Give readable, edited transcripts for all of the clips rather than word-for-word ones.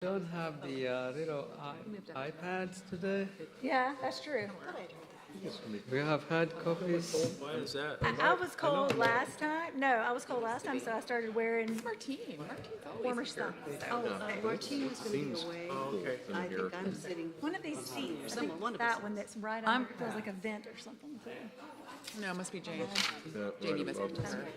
don't have the little iPads today. Yeah, that's true. We have had copies. Why is that? I was cold last time. No, I was cold last time, so I started wearing Martine's warmer always stuff. here. Martine was gonna be Seems away. cool I in here. think I'm sitting. One of these seats, I think One of that us. one that's right on, feels like a vent or something. So. No, it must be Jane. Yeah, Jamie right must above be us. her.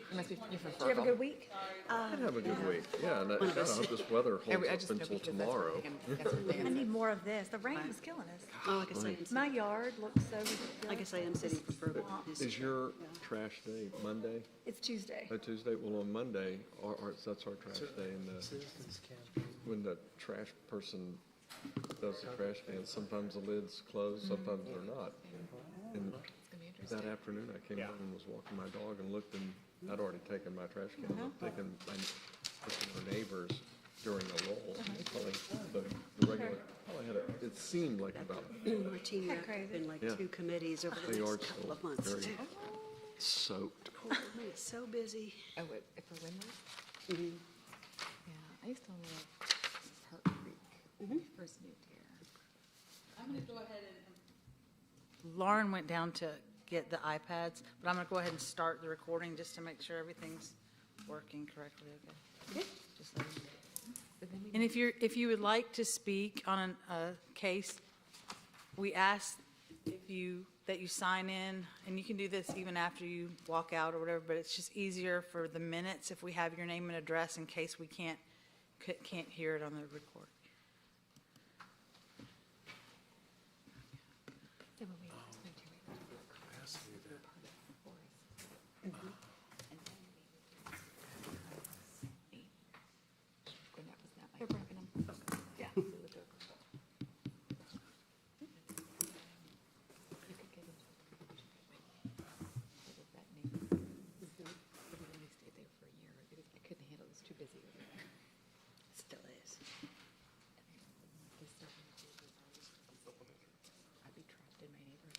It must be you for Did you have a good week? I'd have a good week. Yeah, and I kind of hope this weather holds I up just know until because that's what tomorrow. that's what they I need more of this. The rain was killing us. Oh, like I say, My yard looks so ridiculous. like I say, I'm sitting for verbal. Is your trash day Monday? It's Tuesday. Tuesday? Well, on Monday, that's our trash day, and when the trash person does the trash can, sometimes the lid's closed, sometimes they're not. And that afternoon, I came home and was walking my dog and looked, and I'd already taken my trash can, taken our neighbors during a roll. The regular, probably had it seemed like about Martine, there have been like Yeah. 2 committees over the the yard's next couple still of months. very soaked. Oh, man, it's so busy. Oh, for Windward? Yeah, I used to live Park Creek when I first moved here. I'm going to go ahead and, Lauren went down to get the iPads, but I'm going to go ahead and start the recording just to make sure everything's working correctly, okay? Just let me know. And if you would like to speak on a case, we ask that you sign in, and you can do this even after you walk out or whatever, but it's just easier for the minutes if we have your name and address in case we can't hear it on the record. Then when we went to it, we were part of the forest. And then we when that was not my. They're breaking them. Yeah. You could get into that name. But we only stayed there for a year because I couldn't handle it. It was too busy over there. Still is. I'd be trapped in my neighborhood.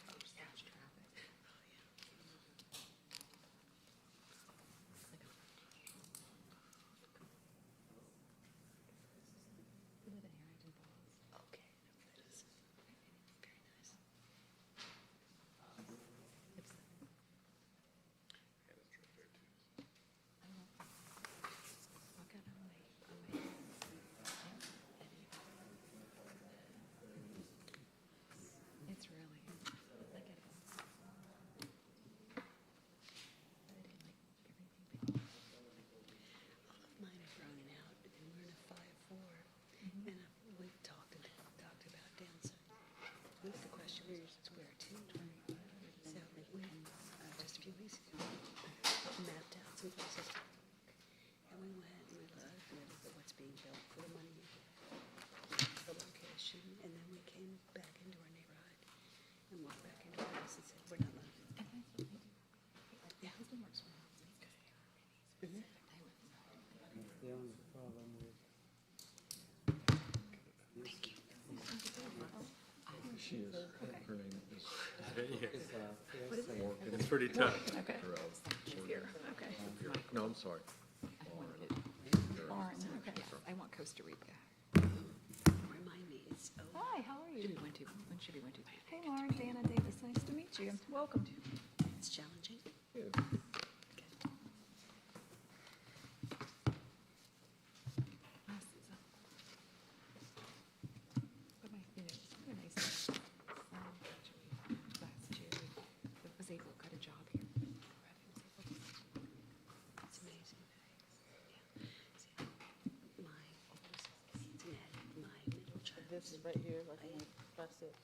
Oh, so much traffic. We live in Harrington Falls. Okay. That is very nice. Walk out on my it's really, like it is. I didn't like everything. All of mine are grown out, and we're in a 5-4. And we've talked about downside. The question is where to. So we, just a few weeks ago, mapped out some places. And we went and we looked at what's being built for the money, the location, and then we came back into our neighborhood and walked back into our house and said, we're not moving. And that's what we do. My husband works for a house maker. The only problem with Thank you. She is, her name is it's pretty tough. Okay. Here. Okay. No, I'm sorry. Lauren. Okay. I want Costa Rica. Remind me, it's over. Hi. How are Should you? we went to, when should we went to? Hey, Lauren. Dana Davis. Nice to meet you. Welcome. It's challenging. But my, what a nice son, actually, last year, was able, got a job here. It's amazing. Yeah. See, my oldest, Ned, my middle child, This is right here, like when we press it,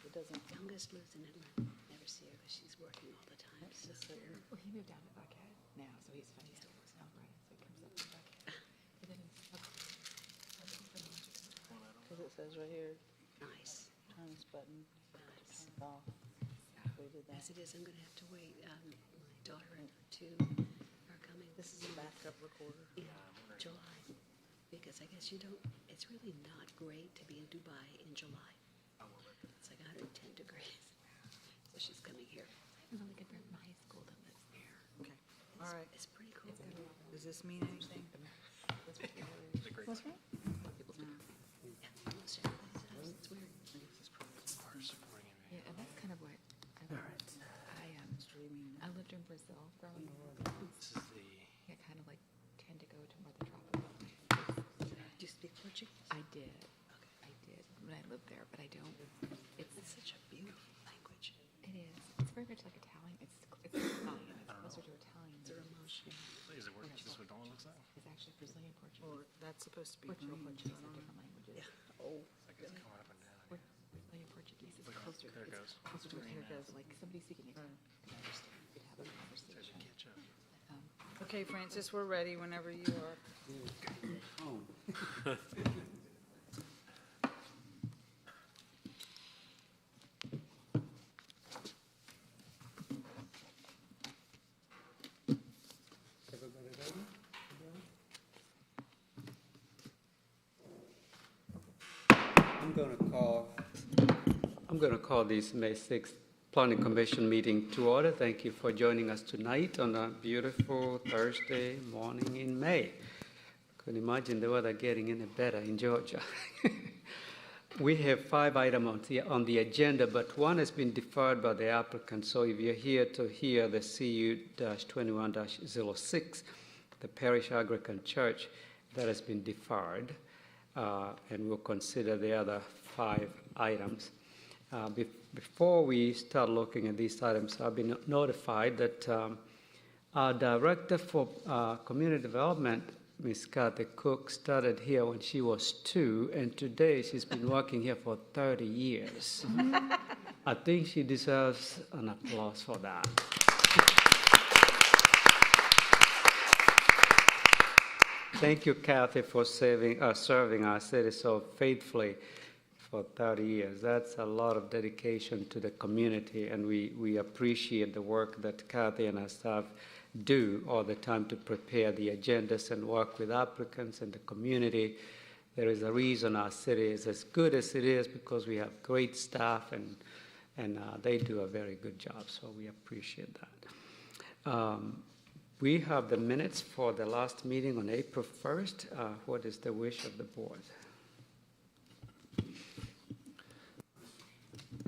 it doesn't. youngest lives in Atlanta. Never see her because she's working all the time. So Well, he moved down to Buckhead now, so he's funny, he still works in Alpharetta, so he comes up to Buckhead. But then he's, Because it says right here, nice. turn this button, Nice. turn it off. We did that. As it is, I'm going to have to wait. My daughter and her 2 are coming. This is a backup recorder. in July, because I guess you don't, it's really not great to be in Dubai in July. It's like 110 degrees. So she's coming here. I have a really good friend from high school that lives there. Okay, all right. It's pretty cool. Does this mean anything? What's wrong? It's weird. Yeah, and that's kind of what I lived in Brazil growing up. Yeah, kind of like tend to go to more the tropical. Do you speak Portuguese? I did. I did when I lived there, but I don't. It's such a beautiful language. It is. It's very much like Italian. It's Italian. It's closer to Italian. It's emotional. Is it working? Is this what it looks like? It's actually Brazilian Portuguese. Well, that's supposed to be Portugal green. Portuguese are different languages. Yeah. Oh, Like it's going up and down. Brazilian Portuguese is closer. there it It's goes. closer to here it goes. Like somebody speaking Italian can understand. You could have a conversation. Catch up. Okay, Francis, we're ready whenever you are. I'm going to call this May 6th Planning Commission meeting to order. Thank you for joining us tonight on a beautiful Thursday morning in May. Couldn't imagine the weather getting any better in Georgia. We have 5 items on the agenda, but one has been deferred by the applicant. So if you're here to hear the CU-21-06, the Parish Anglican Church, that has been deferred, and we'll consider the other 5 items. Before we start looking at these items, I've been notified that our Director for Community Development, Ms. Kathy Cook, started here when she was 2, and today she's been working here for 30 years. I think she deserves an applause for that. Thank you, Kathy, for serving our city so faithfully for 30 years. That's a lot of dedication to the community, and we appreciate the work that Kathy and her staff do all the time to prepare the agendas and work with applicants and the community. There is a reason our city is as good as it is, because we have great staff, and they do a very good job, so we appreciate that. We have the minutes for the last meeting on April 1st. What is the wish of the board?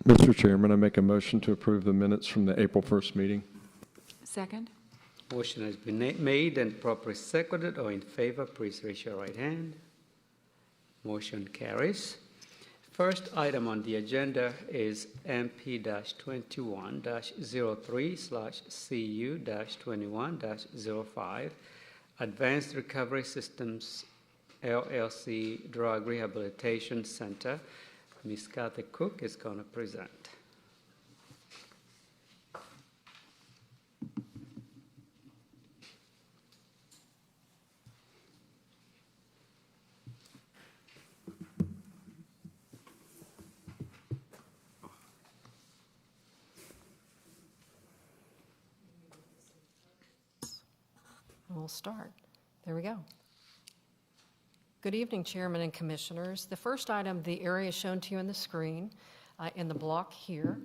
Mr. Chairman, I make a motion to approve the minutes from the April 1st meeting. Second? Motion has been made and properly seconded. Or in favor, please raise your right hand. Motion carries. First item on the agenda is MP-21-03/CU-21-05, Advanced Recovery Systems LLC Drug Rehabilitation Center. Ms. Kathy Cook is going to present. We'll start. There we go. Good evening, Chairman and Commissioners. The first item, the area shown to you on the screen in the block here.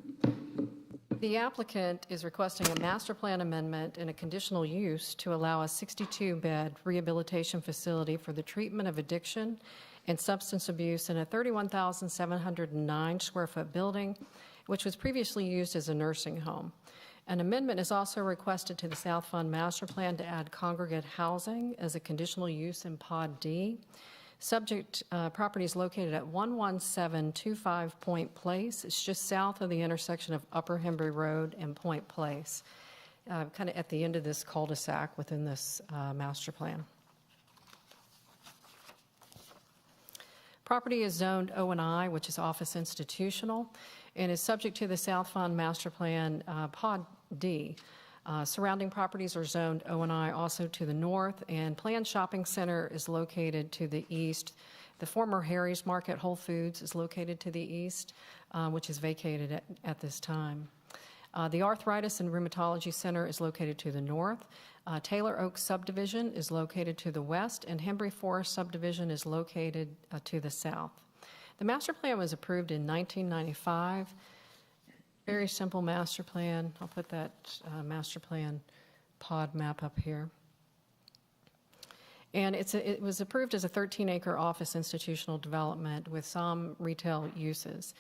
The applicant is requesting a master plan amendment and a conditional use to allow a 62-bed rehabilitation facility for the treatment of addiction and substance abuse in a 31,709 square foot building, which was previously used as a nursing home. An amendment is also requested to the South Fund Master Plan to add congregate housing as a conditional use in Pod D. Subject property is located at 11725 Point Place. It's just south of the intersection of Upper Hembry Road and Point Place, kind of at the end of this cul-de-sac within this master plan. Property is zoned O&I, which is office institutional, and is subject to the South Fund Master Plan Pod D. Surrounding properties are zoned O&I also to the north, and Planned Shopping Center is located to the east. The former Harry's Market Whole Foods is located to the east, which is vacated at this time. The Arthritis and Rheumatology Center is located to the north. Taylor Oaks Subdivision is located to the west, and Hembry Forest Subdivision is located to the south. The master plan was approved in 1995. Very simple master plan. I'll put that master plan pod map up here. And it was approved as a 13-acre office institutional development with some retail uses.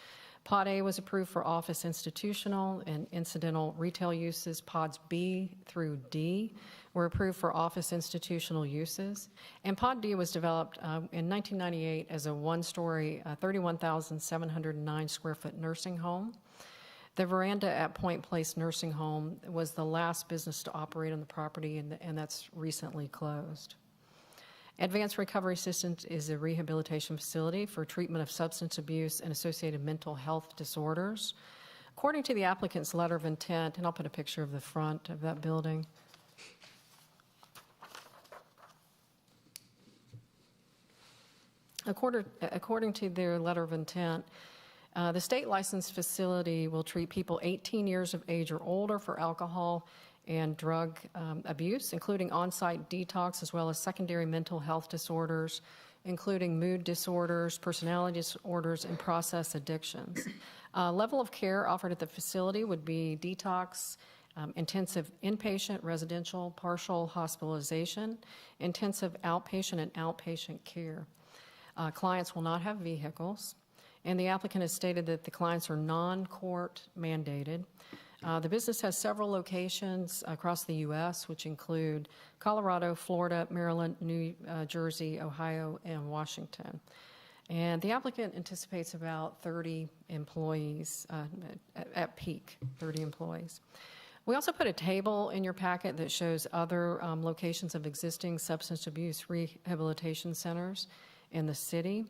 Pod A was approved for office institutional and incidental retail uses. Pods B through D were approved for office institutional uses. And Pod D was developed in 1998 as a one-story, 31,709 square foot nursing home. The veranda at Point Place Nursing Home was the last business to operate on the property, and that's recently closed. Advanced Recovery Systems is a rehabilitation facility for treatment of substance abuse and associated mental health disorders. According to the applicant's letter of intent, and I'll put a picture of the front of that building. According to their letter of intent, the state licensed facility will treat people 18 years of age or older for alcohol and drug abuse, including on-site detox, as well as secondary mental health disorders, including mood disorders, personality disorders, and process addictions. Level of care offered at the facility would be detox, intensive inpatient, residential, partial hospitalization, intensive outpatient, and outpatient care. Clients will not have vehicles, and the applicant has stated that the clients are non-court mandated. The business has several locations across the U.S., which include Colorado, Florida, Maryland, New Jersey, Ohio, and Washington. And the applicant anticipates about 30 employees at peak, 30 employees. We also put a table in your packet that shows other locations of existing substance abuse rehabilitation centers in the city.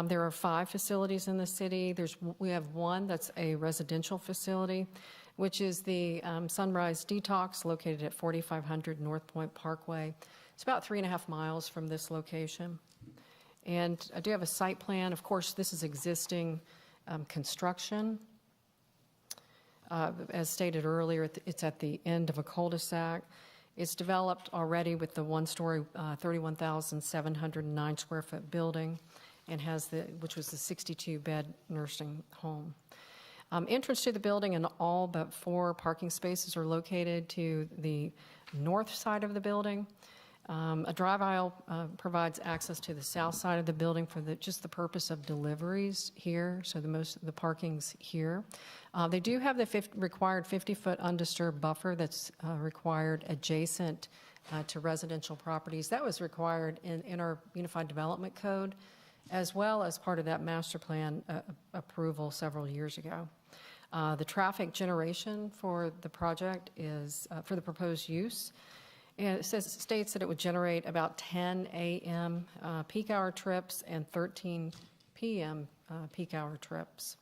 There are 5 facilities in the city. We have one that's a residential facility, which is the Sunrise Detox, located at 4500 North Point Parkway. It's about 3.5 miles from this location. And I do have a site plan. Of course, this is existing construction. As stated earlier, it's at the end of a cul-de-sac. It's developed already with the one-story, 31,709 square foot building, and which was the 62-bed nursing home. Entrance to the building and all but 4 parking spaces are located to the north side of the building. A drive aisle provides access to the south side of the building for just the purpose of deliveries here, so most of the parking's here. They do have the required 50-foot undisturbed buffer that's required adjacent to residential properties. That was required in our Unified Development Code, as well as part of that master plan approval several years ago. The traffic generation for the project is, for the proposed use, and it states that it would generate about 10 a.m. Peak hour trips and 13 p.m. Peak hour trips.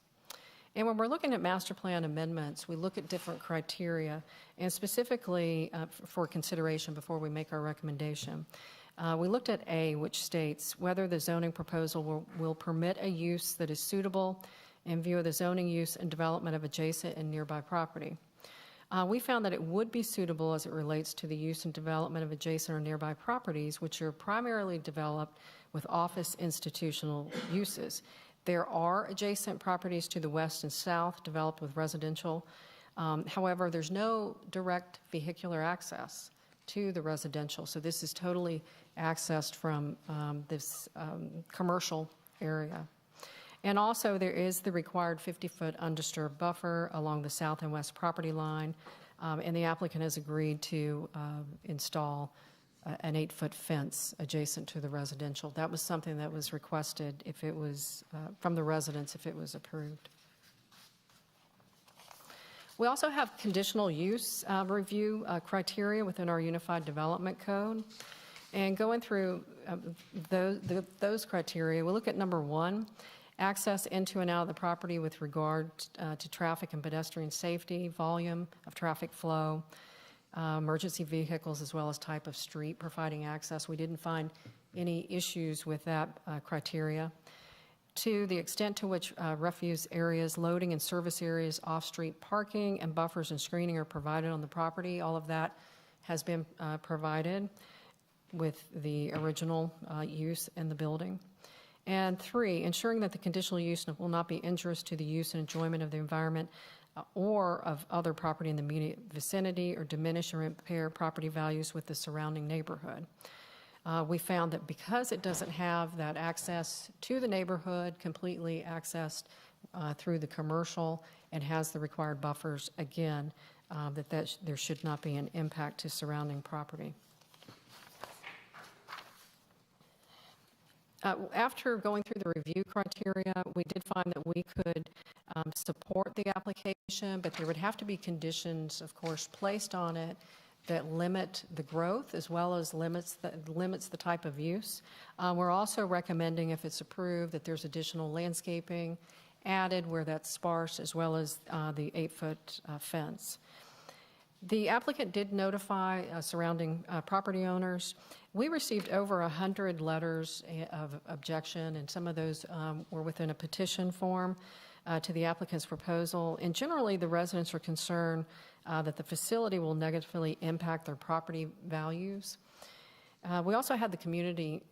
And when we're looking at master plan amendments, we look at different criteria, and specifically for consideration before we make our recommendation. We looked at A, which states whether the zoning proposal will permit a use that is suitable in view of the zoning use and development of adjacent and nearby property. We found that it would be suitable as it relates to the use and development of adjacent or nearby properties, which are primarily developed with office institutional uses. There are adjacent properties to the west and south developed with residential. However, there's no direct vehicular access to the residential, so this is totally accessed from this commercial area. And also there is the required 50-foot undisturbed buffer along the south and west property line, and the applicant has agreed to install an 8-foot fence adjacent to the residential. That was something that was requested if it was from the residents if it was approved. We also have conditional use review criteria within our Unified Development Code. And going through those criteria, we'll look at number 1, access into and out of the property with regard to traffic and pedestrian safety, volume of traffic flow, emergency vehicles, as well as type of street providing access. We didn't find any issues with that criteria. 2, the extent to which refuse areas, loading and service areas, off-street parking, and buffers and screening are provided on the property. All of that has been provided with the original use in the building. And 3, ensuring that the conditional use will not be injurious to the use and enjoyment of the environment or of other property in the immediate vicinity or diminish or impair property values with the surrounding neighborhood. We found that because it doesn't have that access to the neighborhood, completely accessed through the commercial, and has the required buffers, again, there should not be an impact to surrounding property. After going through the review criteria, we did find that we could support the application, but there would have to be conditions, of course, placed on it that limit the growth as well as limits the type of use. We're also recommending, if it's approved, that there's additional landscaping added where that's sparse, as well as the 8-foot fence. The applicant did notify surrounding property owners. We received over 100 letters of objection, and some of those were within a petition form to the applicant's proposal. And generally, the residents are concerned that the facility will negatively impact their property values. We also had the community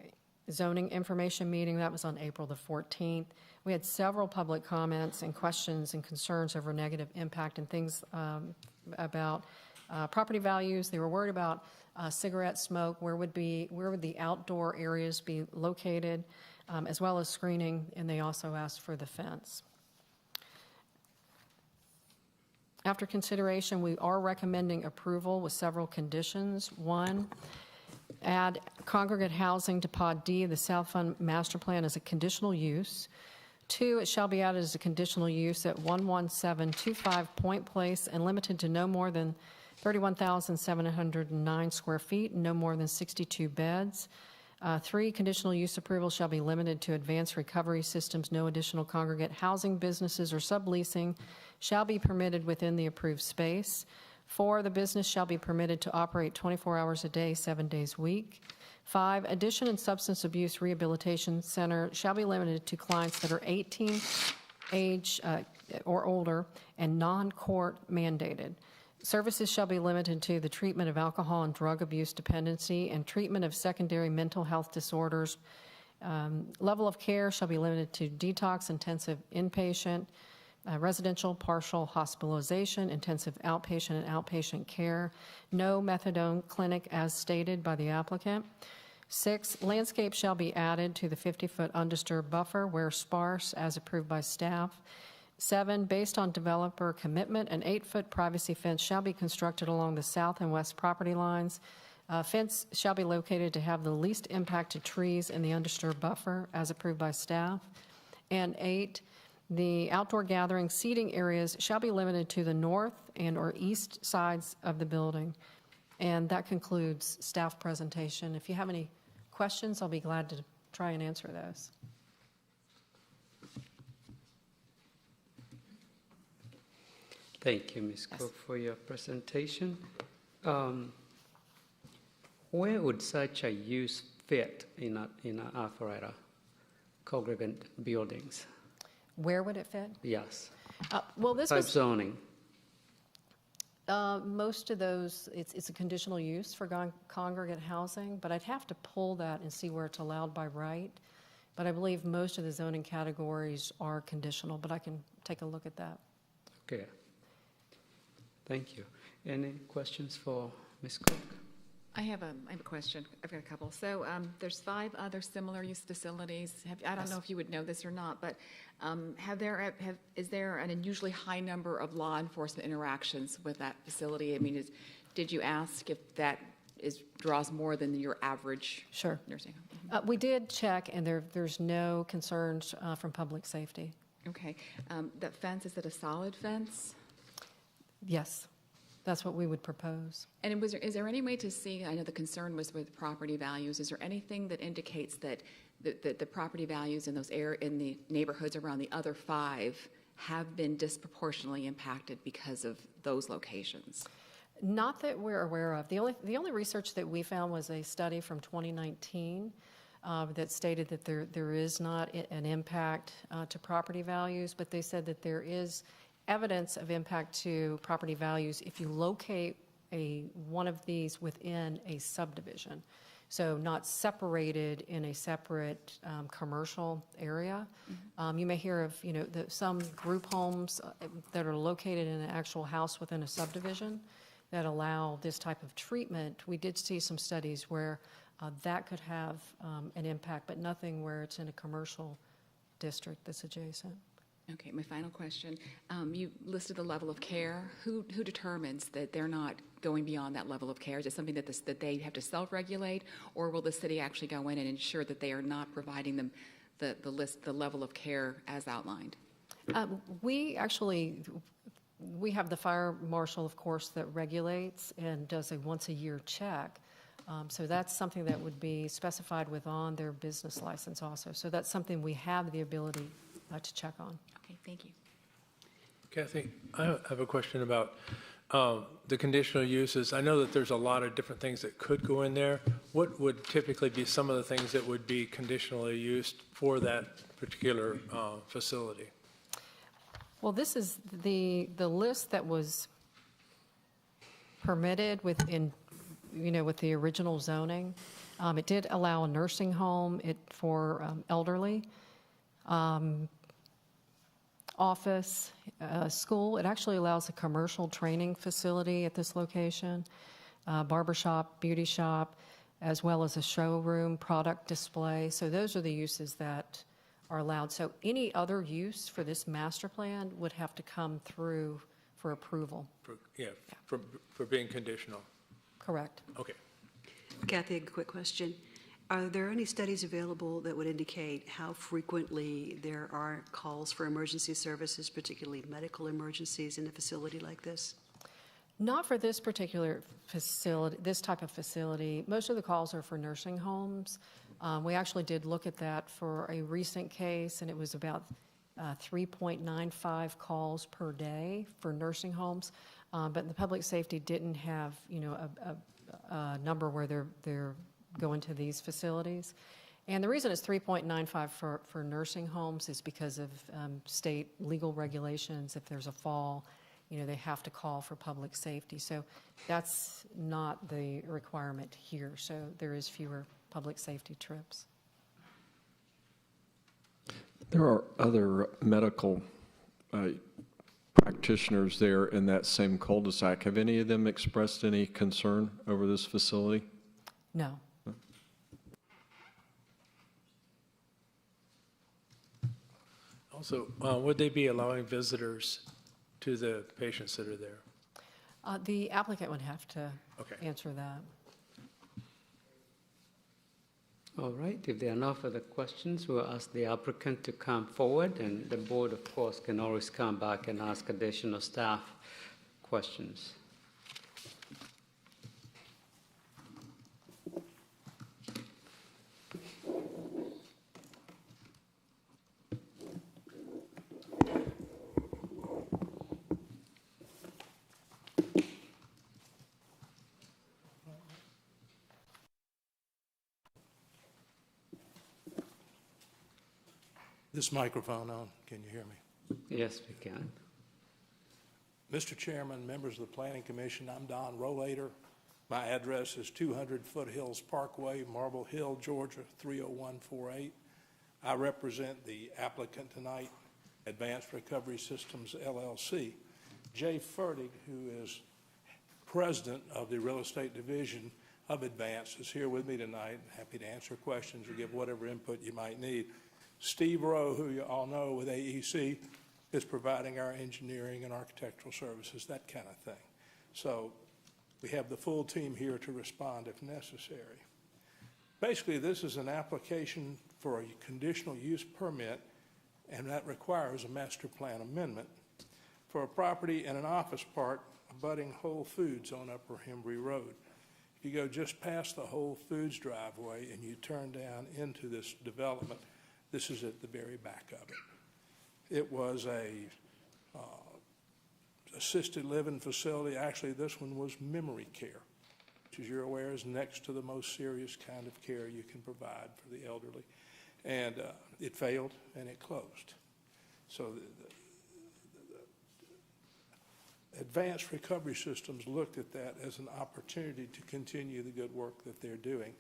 zoning information meeting. That was on April the 14th. We had several public comments and questions and concerns over negative impact and things about property values. They were worried about cigarette smoke, where would the outdoor areas be located, as well as screening, and they also asked for the fence. After consideration, we are recommending approval with several conditions. 1, add congregate housing to Pod D of the South Fund Master Plan as a conditional use. 2, it shall be added as a conditional use at 11725 Point Place and limited to no more than 31,709 square feet, no more than 62 beds. 3, conditional use approval shall be limited to advanced recovery systems. No additional congregate housing businesses or subleasing shall be permitted within the approved space. 4, the business shall be permitted to operate 24 hours a day, 7 days a week. 5, addiction and substance abuse rehabilitation center shall be limited to clients that are 18 age or older and non-court mandated. Services shall be limited to the treatment of alcohol and drug abuse dependency and treatment of secondary mental health disorders. Level of care shall be limited to detox, intensive inpatient, residential partial hospitalization, intensive outpatient and outpatient care. No methadone clinic as stated by the applicant. 6, landscape shall be added to the 50-foot undisturbed buffer where sparse as approved by staff. 7, based on developer commitment, an 8-foot privacy fence shall be constructed along the south and west property lines. Fence shall be located to have the least impact to trees in the undisturbed buffer as approved by staff. And 8, the outdoor gathering seating areas shall be limited to the north and or east sides of the building. And that concludes staff presentation. If you have any questions, I'll be glad to try and answer those. Thank you, Ms. Cook, for your presentation. Where would such a use fit in a Alpharetta congregate buildings? Where would it fit? Yes. Well, this Type was zoning. most of those. It's a conditional use for congregate housing, but I'd have to pull that and see where it's allowed by right. But I believe most of the zoning categories are conditional, but I can take a look at that. Okay. Thank you. Any questions for Ms. Cook? I have a question. I've got a couple. So there's 5 other similar use facilities. I don't know if you would know this or not, but is there an unusually high number of law enforcement interactions with that facility? I mean, did you ask if that draws more than your average Sure. nursing home? We did check, and there's no concerns from public safety. Okay. That fence, is it a solid fence? Yes, that's what we would propose. And is there any way to see, I know the concern was with property values, is there anything that indicates that the property values in in the neighborhoods around the other 5 have been disproportionately impacted because of those locations? Not that we're aware of. The only research that we found was a study from 2019 that stated that there is not an impact to property values, but they said that there is evidence of impact to property values if you locate one of these within a subdivision. So not separated in a separate commercial area. Mm-hmm. You may hear of some group homes that are located in an actual house within a subdivision that allow this type of treatment. We did see some studies where that could have an impact, but nothing where it's in a commercial district that's adjacent. Okay, my final question. You listed the level of care. Who determines that they're not going beyond that level of care? Is it something that that they have to self-regulate, or will the city actually go in and ensure that they are not providing them the level of care as outlined? We have the fire marshal, of course, that regulates and does a once-a-year check. So that's something that would be specified on their business license also. So that's something we have the ability to check on. Okay, thank you. Kathy, I have a question about the conditional uses. I know that there's a lot of different things that could go in there. What would typically be some of the things that would be conditionally used for that particular facility? Well, this is the list that was permitted with the original zoning. It did allow a nursing home for elderly, office, school. It actually allows a commercial training facility at this location, barbershop, beauty shop, as well as a showroom, product display. So those are the uses that are allowed. So any other use for this master plan would have to come through for approval. For being conditional. Correct. Okay. Kathy, a quick question. Are there any studies available that would indicate how frequently there are calls for emergency services, particularly medical emergencies in a facility like this? Not for this particular facility, this type of facility. Most of the calls are for nursing homes. We actually did look at that for a recent case, and it was about 3.95 calls per day for nursing homes. But the public safety didn't have, a number where they're going to these facilities. And the reason it's 3.95 for nursing homes is because of state legal regulations. If there's a fall, they have to call for public safety. So that's not the requirement here. So there is fewer public safety trips. There are other medical practitioners there in that same cul-de-sac. Have any of them expressed any concern over this facility? No. Also, would they be allowing visitors to the patients that are there? The applicant would have to Okay. answer that. All right, if there are no further questions, we'll ask the applicant to come forward, and the board, of course, can always come back and ask additional staff questions. This microphone on, can you hear me? Yes, we can. Mr. Chairman, members of the Planning Commission, I'm Don Rollator. My address is 200 Foothills Parkway, Marble Hill, Georgia, 30148. I represent the applicant tonight, Advanced Recovery Systems, LLC. Jay Fertig, who is president of the real estate division of Advanced, is here with me tonight. Happy to answer questions or give whatever input you might need. Steve Rowe, who you all know with AEC, is providing our engineering and architectural services, that kind of thing. So we have the full team here to respond if necessary. Basically, this is an application for a conditional use permit, and that requires a master plan amendment for a property in an office park abutting Whole Foods on Upper Hembry Road. If you go just past the Whole Foods driveway and you turn down into this development, this is at the very back of it. It was a assisted living facility. Actually, this one was memory care, which, as you're aware, is next to the most serious kind of care you can provide for the elderly. And it failed and it closed. So the Advanced Recovery Systems looked at that as an opportunity to continue the good work that they're doing.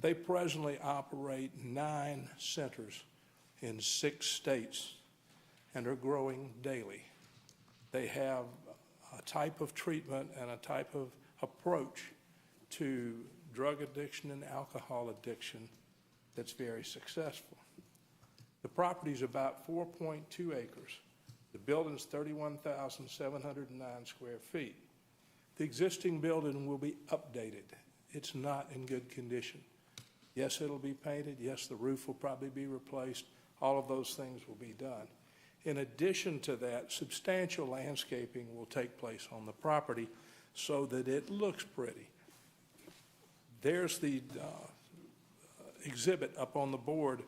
They presently operate 9 centers in 6 states and are growing daily. They have a type of treatment and a type of approach to drug addiction and alcohol addiction that's very successful. The property is about 4.2 acres. The building's 31,709 square feet. The existing building will be updated. It's not in good condition. Yes, it'll be painted. Yes, the roof will probably be replaced. All of those things will be done. In addition to that, substantial landscaping will take place on the property so that it looks pretty. There's the exhibit up on the board.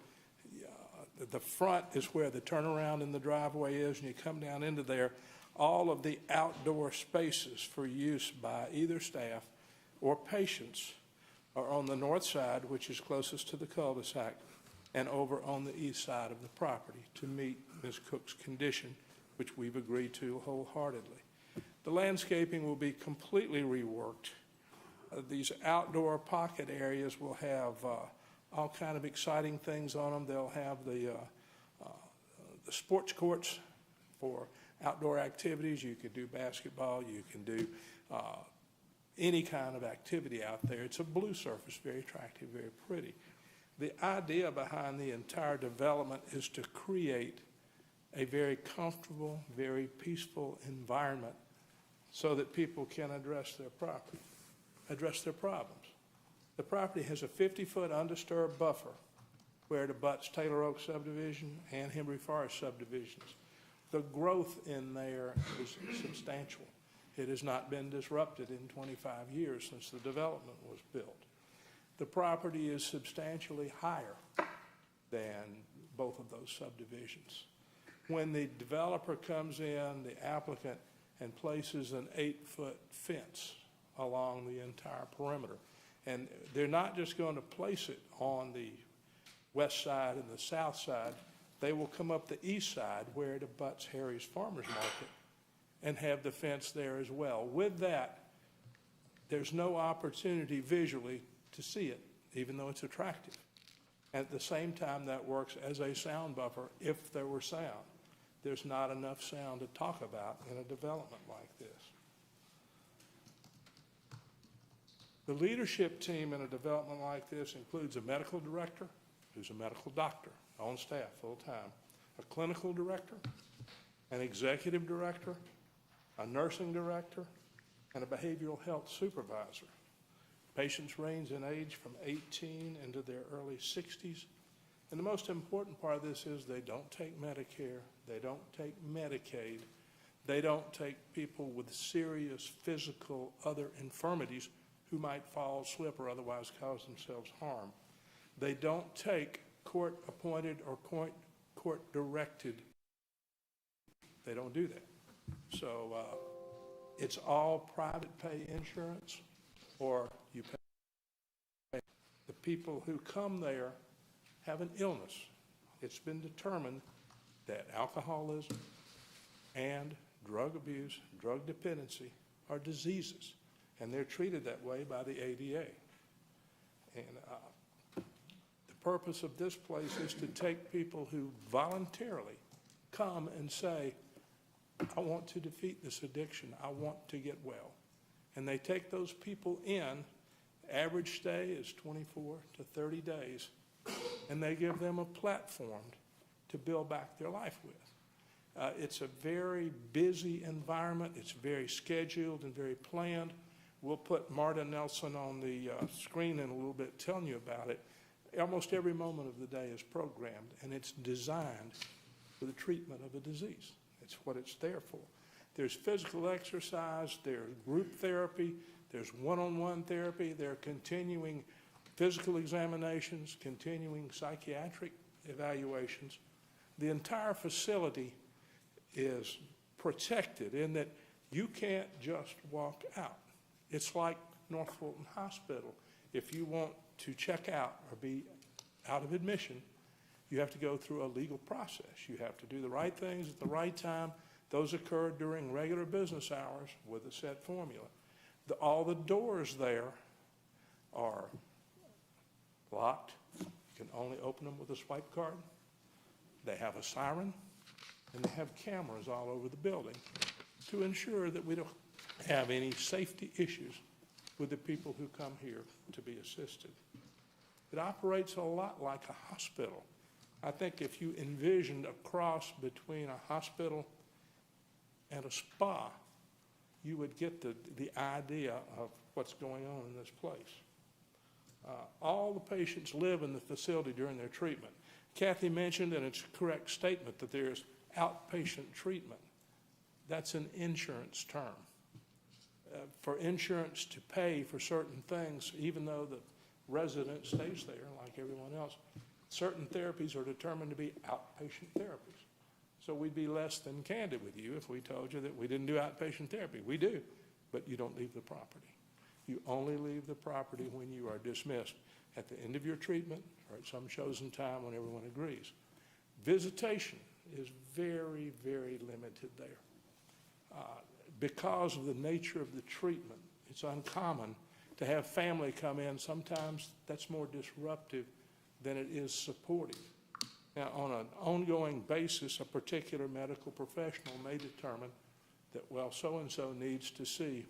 The front is where the turnaround in the driveway is, and you come down into there. All of the outdoor spaces for use by either staff or patients are on the north side, which is closest to the cul-de-sac, and over on the east side of the property to meet Ms. Cook's condition, which we've agreed to wholeheartedly. The landscaping will be completely reworked. These outdoor pocket areas will have all kind of exciting things on them. They'll have the sports courts for outdoor activities. You can do basketball. You can do any kind of activity out there. It's a blue surface, very attractive, very pretty. The idea behind the entire development is to create a very comfortable, very peaceful environment so that people can address their problems. The property has a 50-foot undisturbed buffer where it abuts Taylor Oak subdivision and Henry Forest subdivisions. The growth in there is substantial. It has not been disrupted in 25 years since the development was built. The property is substantially higher than both of those subdivisions. When the developer comes in, the applicant, and places an 8-foot fence along the entire perimeter, and they're not just going to place it on the west side and the south side. They will come up the east side where it abuts Harry's Farmers Market and have the fence there as well. With that, there's no opportunity visually to see it, even though it's attractive. At the same time, that works as a sound buffer if there were sound. There's not enough sound to talk about in a development like this. The leadership team in a development like this includes a medical director, who's a medical doctor on staff full-time, a clinical director, an executive director, a nursing director, and a behavioral health supervisor. Patients range in age from 18 into their early 60s. And the most important part of this is they don't take Medicare, they don't take Medicaid, they don't take people with serious physical other infirmities who might fall, slip, or otherwise cause themselves harm. They don't take court-appointed or court-directed. They don't do that. So it's all private pay insurance, or you pay. The people who come there have an illness. It's been determined that alcoholism and drug abuse, drug dependency are diseases, and they're treated that way by the ADA. And the purpose of this place is to take people who voluntarily come and say, I want to defeat this addiction. I want to get well. And they take those people in. Average stay is 24 to 30 days. And they give them a platform to build back their life with. It's a very busy environment. It's very scheduled and very planned. We'll put Marta Nelson on the screen in a little bit telling you about it. Almost every moment of the day is programmed, and it's designed for the treatment of a disease. It's what it's there for. There's physical exercise, there's group therapy, there's one-on-one therapy, there are continuing physical examinations, continuing psychiatric evaluations. The entire facility is protected in that you can't just walk out. It's like North Fulton Hospital. If you want to check out or be out of admission, you have to go through a legal process. You have to do the right things at the right time. Those occur during regular business hours with a set formula. All the doors there are locked. You can only open them with a swipe card. They have a siren, and they have cameras all over the building to ensure that we don't have any safety issues with the people who come here to be assisted. It operates a lot like a hospital. I think if you envisioned a cross between a hospital and a spa, you would get the idea of what's going on in this place. All the patients live in the facility during their treatment. Kathy mentioned, and it's a correct statement, that there's outpatient treatment. That's an insurance term. For insurance to pay for certain things, even though the resident stays there like everyone else, certain therapies are determined to be outpatient therapies. So we'd be less than candid with you if we told you that we didn't do outpatient therapy. We do, but you don't leave the property. You only leave the property when you are dismissed at the end of your treatment or at some chosen time when everyone agrees. Visitation is very, very limited there. Because of the nature of the treatment, it's uncommon to have family come in. Sometimes that's more disruptive than it is supportive. Now, on an ongoing basis, a particular medical professional may determine that, well, so-and-so needs to see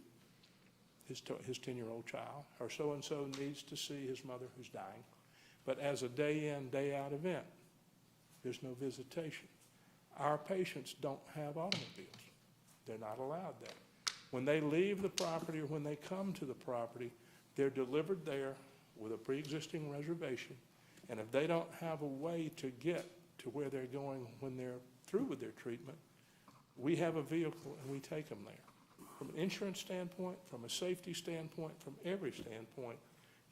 his 10-year-old child, or so-and-so needs to see his mother who's dying. But as a day-in, day-out event, there's no visitation. Our patients don't have automobiles. They're not allowed that. When they leave the property or when they come to the property, they're delivered there with a pre-existing reservation. And if they don't have a way to get to where they're going when they're through with their treatment, we have a vehicle and we take them there. From an insurance standpoint, from a safety standpoint, from every standpoint,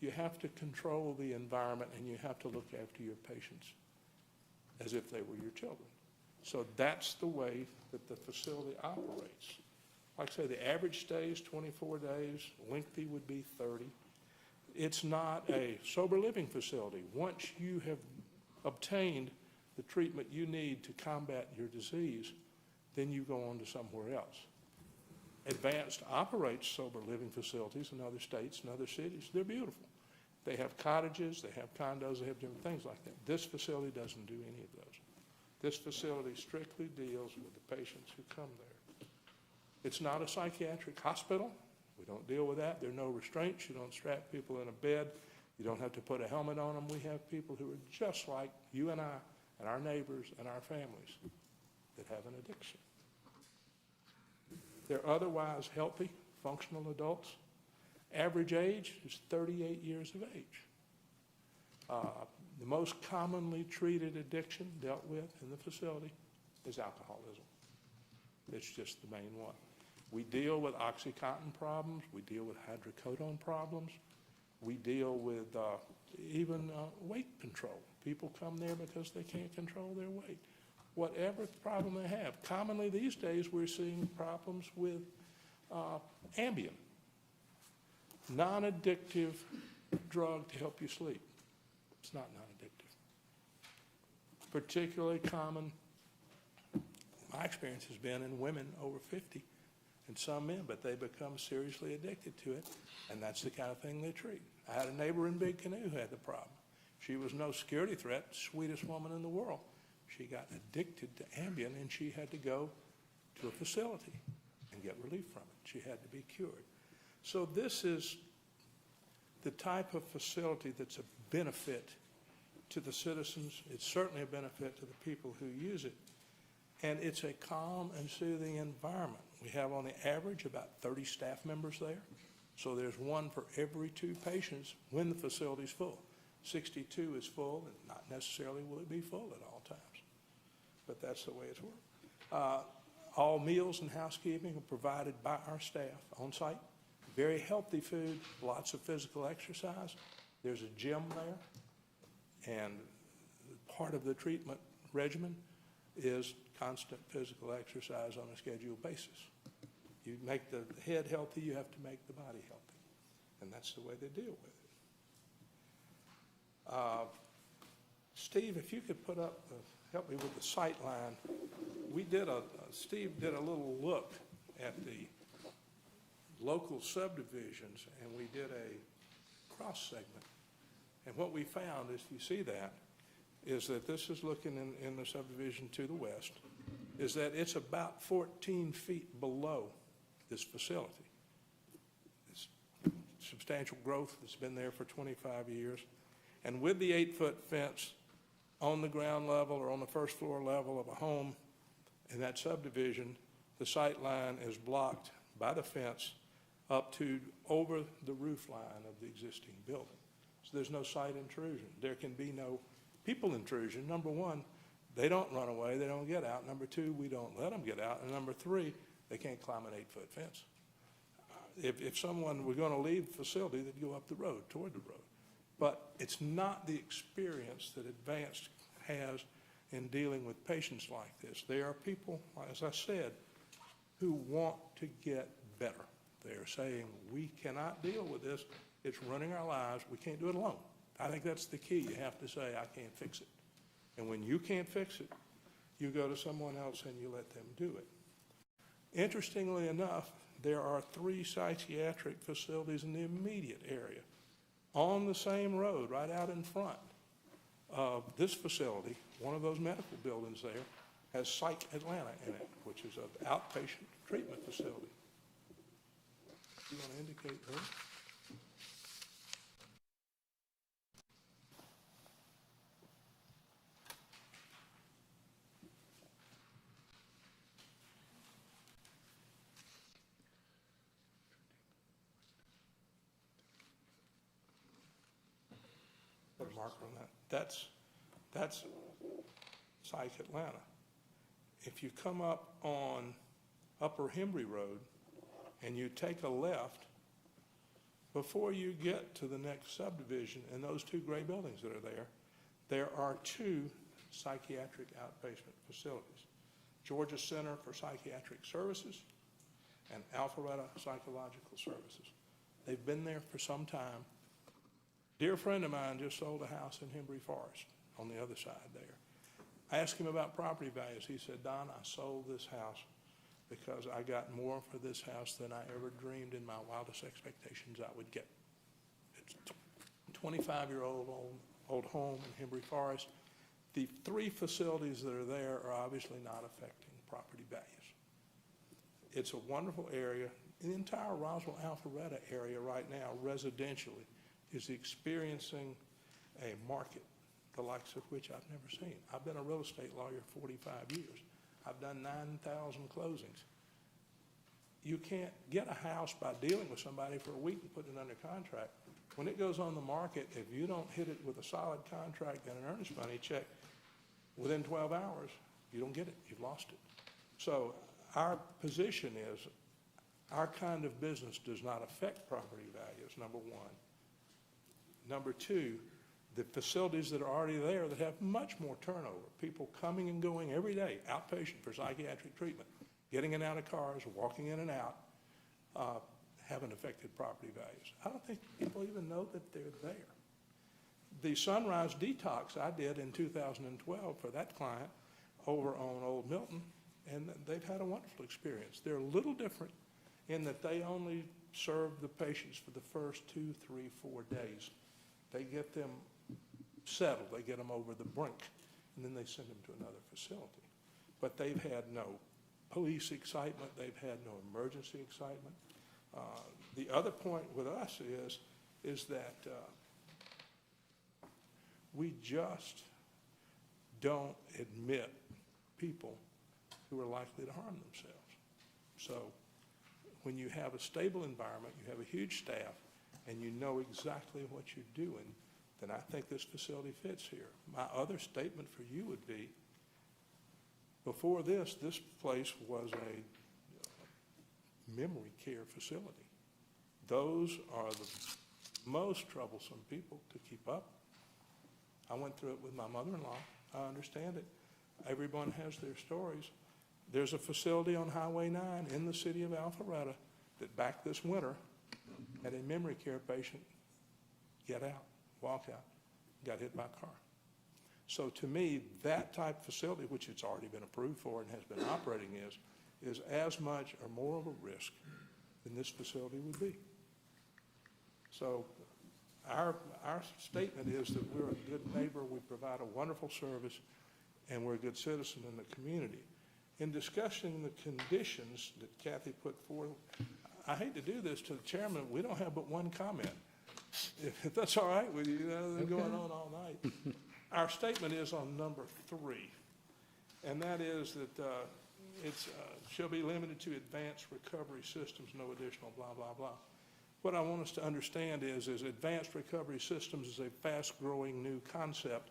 you have to control the environment and you have to look after your patients as if they were your children. So that's the way that the facility operates. Like I say, the average stay is 24 days, lengthy would be 30. It's not a sober living facility. Once you have obtained the treatment you need to combat your disease, then you go on to somewhere else. Advanced operates sober living facilities in other states and other cities. They're beautiful. They have cottages, they have condos, they have different things like that. This facility doesn't do any of those. This facility strictly deals with the patients who come there. It's not a psychiatric hospital. We don't deal with that. There are no restraints. You don't strap people in a bed. You don't have to put a helmet on them. We have people who are just like you and I and our neighbors and our families that have an addiction. They're otherwise healthy, functional adults. Average age is 38 years of age. The most commonly treated addiction dealt with in the facility is alcoholism. It's just the main one. We deal with OxyContin problems. We deal with hydrocodone problems. We deal with even weight control. People come there because they can't control their weight. Whatever problem they have. Commonly these days we're seeing problems with Ambien, non-addictive drug to help you sleep. It's not non-addictive. Particularly common, my experience has been in women over 50 and some men, but they become seriously addicted to it, and that's the kind of thing they treat. I had a neighbor in Big Canoe who had the problem. She was no security threat, sweetest woman in the world. She got addicted to Ambien, and she had to go to a facility and get relief from it. She had to be cured. So this is the type of facility that's a benefit to the citizens. It's certainly a benefit to the people who use it. And it's a calm and soothing environment. We have on the average about 30 staff members there. So there's one for every 2 patients when the facility's full. 62 is full, and not necessarily will it be full at all times. But that's the way it's worked. All meals and housekeeping are provided by our staff on site. Very healthy food, lots of physical exercise. There's a gym there. And part of the treatment regimen is constant physical exercise on a scheduled basis. You make the head healthy, you have to make the body healthy. And that's the way they deal with it. Steve, if you could put up, help me with the sight line. Steve did a little look at the local subdivisions, and we did a cross segment. And what we found, if you see that, is that this is looking in the subdivision to the west, is that it's about 14 feet below this facility. It's substantial growth that's been there for 25 years. And with the 8-foot fence on the ground level or on the first floor level of a home in that subdivision, the sight line is blocked by the fence up to over the roof line of the existing building. So there's no site intrusion. There can be no people intrusion. Number one, they don't run away, they don't get out. Number two, we don't let them get out. And number three, they can't climb an 8-foot fence. If someone were going to leave the facility, they'd go up the road, toward the road. But it's not the experience that Advanced has in dealing with patients like this. There are people, as I said, who want to get better. They're saying, we cannot deal with this. It's running our lives. We can't do it alone. I think that's the key. You have to say, I can't fix it. And when you can't fix it, you go to someone else and you let them do it. Interestingly enough, there are 3 psychiatric facilities in the immediate area on the same road, right out in front of this facility. One of those medical buildings there has Psych Atlanta in it, which is an outpatient treatment facility. You want to indicate her? Put a marker on that. That's Psych Atlanta. If you come up on Upper Hembry Road and you take a left, before you get to the next subdivision and those 2 gray buildings that are there are 2 psychiatric outpatient facilities. Georgia Center for Psychiatric Services and Alpharetta Psychological Services. They've been there for some time. Dear friend of mine just sold a house in Hembry Forest on the other side there. I asked him about property values. He said, Don, I sold this house because I got more for this house than I ever dreamed in my wildest expectations I would get. It's a 25-year-old old home in Hembry Forest. The 3 facilities that are there are obviously not affecting property values. It's a wonderful area. The entire Roswell-Alpharetta area right now, residentially, is experiencing a market the likes of which I've never seen. I've been a real estate lawyer 45 years. I've done 9,000 closings. You can't get a house by dealing with somebody for a week and putting it under contract. When it goes on the market, if you don't hit it with a solid contract and an earnest money check within 12 hours, you don't get it. You've lost it. So our position is our kind of business does not affect property values, number one. Number two, the facilities that are already there that have much more turnover, people coming and going every day, outpatient for psychiatric treatment, getting in and out of cars, walking in and out, haven't affected property values. I don't think people even know that they're there. The Sunrise Detox I did in 2012 for that client over on Old Milton, and they've had a wonderful experience. They're a little different in that they only serve the patients for the first 2, 3, 4 days. They get them settled, they get them over the brink, and then they send them to another facility. But they've had no police excitement, they've had no emergency excitement. The other point with us is that we just don't admit people who are likely to harm themselves. So when you have a stable environment, you have a huge staff, and you know exactly what you're doing, then I think this facility fits here. My other statement for you would be, before this place was a memory care facility. Those are the most troublesome people to keep up. I went through it with my mother-in-law. I understand it. Everyone has their stories. There's a facility on Highway 9 in the city of Alpharetta that back this winter had a memory care patient get out, walk out, got hit by a car. So to me, that type of facility, which it's already been approved for and has been operating is as much or more of a risk than this facility would be. So our statement is that we're a good neighbor, we provide a wonderful service, and we're a good citizen in the community. In discussing the conditions that Kathy put forth, I hate to do this to the chairman, we don't have but one comment. If that's all right with you, they're going on all night. Our statement is on number 3, and that is that it's shall be limited to advanced recovery systems, no additional blah, blah, blah. What I want us to understand is advanced recovery systems is a fast-growing new concept,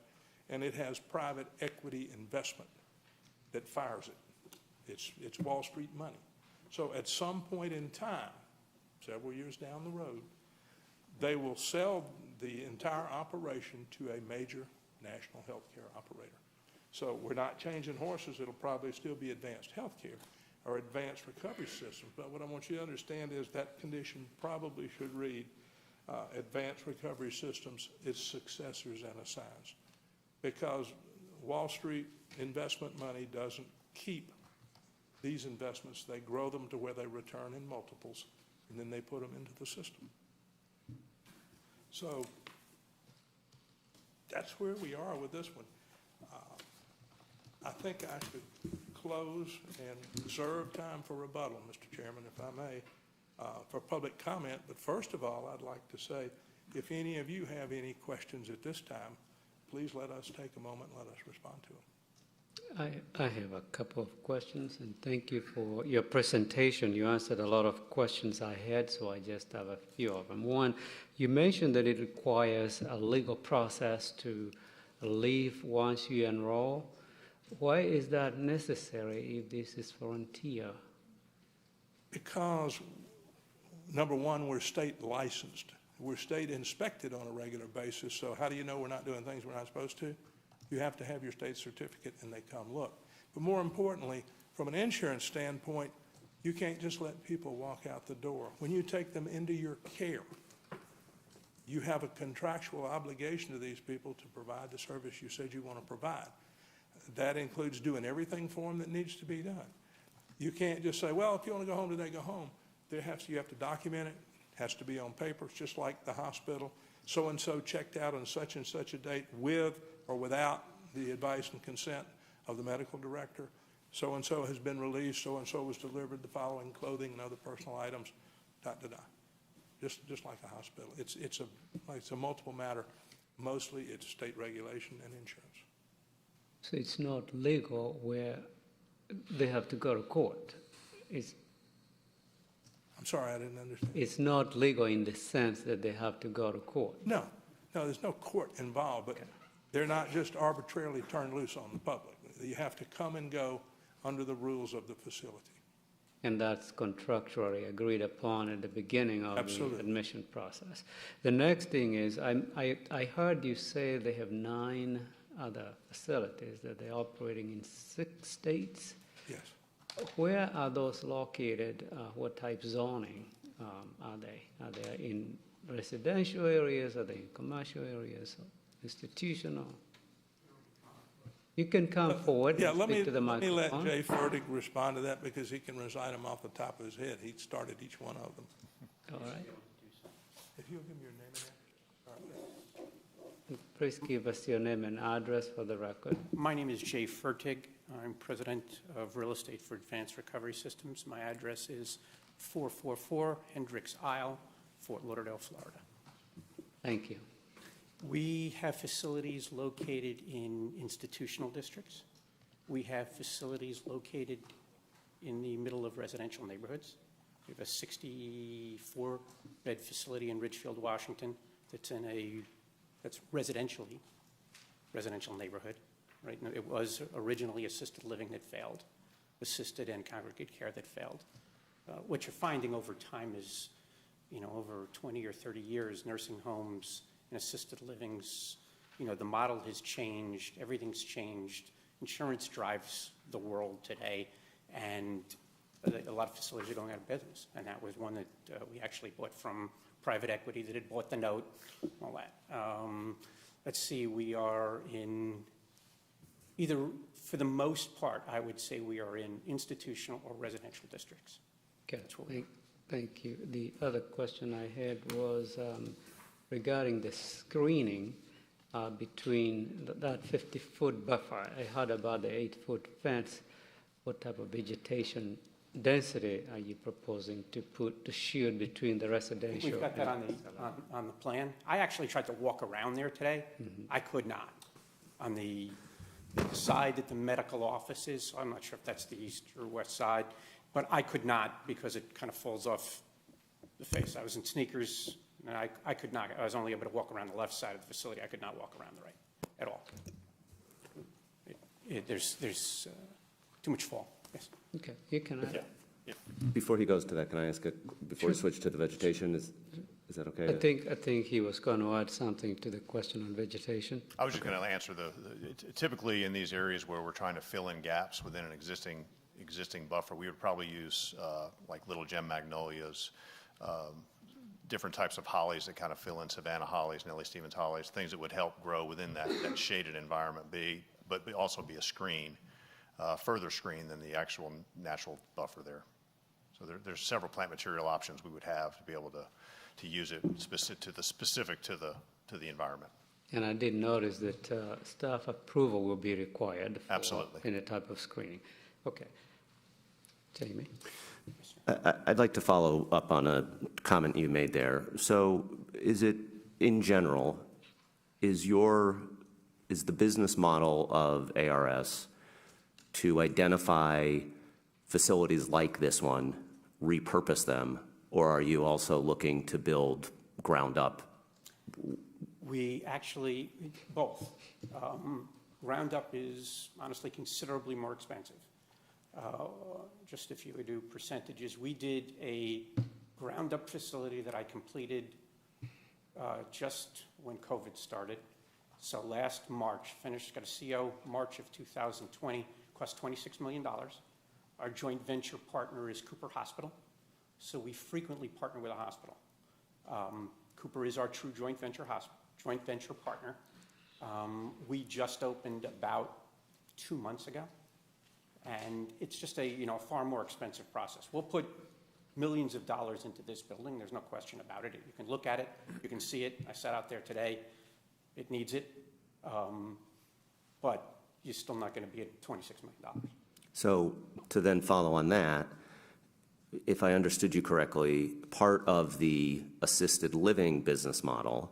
and it has private equity investment that fires it. It's Wall Street money. So at some point in time, several years down the road, they will sell the entire operation to a major national healthcare operator. So we're not changing horses. It'll probably still be advanced healthcare or advanced recovery systems. But what I want you to understand is that condition probably should read advanced recovery systems, its successors and assigns. Because Wall Street investment money doesn't keep these investments. They grow them to where they return in multiples, and then they put them into the system. So that's where we are with this one. I think I should close and reserve time for rebuttal, Mr. Chairman, if I may, for public comment. But first of all, I'd like to say, if any of you have any questions at this time, please let us take a moment and let us respond to them. I have a couple of questions, and thank you for your presentation. You answered a lot of questions I had, so I just have a few of them. One, you mentioned that it requires a legal process to leave once you enroll. Why is that necessary if this is volunteer? Because, number one, we're state licensed. We're state inspected on a regular basis, so how do you know we're not doing things we're not supposed to? You have to have your state certificate, and they come look. But more importantly, from an insurance standpoint, you can't just let people walk out the door. When you take them into your care, you have a contractual obligation to these people to provide the service you said you want to provide. That includes doing everything for them that needs to be done. You can't just say, well, if you want to go home today, go home. You have to document it. It has to be on paper. It's just like the hospital. So-and-so checked out on such and such a date with or without the advice and consent of the medical director. So-and-so has been released. So-and-so was delivered the following clothing and other personal items, just like a hospital. It's a multiple matter. Mostly it's state regulation and insurance. So it's not legal where they have to go to court. I'm sorry, I didn't understand. It's not legal in the sense that they have to go to court. No, there's no court involved, but they're not just arbitrarily turned loose on the public. You have to come and go under the rules of the facility. And that's contractually agreed upon at the beginning of Absolutely. The admission process. The next thing is, I heard you say they have 9 other facilities that they're operating in 6 states. Yes. Where are those located? What type zoning are they? Are they in residential areas? Are they in commercial areas? Institutional? You can come forward and speak to the microphone. Let me let Jay Fertig respond to that because he can recite them off the top of his head. He started each one of them. All right. If you'll give me your name and address. Please give us your name and address for the record. My name is Jay Fertig. I'm president of Real Estate for Advanced Recovery Systems. My address is 444 Hendricks Isle, Fort Lauderdale, Florida. Thank you. We have facilities located in institutional districts. We have facilities located in the middle of residential neighborhoods. We have a 64-bed facility in Ridgefield, Washington, that's residential neighborhood. Right? It was originally assisted living that failed, assisted and congregate care that failed. What you're finding over time is, over 20 or 30 years, nursing homes and assisted livings, the model has changed, everything's changed. Insurance drives the world today, and a lot of facilities are going out of business. And that was one that we actually bought from private equity that had bought the note, all that. Let's see, we are in either, for the most part, I would say we are in institutional or residential districts. Okay, thank you. The other question I had was regarding the screening between that 50-foot buffer. I heard about the 8-foot fence. What type of vegetation density are you proposing to put, to shield between the residential? We've got that on the plan. I actually tried to walk around there today. I could not. On the side that the medical office is, I'm not sure if that's the east or west side, but I could not because it kind of falls off the face. I was in sneakers, and I could not. I was only able to walk around the left side of the facility. I could not walk around the right at all. There's too much fall. Yes. Okay, you can add. Before he goes to that, can I ask, before we switch to the vegetation, is that okay? I think he was going to add something to the question on vegetation. I was just going to answer typically in these areas where we're trying to fill in gaps within an existing buffer, we would probably use like little gem magnolias, different types of hollies that kind of fill in Savannah hollies, Nellie Stevens hollies, things that would help grow within that shaded environment, but also be a screen, further screen than the actual natural buffer there. So there's several plant material options we would have to be able to use it specific to the environment. And I did notice that staff approval will be required for Absolutely. any type of screening. Okay. Jamie? I'd like to follow up on a comment you made there. So is it, in general, is the business model of ARS to identify facilities like this one, repurpose them, or are you also looking to build ground up? We actually, both. Ground up is honestly considerably more expensive. Just if you would do percentages, we did a ground up facility that I completed just when COVID started. So last March, got a CO March of 2020, cost $26 million. Our joint venture partner is Cooper Hospital. So we frequently partner with a hospital. Cooper is our true joint venture partner. We just opened about 2 months ago. And it's just a far more expensive process. We'll put millions of dollars into this building. There's no question about it. You can look at it. You can see it. I sat out there today. It needs it. But you're still not going to be at $26 million. So to then follow on that, if I understood you correctly, part of the assisted living business model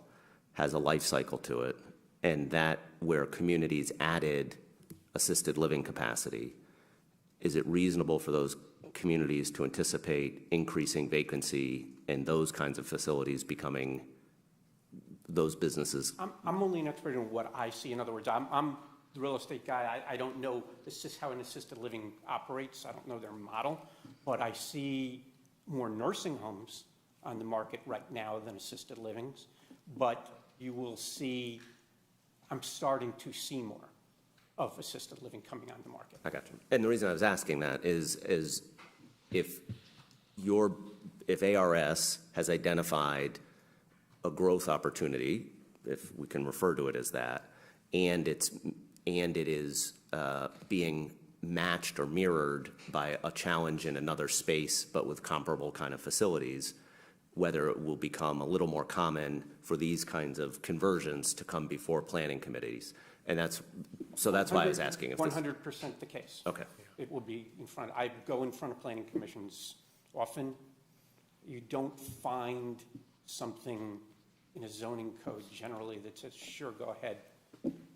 has a life cycle to it, and that where communities added assisted living capacity, is it reasonable for those communities to anticipate increasing vacancy and those kinds of facilities becoming those businesses? I'm only an expert in what I see. In other words, I'm the real estate guy. I don't know how an assisted living operates. I don't know their model. But I see more nursing homes on the market right now than assisted livings. But you will see, I'm starting to see more of assisted living coming on the market. I got you. And the reason I was asking that is if ARS has identified a growth opportunity, if we can refer to it as that, and it is being matched or mirrored by a challenge in another space, but with comparable kind of facilities, whether it will become a little more common for these kinds of conversions to come before planning committees. And that's why I was asking if 100% the case. Okay. It will be in front. I go in front of planning commissions often. You don't find something in a zoning code generally that says, sure, go ahead,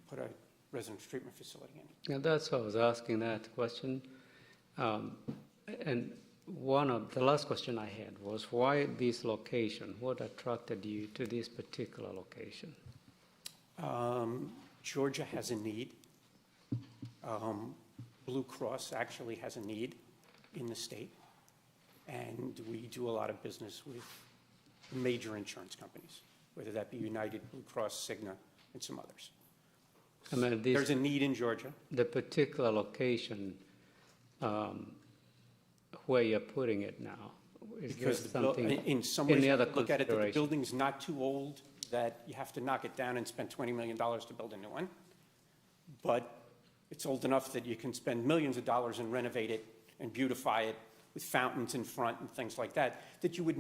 put a residence treatment facility in. Yeah, that's why I was asking that question. And the last question I had was, why this location? What attracted you to this particular location? Georgia has a need. Blue Cross actually has a need in the state. And we do a lot of business with major insurance companies, whether that be United, Blue Cross, Cigna, and some others. I mean, There's a need in Georgia. The particular location, where you're putting it now, is there Because something, in some ways, any you other have to look at it, that the consideration? building's not too old, that you have to knock it down and spend $20 million to build a new one. But it's old enough that you can spend millions of dollars and renovate it and beautify it with fountains in front and things like that, that you would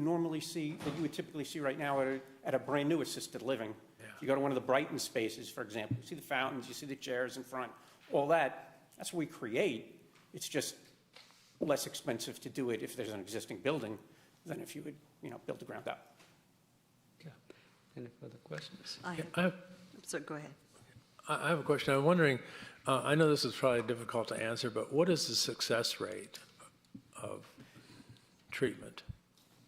typically see right now at a brand new assisted living. Yeah. You go to one of the Brighton spaces, for example, you see the fountains, you see the chairs in front, all that, that's what we create. It's just less expensive to do it if there's an existing building than if you would, build the ground up. Okay. Any further questions? So go ahead. I have a question. I'm wondering, I know this is probably difficult to answer, but what is the success rate of treatment?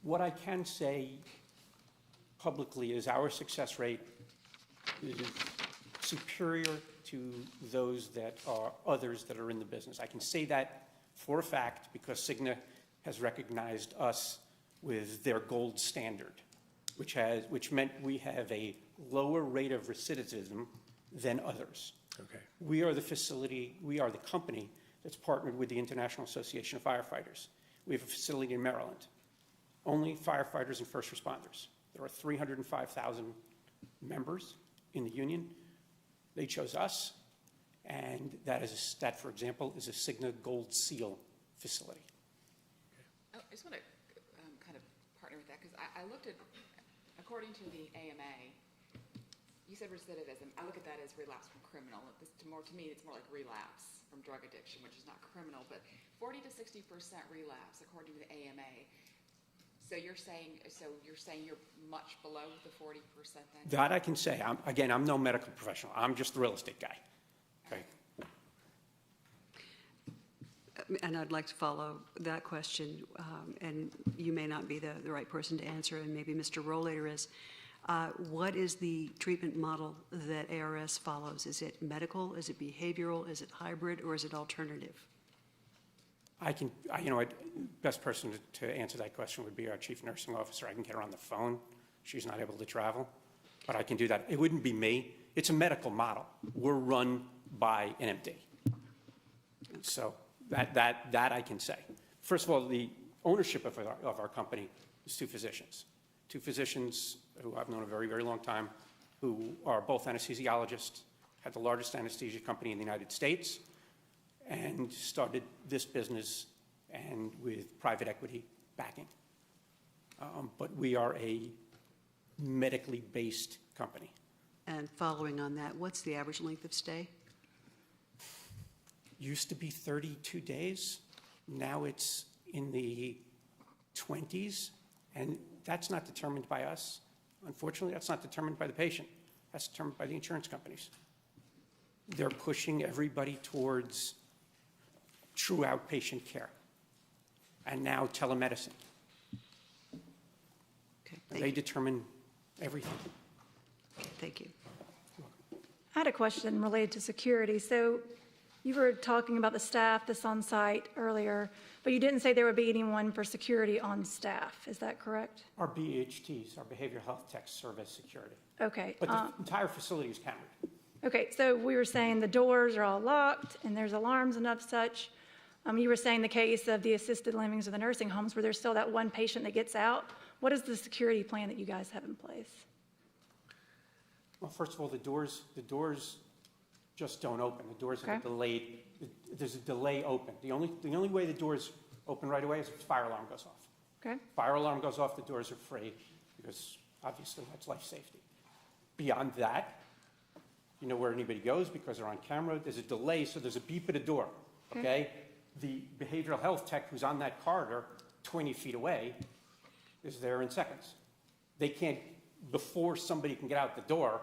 What I can say publicly is our success rate is superior to those that are others that are in the business. I can say that for a fact because Cigna has recognized us with their gold standard, which meant we have a lower rate of recidivism than others. Okay. We are the company that's partnered with the International Association of Firefighters. We have a facility in Maryland. Only firefighters and first responders. There are 305,000 members in the union. They chose us, and that, for example, is a Cigna Gold Seal facility. Oh, I just want to kind of partner with that, because I looked at, according to the AMA, you said recidivism. I look at that as relapse from criminal. To me, it's more like relapse from drug addiction, which is not criminal, but 40 to 60% relapse, according to the AMA. So you're saying you're much below the 40% then? That I can say. I'm no medical professional. I'm just the real estate guy. Okay. And I'd like to follow that question, and you may not be the right person to answer, and maybe Mr. Rollator is. What is the treatment model that ARS follows? Is it medical? Is it behavioral? Is it hybrid? Or is it alternative? Best person to answer that question would be our chief nursing officer. I can get her on the phone. She's not able to travel, but I can do that. It wouldn't be me. It's a medical model. We're run by an MD. So that I can say. First of all, the ownership of our company is two physicians who I've known a very, very long time, who are both anesthesiologists, had the largest anesthesia company in the United States, and started this business and with private equity backing. But we are a medically based company. And following on that, what's the average length of stay? Used to be 32 days. Now it's in the 20s, and that's not determined by us. Unfortunately, that's not determined by the patient. That's determined by the insurance companies. They're pushing everybody towards true outpatient care, and now telemedicine. Okay, They determine everything. thank you. I had a question related to security. So you were talking about the staff that's on site earlier, but you didn't say there would be anyone for security on staff. Is that correct? Our BHTs, our Behavioral Health Tech Service Security. Okay. But the entire facility is cambered. Okay, so we were saying the doors are all locked and there's alarms and of such. You were saying the case of the assisted livings or the nursing homes where there's still that one patient that gets out. What is the security plan that you guys have in place? Well, first of all, the doors just don't open. The doors have a delayed, there's a delay open. The only way the doors open right away is if the fire alarm goes off. Okay. Fire alarm goes off, the doors are free, because obviously that's life safety. Beyond that, you know where anybody goes because they're on camera. There's a delay, so there's a beep at a door, okay? The behavioral health tech who's on that corridor 20 feet away is there in seconds. They can't, before somebody can get out the door,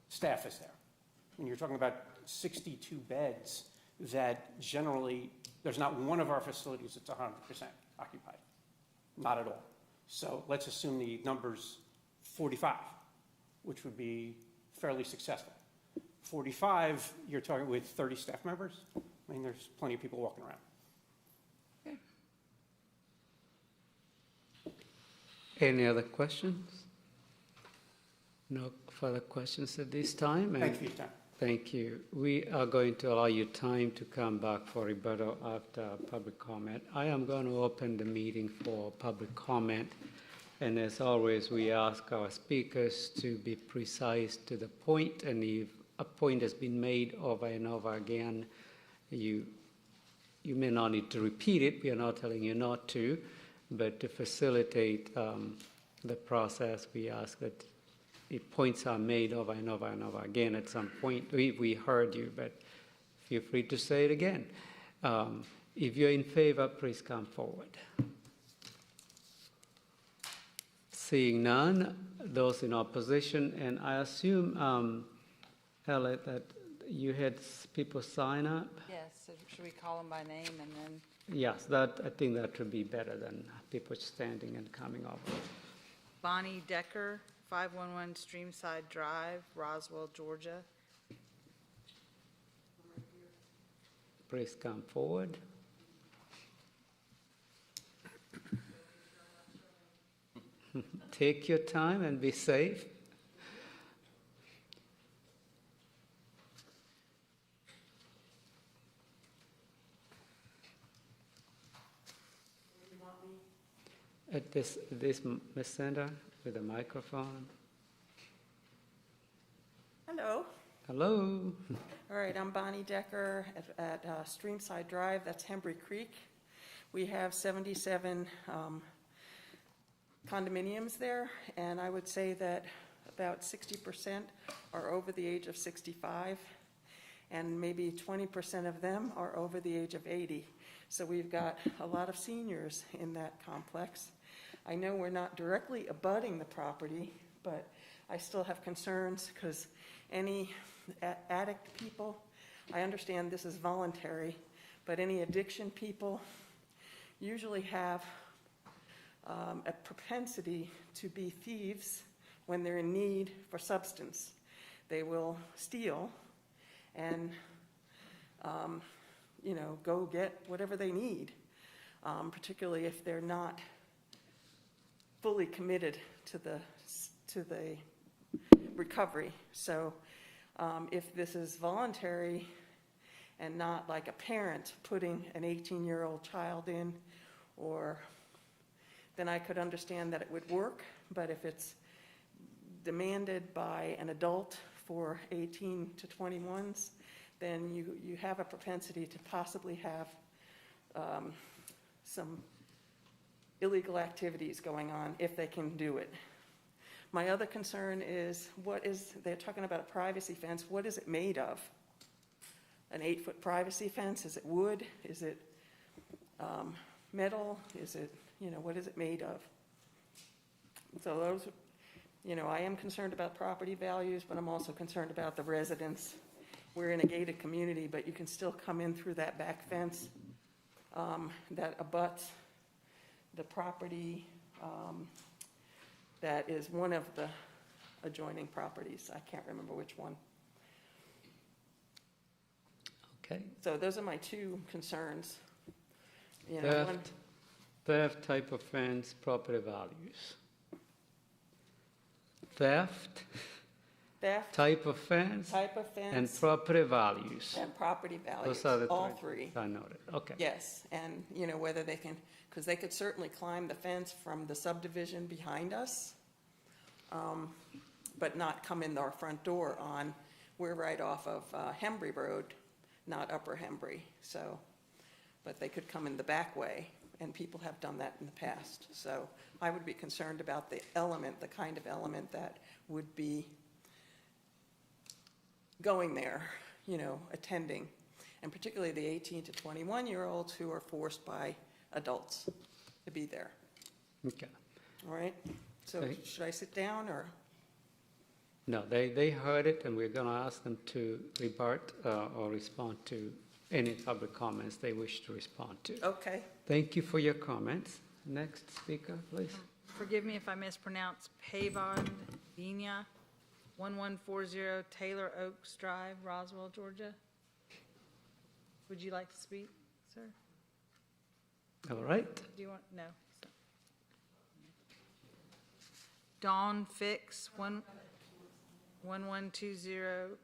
staff is there. When you're talking about 62 beds that generally, there's not one of our facilities that's 100% occupied. Not at all. So let's assume the number's 45, which would be fairly successful. 45, you're talking with 30 staff members. I mean, there's plenty of people walking around. Okay. Any other questions? No further questions at this time? Thank you for your time. Thank you. We are going to allow you time to come back for rebuttal after public comment. I am going to open the meeting for public comment. And as always, we ask our speakers to be precise to the point, and if a point has been made over and over again, you may not need to repeat it. We are not telling you not to, but to facilitate the process, we ask that if points are made over and over and over again, at some point, we heard you, but feel free to say it again. If you're in favor, please come forward. Seeing none, those in opposition, and I assume, Elliot, that you had people sign up? Yes, so should we call them by name and then? Yes, that, I think that would be better than people standing and coming over. Bonnie Decker, 511 Streamside Drive, Roswell, Georgia. Please come forward. Take your time and be safe. At this Ms. Sender with a microphone. Hello. Hello. All right, I'm Bonnie Decker at Streamside Drive, that's Hembry Creek. We have 77 condominiums there, and I would say that about 60% are over the age of 65, and maybe 20% of them are over the age of 80. So we've got a lot of seniors in that complex. I know we're not directly abutting the property, but I still have concerns because any addict people, I understand this is voluntary, but any addiction people usually have a propensity to be thieves when they're in need for substance. They will steal and, go get whatever they need, particularly if they're not fully committed to the recovery. So if this is voluntary and not like a parent putting an 18-year-old child in, then I could understand that it would work. But if it's demanded by an adult for 18 to 21s, then you have a propensity to possibly have some illegal activities going on if they can do it. My other concern is they're talking about a privacy fence. What is it made of? An 8-foot privacy fence? Is it wood? Is it metal? Is it, what is it made of? So those, I am concerned about property values, but I'm also concerned about the residents. We're in a gated community, but you can still come in through that back fence that abuts the property that is one of the adjoining properties. I can't remember which one. Okay. So those are my two concerns. Theft, type of fence, property values. Theft, type of fence, and property values. And property values. Those are the all three. I noted. Okay. Yes, and whether they can, because they could certainly climb the fence from the subdivision behind us, but not come in our front door we're right off of Hembry Road, not Upper Hembry. So, but they could come in the back way, and people have done that in the past. So I would be concerned about the kind of element that would be going there, attending, and particularly the 18 to 21-year-olds who are forced by adults to be there. Okay. All right? So should I sit down or? No, they heard it, and we're going to ask them to rebut or respond to any public comments they wish to respond to. Okay. Thank you for your comments. Next speaker, please. Forgive me if I mispronounce, Pavon Vina, 1140 Taylor Oaks Drive, Roswell, Georgia. Would you like to speak, sir? All right. Do you want, no? Dawn Fix, 1120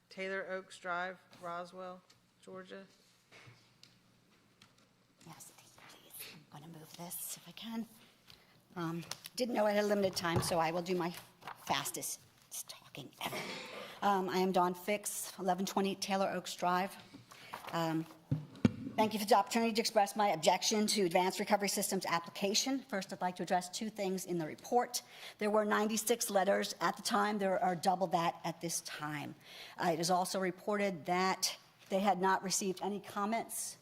Taylor Oaks Drive, Roswell, Georgia. Yes, please. I'm going to move this if I can. Didn't know I had a limited time, so I will do my fastest talking ever. I am Dawn Fix, 1120 Taylor Oaks Drive. Thank you for the opportunity to express my objection to Advanced Recovery Systems application. First, I'd like to address two things in the report. There were 96 letters at the time. There are double that at this time. It is also reported that they had not received any comments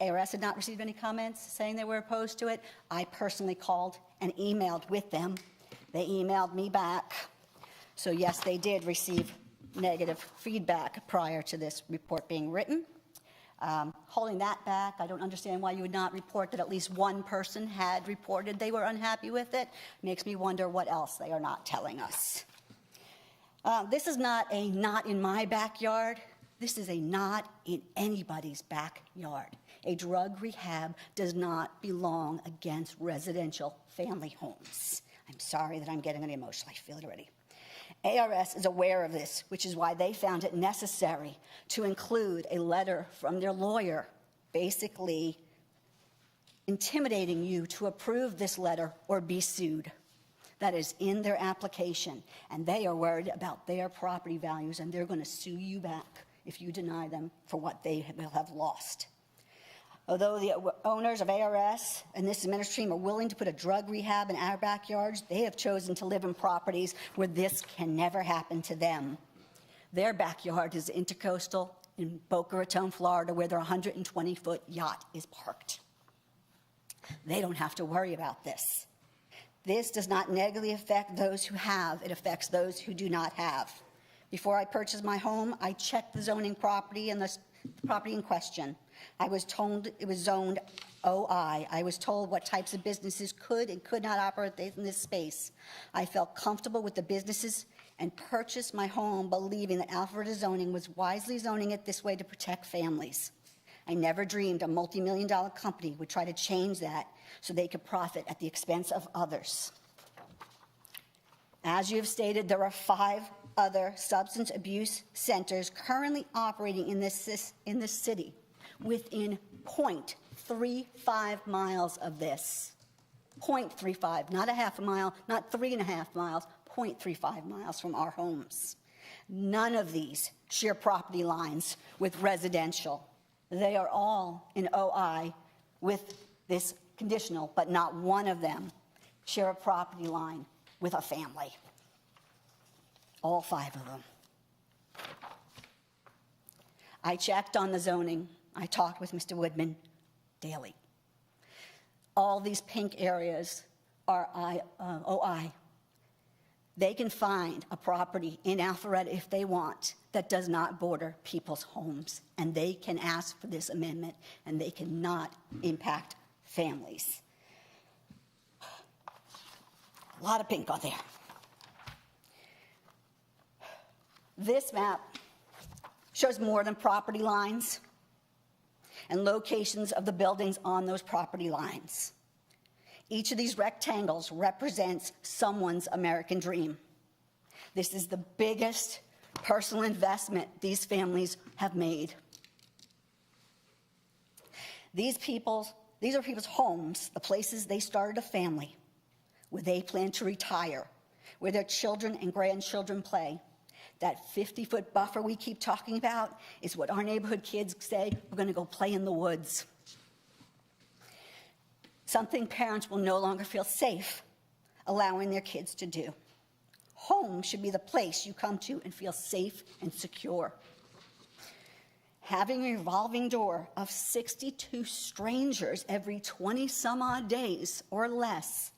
ARS had not received any comments saying they were opposed to it. I personally called and emailed with them. They emailed me back. So yes, they did receive negative feedback prior to this report being written. Holding that back, I don't understand why you would not report that at least one person had reported they were unhappy with it. Makes me wonder what else they are not telling us. This is not a not in my backyard. This is a not in anybody's backyard. A drug rehab does not belong against residential family homes. I'm sorry that I'm getting really emotional. I feel it already. ARS is aware of this, which is why they found it necessary to include a letter from their lawyer, basically intimidating you to approve this letter or be sued. That is in their application, and they are worried about their property values, and they're going to sue you back if you deny them for what they will have lost. Although the owners of ARS and this administration are willing to put a drug rehab in our backyards, they have chosen to live in properties where this can never happen to them. Their backyard is intercoastal in Boca Raton, Florida, where their 120-foot yacht is parked. They don't have to worry about this. This does not negatively affect those who have. It affects those who do not have. Before I purchased my home, I checked the zoning property and the property in question. I was told it was zoned OI. I was told what types of businesses could and could not operate in this space. I felt comfortable with the businesses and purchased my home believing that Alpharetta zoning was wisely zoning it this way to protect families. I never dreamed a multi-million-dollar company would try to change that so they could profit at the expense of others. As you have stated, there are 5 other substance abuse centers currently operating in this city within 0.35 miles of this. 0.35, not a half a mile, not 3.5 miles, 0.35 miles from our homes. None of these share property lines with residential. They are all in OI with this conditional, but not one of them share a property line with a family. All 5 of them. I checked on the zoning. I talked with Mr. Woodman daily. All these pink areas are OI. They can find a property in Alpharetta if they want that does not border people's homes, and they can ask for this amendment, and they cannot impact families. A lot of pink on there. This map shows more than property lines and locations of the buildings on those property lines. Each of these rectangles represents someone's American dream. This is the biggest personal investment these families have made. These are people's homes, the places they started a family, where they plan to retire, where their children and grandchildren play. That 50-foot buffer we keep talking about is what our neighborhood kids say, we're going to go play in the woods. Something parents will no longer feel safe allowing their kids to do. Home should be the place you come to and feel safe and secure. Having a revolving door of 62 strangers every 20-some-odd days or less,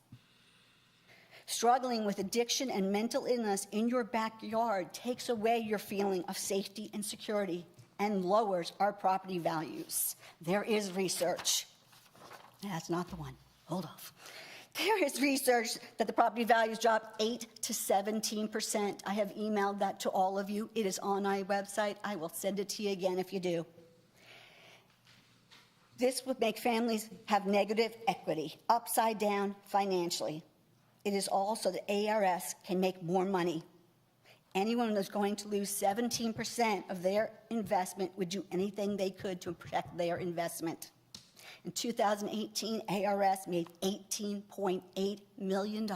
struggling with addiction and mental illness in your backyard takes away your feeling of safety and security and lowers our property values. There is research. That's not the one. Hold off. There is research that the property values drop 8 to 17%. I have emailed that to all of you. It is on our website. I will send it to you again if you do. This would make families have negative equity, upside down financially. It is also that ARS can make more money. Anyone that's going to lose 17% of their investment would do anything they could to protect their investment. In 2018, ARS made $18.8 million.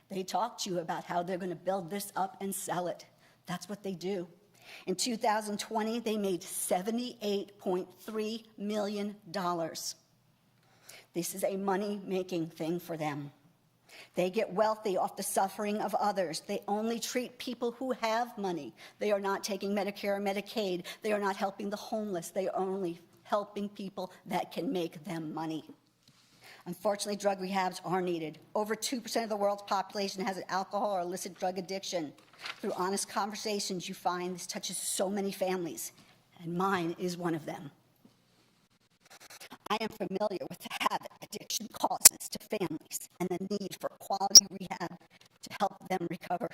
They talked to you about how they're going to build this up and sell it. That's what they do. In 2020, they made $78.3 million. This is a money-making thing for them. They get wealthy off the suffering of others. They only treat people who have money. They are not taking Medicare or Medicaid. They are not helping the homeless. They are only helping people that can make them money. Unfortunately, drug rehabs are needed. Over 2% of the world's population has an alcohol or illicit drug addiction. Through honest conversations, you find this touches so many families, and mine is one of them. I am familiar with the havoc addiction causes to families and the need for quality rehab to help them recover.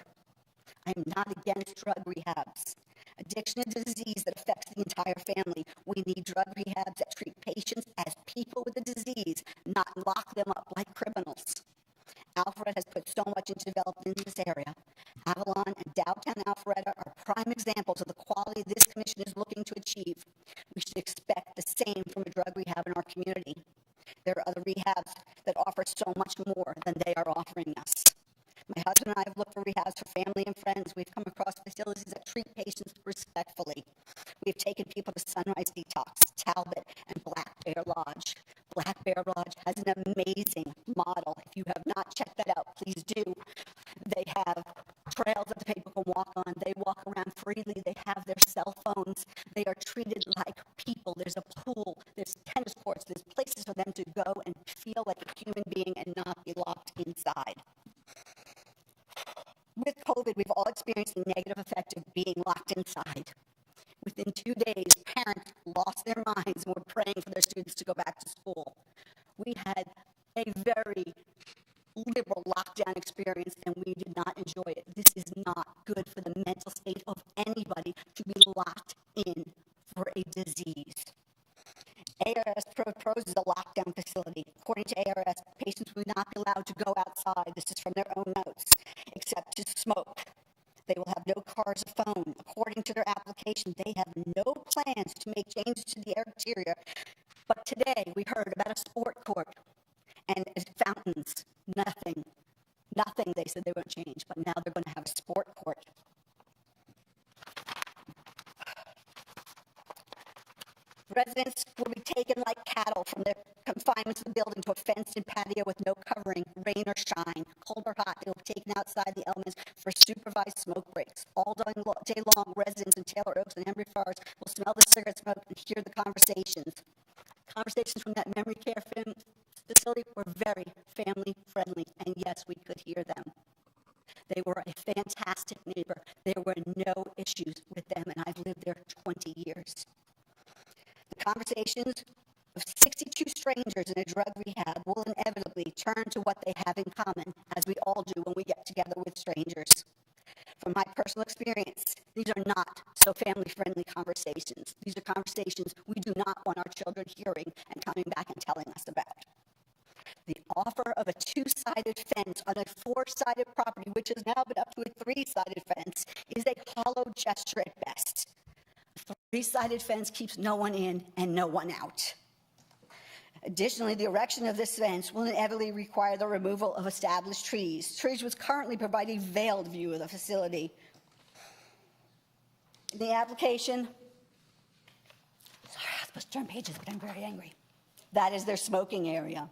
I am not against drug rehabs. Addiction is a disease that affects the entire family. We need drug rehabs that treat patients as people with the disease, not lock them up like criminals. Alpharetta has put so much into development in this area. Avalon and downtown Alpharetta are prime examples of the quality this commission is looking to achieve. We should expect the same from a drug rehab in our community. There are other rehabs that offer so much more than they are offering us. My husband and I have looked for rehabs for family and friends. We've come across facilities that treat patients respectfully. We've taken people to Sunrise Detox, Talbot, and Black Bear Lodge. Black Bear Lodge has an amazing model. If you have not checked that out, please do. They have trails that the people can walk on. They walk around freely. They have their cell phones. They are treated like people. There's a pool. There's tennis courts. There's places for them to go and feel like a human being and not be locked inside. With COVID, we've all experienced the negative effect of being locked inside. Within 2 days, parents lost their minds and were praying for their students to go back to school. We had a very liberal lockdown experience, and we did not enjoy it. This is not good for the mental state of anybody to be locked in for a disease. ARS proposes a lockdown facility. According to ARS, patients will not be allowed to go outside, this is from their own notes, except to smoke. They will have no cars or phone. According to their application, they have no plans to make changes to the exterior. But today, we heard about a sport court and fountains. Nothing, they said they won't change, but now they're going to have a sport court. Residents will be taken like cattle from their confinement to the building to a fenced-in patio with no covering, rain or shine, cold or hot. They will be taken outside the elements for supervised smoke breaks. All day long, residents in Taylor Oaks and Embry Forest will smell the cigarette smoke and hear the conversations. Conversations from that memory care facility were very family-friendly, and yes, we could hear them. They were a fantastic neighbor. There were no issues with them, and I've lived there 20 years. The conversations of 62 strangers in a drug rehab will inevitably turn to what they have in common, as we all do when we get together with strangers. From my personal experience, these are not so family-friendly conversations. These are conversations we do not want our children hearing and coming back and telling us about. The offer of a two-sided fence on a four-sided property, which has now been up to a three-sided fence, is a hollow gesture at best. A three-sided fence keeps no one in and no one out. Additionally, the erection of this fence will inevitably require the removal of established trees which currently provide a veiled view of the facility. In the application, sorry, I was supposed to turn pages, but I'm very angry. That is their smoking area.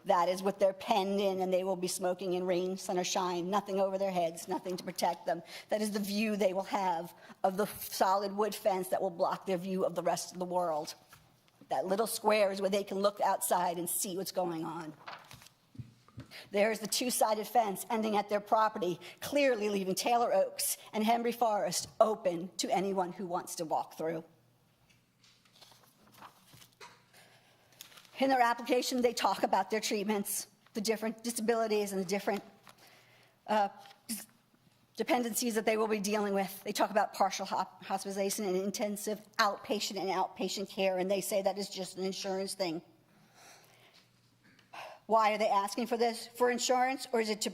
That is what they're penned in, and they will be smoking in rain, sun, or shine, nothing over their heads, nothing to protect them. That is the view they will have of the solid wood fence that will block their view of the rest of the world. That little square is where they can look outside and see what's going on. There's the two-sided fence ending at their property, clearly leaving Taylor Oaks and Henry Forest open to anyone who wants to walk through. In their application, they talk about their treatments, the different disabilities and the different dependencies that they will be dealing with. They talk about partial hospitalization and intensive outpatient care, and they say that is just an insurance thing. Why are they asking for this? For insurance, or is it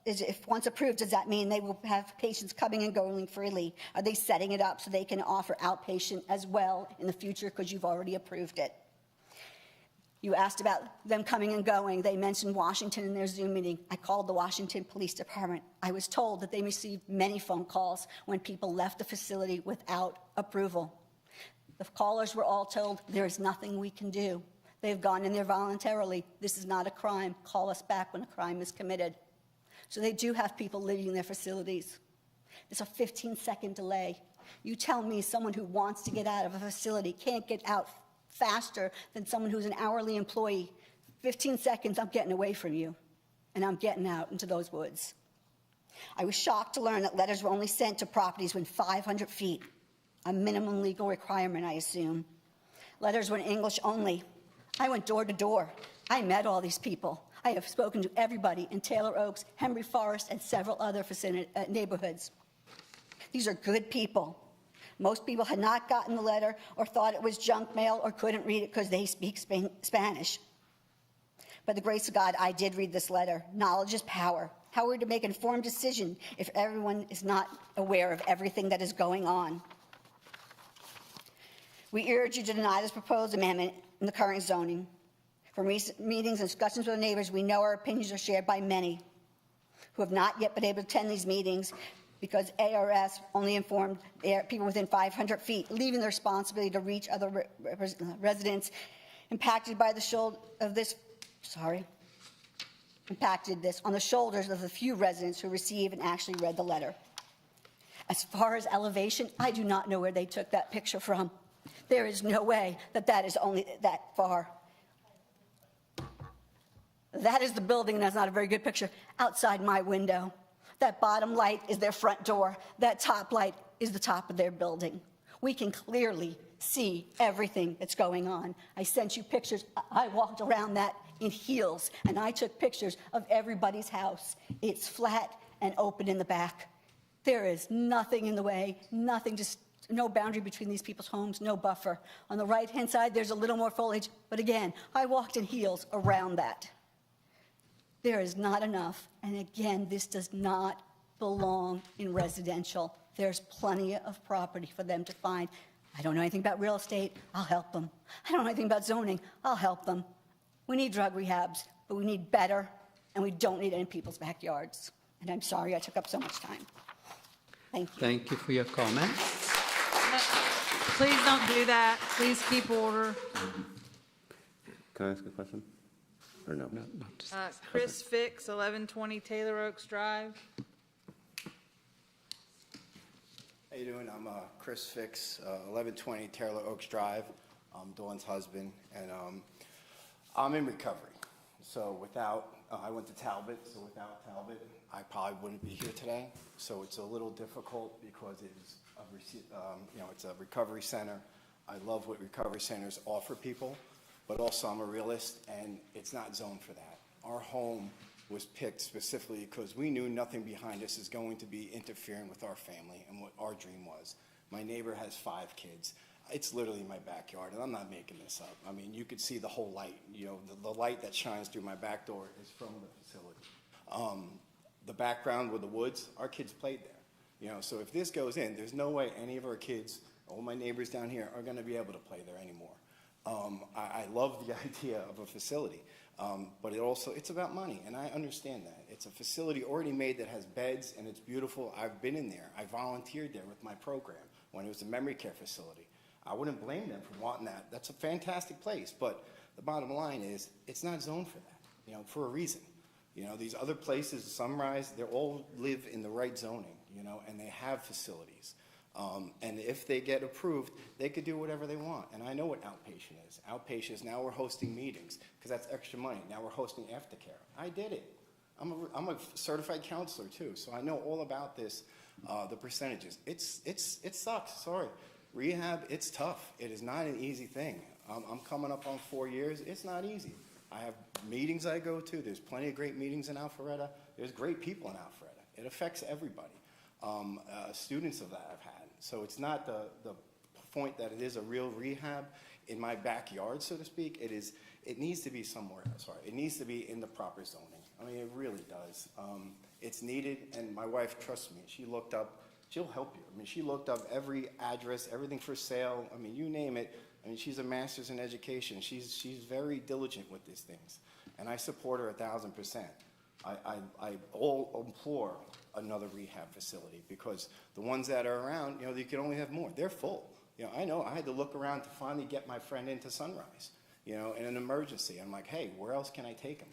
if once approved, does that mean they will have patients coming and going freely? Are they setting it up so they can offer outpatient as well in the future because you've already approved it? You asked about them coming and going. They mentioned Washington in their Zoom meeting. I called the Washington Police Department. I was told that they received many phone calls when people left the facility without approval. The callers were all told, there is nothing we can do. They've gone in there voluntarily. This is not a crime. Call us back when a crime is committed. So they do have people living in their facilities. It's a 15-second delay. You tell me someone who wants to get out of a facility can't get out faster than someone who's an hourly employee. 15 seconds, I'm getting away from you, and I'm getting out into those woods. I was shocked to learn that letters were only sent to properties within 500 feet, a minimum legal requirement, I assume. Letters were in English only. I went door to door. I met all these people. I have spoken to everybody in Taylor Oaks, Henry Forest, and several other neighborhoods. These are good people. Most people had not gotten the letter or thought it was junk mail or couldn't read it because they speak Spanish. By the grace of God, I did read this letter. Knowledge is power. How are we to make an informed decision if everyone is not aware of everything that is going on? We urge you to deny this proposed amendment in the current zoning. From recent meetings and discussions with our neighbors, we know our opinions are shared by many who have not yet been able to attend these meetings because ARS only informed people within 500 feet, leaving the responsibility to reach other residents impacted by the shoulder of this, impacted this on the shoulders of the few residents who received and actually read the letter. As far as elevation, I do not know where they took that picture from. There is no way that that is only that far. That is the building, and that's not a very good picture, outside my window. That bottom light is their front door. That top light is the top of their building. We can clearly see everything that's going on. I sent you pictures. I walked around that in heels, and I took pictures of everybody's house. It's flat and open in the back. There is nothing in the way, nothing, just no boundary between these people's homes, no buffer. On the right-hand side, there's a little more foliage, but again, I walked in heels around that. There is not enough, and again, this does not belong in residential. There's plenty of property for them to find. I don't know anything about real estate, I'll help them. I don't know anything about zoning, I'll help them. We need drug rehabs, but we need better, and we don't need it in people's backyards. And I'm sorry I took up so much time. Thank you. Thank you for your comments. Please don't do that. Please keep order. Can I ask a question? Or no? Chris Fix, 1120 Taylor Oaks Drive. How you doing? I'm Chris Fix, 1120 Taylor Oaks Drive. I'm Dawn's husband, and I'm in recovery. So without, I went to Talbot, so without Talbot, I probably wouldn't be here today. So it's a little difficult because it's it's a recovery center. I love what recovery centers offer people, but also I'm a realist, and it's not zoned for that. Our home was picked specifically because we knew nothing behind us is going to be interfering with our family and what our dream was. My neighbor has 5 kids. It's literally my backyard, and I'm not making this up. I mean, you could see the whole light. You know, the light that shines through my back door is from the facility. The background with the woods, our kids played there. You know, so if this goes in, there's no way any of our kids, all my neighbors down here, are going to be able to play there anymore. I love the idea of a facility, but it's about money, and I understand that. It's a facility already made that has beds, and it's beautiful. I've been in there. I volunteered there with my program when it was a memory care facility. I wouldn't blame them for wanting that. That's a fantastic place, but the bottom line is it's not zoned for that, you know, for a reason. You know, these other places, Sunrise, they all live in the right zoning, you know, and they have facilities. And if they get approved, they could do whatever they want. And I know what outpatient is. Outpatient is now we're hosting meetings because that's extra money. Now we're hosting aftercare. I did it. I'm a certified counselor too, so I know all about this, the percentages. It sucks, sorry. Rehab, it's tough. It is not an easy thing. I'm coming up on 4 years. It's not easy. I have meetings I go to. There's plenty of great meetings in Alpharetta. There's great people in Alpharetta. It affects everybody. Students of that I've had. So it's not the point that it is a real rehab in my backyard, so to speak. It needs to be somewhere else. Sorry. It needs to be in the proper zoning. I mean, it really does. It's needed, and my wife trusts me. She looked up. She'll help you. I mean, she looked up every address, everything for sale. I mean, you name it. I mean, she's a master's in education. She's very diligent with these things, and I support her 1,000%. I implore another rehab facility because the ones that are around, you know, you can only have more. They're full. You know, I had to look around to finally get my friend into Sunrise, you know, in an emergency. I'm like, hey, where else can I take him?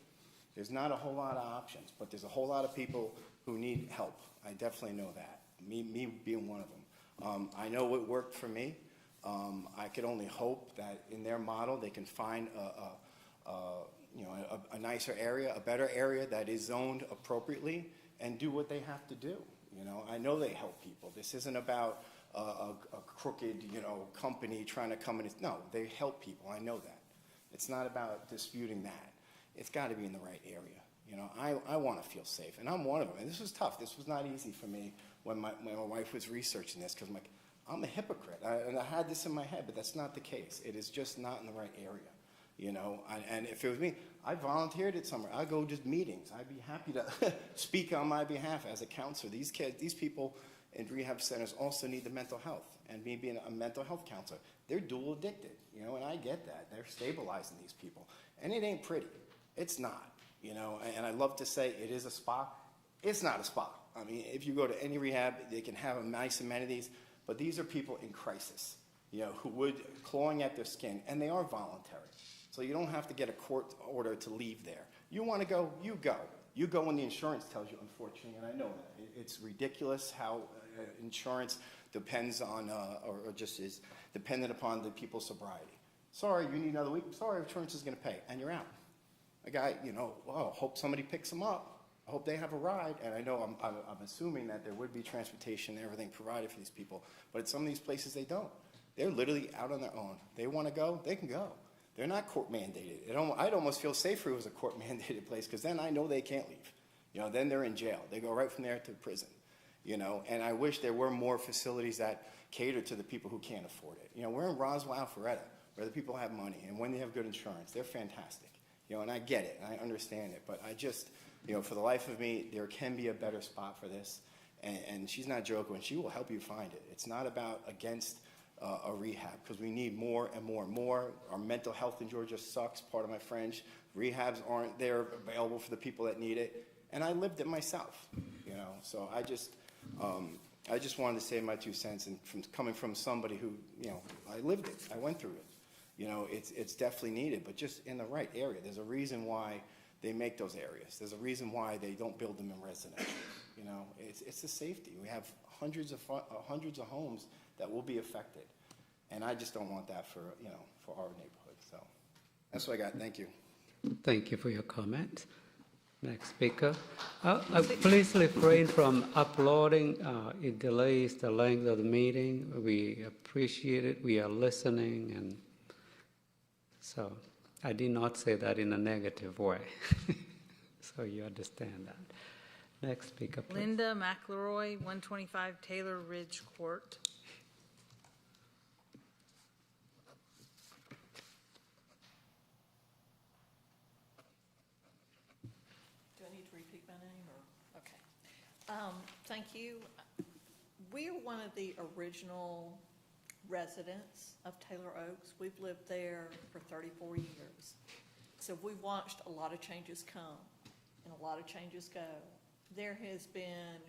There's not a whole lot of options, but there's a whole lot of people who need help. I definitely know that, me being one of them. I know what worked for me. I could only hope that in their model, they can find a nicer area, a better area that is zoned appropriately and do what they have to do. I know they help people. This isn't about a crooked, company trying to come in. No, they help people. I know that. It's not about disputing that. It's got to be in the right area. I want to feel safe, and I'm one of them. And this was tough. This was not easy for me when my wife was researching this, because I'm a hypocrite. And I had this in my head, but that's not the case. It is just not in the right area. And if it was me, I volunteered it somewhere. I'd go to meetings. I'd be happy to speak on my behalf as a counselor. These people in rehab centers also need the mental health. And me being a mental health counselor, they're dual addicted, and I get that. They're stabilizing these people. And it ain't pretty. It's not, and I love to say it is a spa. It's not a spa. I mean, if you go to any rehab, they can have nice amenities, but these are people in crisis, who would clawing at their skin, and they are voluntary. So you don't have to get a court order to leave there. You want to go, you go. You go when the insurance tells you, unfortunately, and I know that. It's ridiculous how insurance depends on, or just is dependent upon the people's sobriety. Sorry, you need another week. Sorry, insurance is going to pay, and you're out. A guy, hope somebody picks him up. I hope they have a ride, and I know I'm assuming that there would be transportation and everything provided for these people, but at some of these places they don't. They're literally out on their own. They want to go, they can go. They're not court mandated. I'd almost feel safer if it was a court mandated place, because then I know they can't leave. Then they're in jail. They go right from there to prison. And I wish there were more facilities that cater to the people who can't afford it. We're in Roswell, Alpharetta, where the people have money, and when they have good insurance, they're fantastic. And I get it, and I understand it, but I just, for the life of me, there can be a better spot for this, and she's not joking, and she will help you find it. It's not about against a rehab, because we need more and more and more. Our mental health in Georgia sucks, part of my French. Rehabs aren't there available for the people that need it, and I lived it myself, so I just wanted to say my 2 cents, and coming from somebody who, I lived it, I went through it. It's definitely needed, but just in the right area. There's a reason why they make those areas. There's a reason why they don't build them in residential. It's the safety. We have hundreds of homes that will be affected, and I just don't want that for our neighborhood. So that's what I got. Thank you. Thank you for your comment. Next speaker. Please refrain from uploading. It delays the length of the meeting. We appreciate it. We are listening, and so I did not say that in a negative way. So you understand that. Next speaker, please. Linda McElroy, 125 Taylor Ridge Court. Do I need to repeat my name, or? Okay. Thank you. We're one of the original residents of Taylor Oaks. We've lived there for 34 years. So we've watched a lot of changes come and a lot of changes go. There has been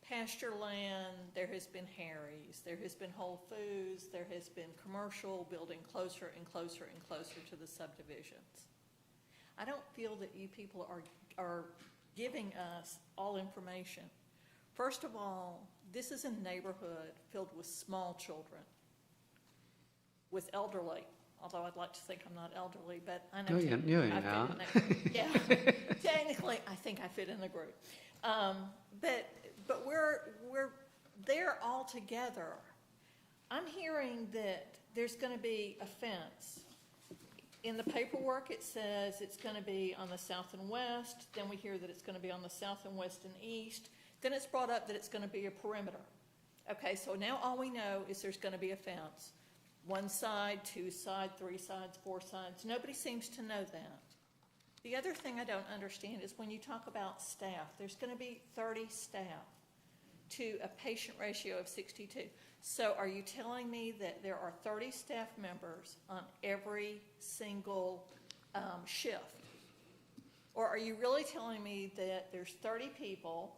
pasture land, there has been Harry's, there has been Whole Foods, there has been commercial building closer and closer and closer to the subdivisions. I don't feel that you people are giving us all information. First of all, this is a neighborhood filled with small children, with elderly, although I'd like to think I'm not elderly, but I know I fit in that group. Yeah, technically I think I fit in the group. But we're there all together. I'm hearing that there's going to be a fence. In the paperwork it says it's going to be on the south and west, then we hear that it's going to be on the south and west and east, then it's brought up that it's going to be a perimeter. Okay, so now all we know is there's going to be a fence. 1 side, 2 sides, 3 sides, 4 sides. Nobody seems to know that. The other thing I don't understand is when you talk about staff, there's going to be 30 staff to a patient ratio of 62. So are you telling me that there are 30 staff members on every single shift? Or are you really telling me that there's 30 people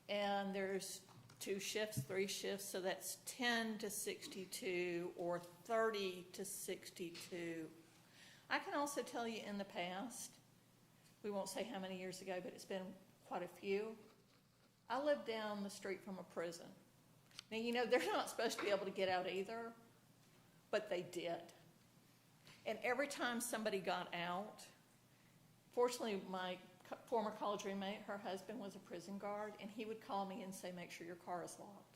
and there's 2 shifts, 3 shifts, so that's 10 to 62 or 30 to 62? I can also tell you in the past, we won't say how many years ago, but it's been quite a few. I lived down the street from a prison. Now, they're not supposed to be able to get out either, but they did. And every time somebody got out, fortunately, my former college roommate, her husband was a prison guard, and he would call me and say, make sure your car is locked.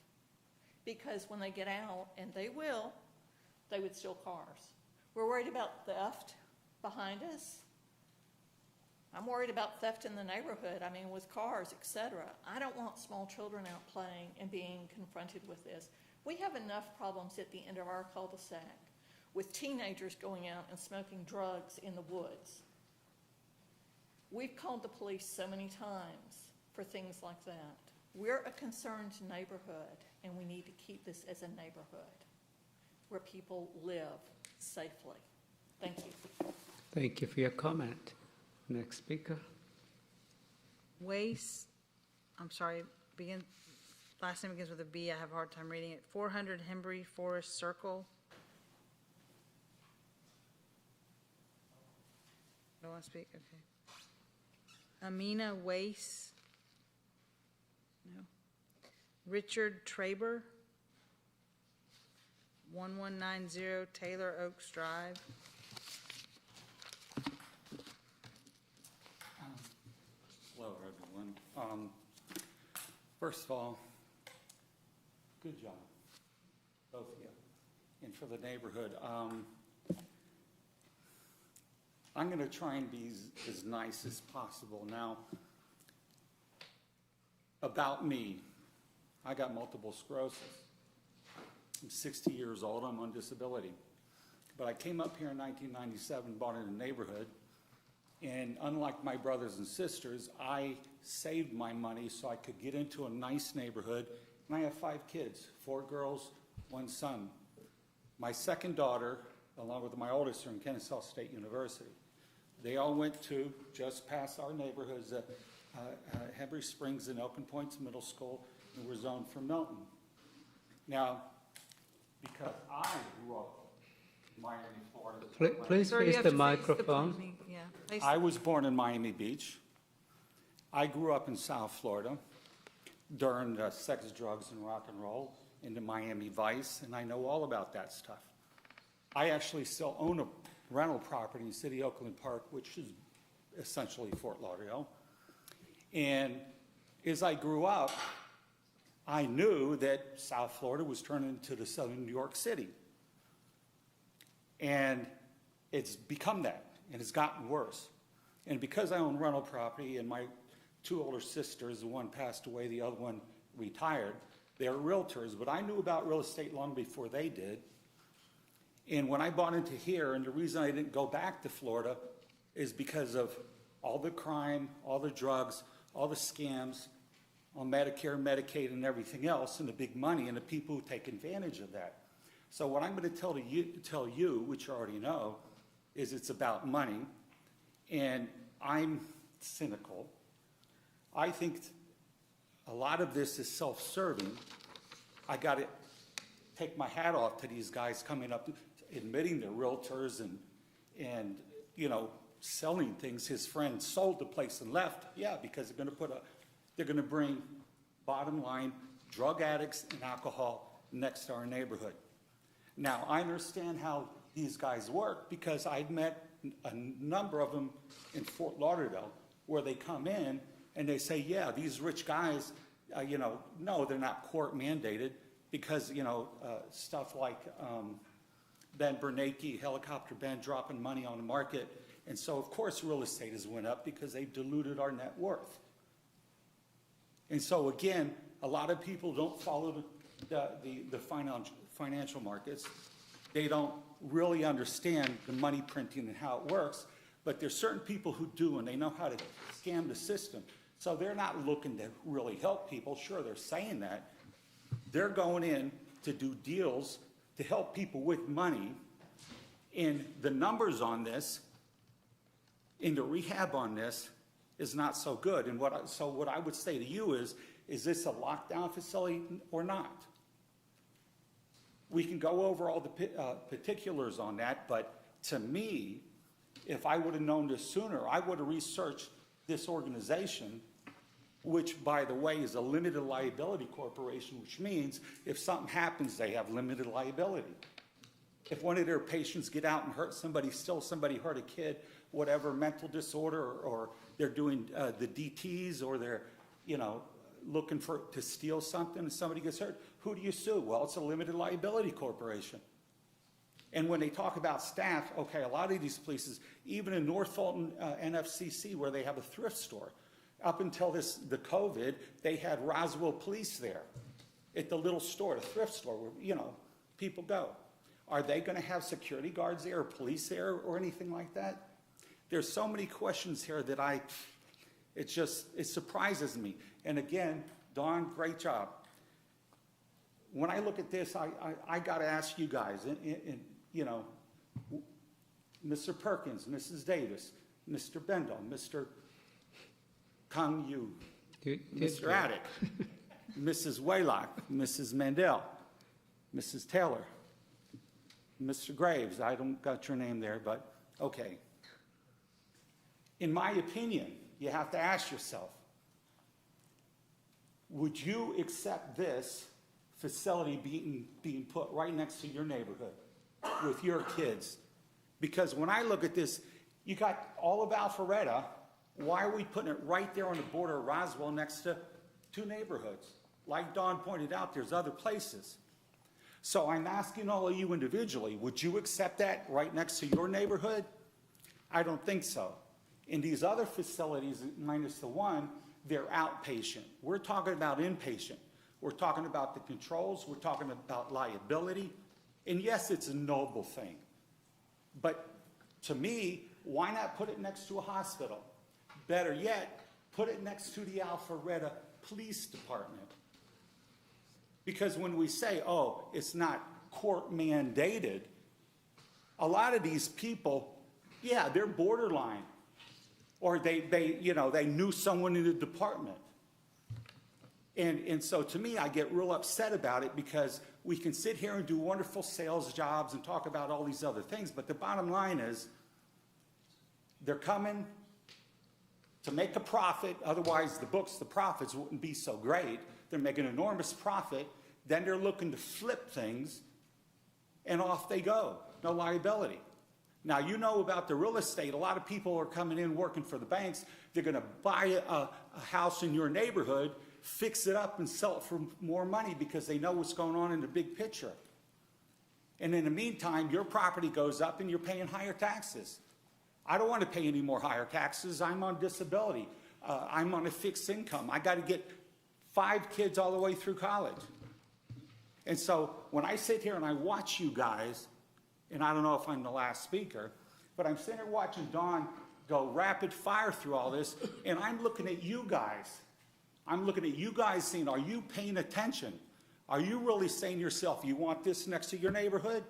Because when they get out, and they will, they would steal cars. We're worried about theft behind us. I'm worried about theft in the neighborhood, I mean, with cars, et cetera. I don't want small children out playing and being confronted with this. We have enough problems at the end of our cul-de-sac with teenagers going out and smoking drugs in the woods. We've called the police so many times for things like that. We're a concerned neighborhood, and we need to keep this as a neighborhood where people live safely. Thank you. Thank you for your comment. Next speaker. Last name begins with a B. I have a hard time reading it. 400 Hembry Forest Circle. Don't want to speak? Okay. Amina Weiss. No. Richard Traber. 1190 Taylor Oaks Drive. Hello, everyone. First of all, good job, both of you, and for the neighborhood. I'm going to try and be as nice as possible. Now, about me, I got multiple sclerosis. I'm 60 years old. I'm on disability. But I came up here in 1997, bought in a neighborhood, and unlike my brothers and sisters, I saved my money so I could get into a nice neighborhood. And I have 5 kids, 4 girls, 1 son. My second daughter, along with my oldest, are in Kennesaw State University. They all went to just past our neighborhoods, Hembry Springs and Open Points Middle School, and we're zoned for Milton. Now, because I grew up in Miami, Florida. Please face the microphone. I was born in Miami Beach. I grew up in South Florida during sex, drugs, and rock and roll into Miami Vice, and I know all about that stuff. I actually still own a rental property in City Oakland Park, which is essentially Fort Lauderdale. And as I grew up, I knew that South Florida was turning into the southern New York City. And it's become that, and it's gotten worse. And because I own rental property, and my 2 older sisters, the one passed away, the other one retired, they're realtors, but I knew about real estate long before they did. And when I bought into here, and the reason I didn't go back to Florida is because of all the crime, all the drugs, all the scams on Medicare, Medicaid, and everything else, and the big money, and the people who take advantage of that. So what I'm going to tell you, which you already know, is it's about money, and I'm cynical. I think a lot of this is self-serving. I got to take my hat off to these guys coming up, admitting they're realtors and selling things. His friend sold the place and left. Yeah, because they're going to bring, bottom line, drug addicts and alcohol next to our neighborhood. Now, I understand how these guys work because I've met a number of them in Fort Lauderdale where they come in and they say, yeah, these rich guys, no, they're not court mandated because, stuff like Ben Bernanke, Helicopter Ben dropping money on the market. And so, of course, real estate has went up because they've diluted our net worth. And so, again, a lot of people don't follow the financial markets. They don't really understand the money printing and how it works, but there's certain people who do, and they know how to scam the system. So they're not looking to really help people. Sure, they're saying that. They're going in to do deals to help people with money, and the numbers on this, and the rehab on this, is not so good. And what I would say to you is this a lockdown facility or not? We can go over all the particulars on that, but to me, if I would have known this sooner, I would have researched this organization, which, by the way, is a limited liability corporation, which means if something happens, they have limited liability. if one of their patients get out and hurt somebody, still somebody hurt a kid, whatever, mental disorder, or they're doing the DTs, or they're, looking to steal something and somebody gets hurt, who do you sue? Well, it's a limited liability corporation. And when they talk about staff, okay, a lot of these places, even in North Fulton NFCC, where they have a thrift store, up until the COVID, they had Roswell police there at the little store, the thrift store, where, people go. Are they going to have security guards there or police there or anything like that? There's so many questions here that it surprises me. And again, Dawn, great job. When I look at this, I got to ask you guys, Mr. Perkins, Mrs. Davis, Mr. Bendel, Mr. Kang Yu, Mr. Attic, Mrs. Waylock, Mrs. Mandel, Mrs. Taylor, Mr. Graves, I don't got your name there, but okay. In my opinion, you have to ask yourself, would you accept this facility being put right next to your neighborhood with your kids? Because when I look at this, you got all of Alpharetta. Why are we putting it right there on the border of Roswell next to two neighborhoods? Like Dawn pointed out, there's other places. So I'm asking all of you individually, would you accept that right next to your neighborhood? I don't think so. In these other facilities, minus the one, they're outpatient. We're talking about inpatient. We're talking about the controls. We're talking about liability. And yes, it's a noble thing. But to me, why not put it next to a hospital? Better yet, put it next to the Alpharetta Police Department. Because when we say, oh, it's not court mandated, a lot of these people, yeah, they're borderline. Or they knew someone in the department. And so to me, I get real upset about it because we can sit here and do wonderful sales jobs and talk about all these other things, but the bottom line is they're coming to make a profit. Otherwise, the profits wouldn't be so great. They're making an enormous profit. Then they're looking to flip things, and off they go. No liability. Now, you know about the real estate. A lot of people are coming in working for the banks. They're going to buy a house in your neighborhood, fix it up, and sell it for more money because they know what's going on in the big picture. And in the meantime, your property goes up and you're paying higher taxes. I don't want to pay any more higher taxes. I'm on disability. I'm on a fixed income. I got to get 5 kids all the way through college. And so when I sit here and I watch you guys, and I don't know if I'm the last speaker, but I'm sitting here watching Dawn go rapid fire through all this, and I'm looking at you guys. I'm looking at you guys saying, are you paying attention? Are you really saying to yourself, you want this next to your neighborhood?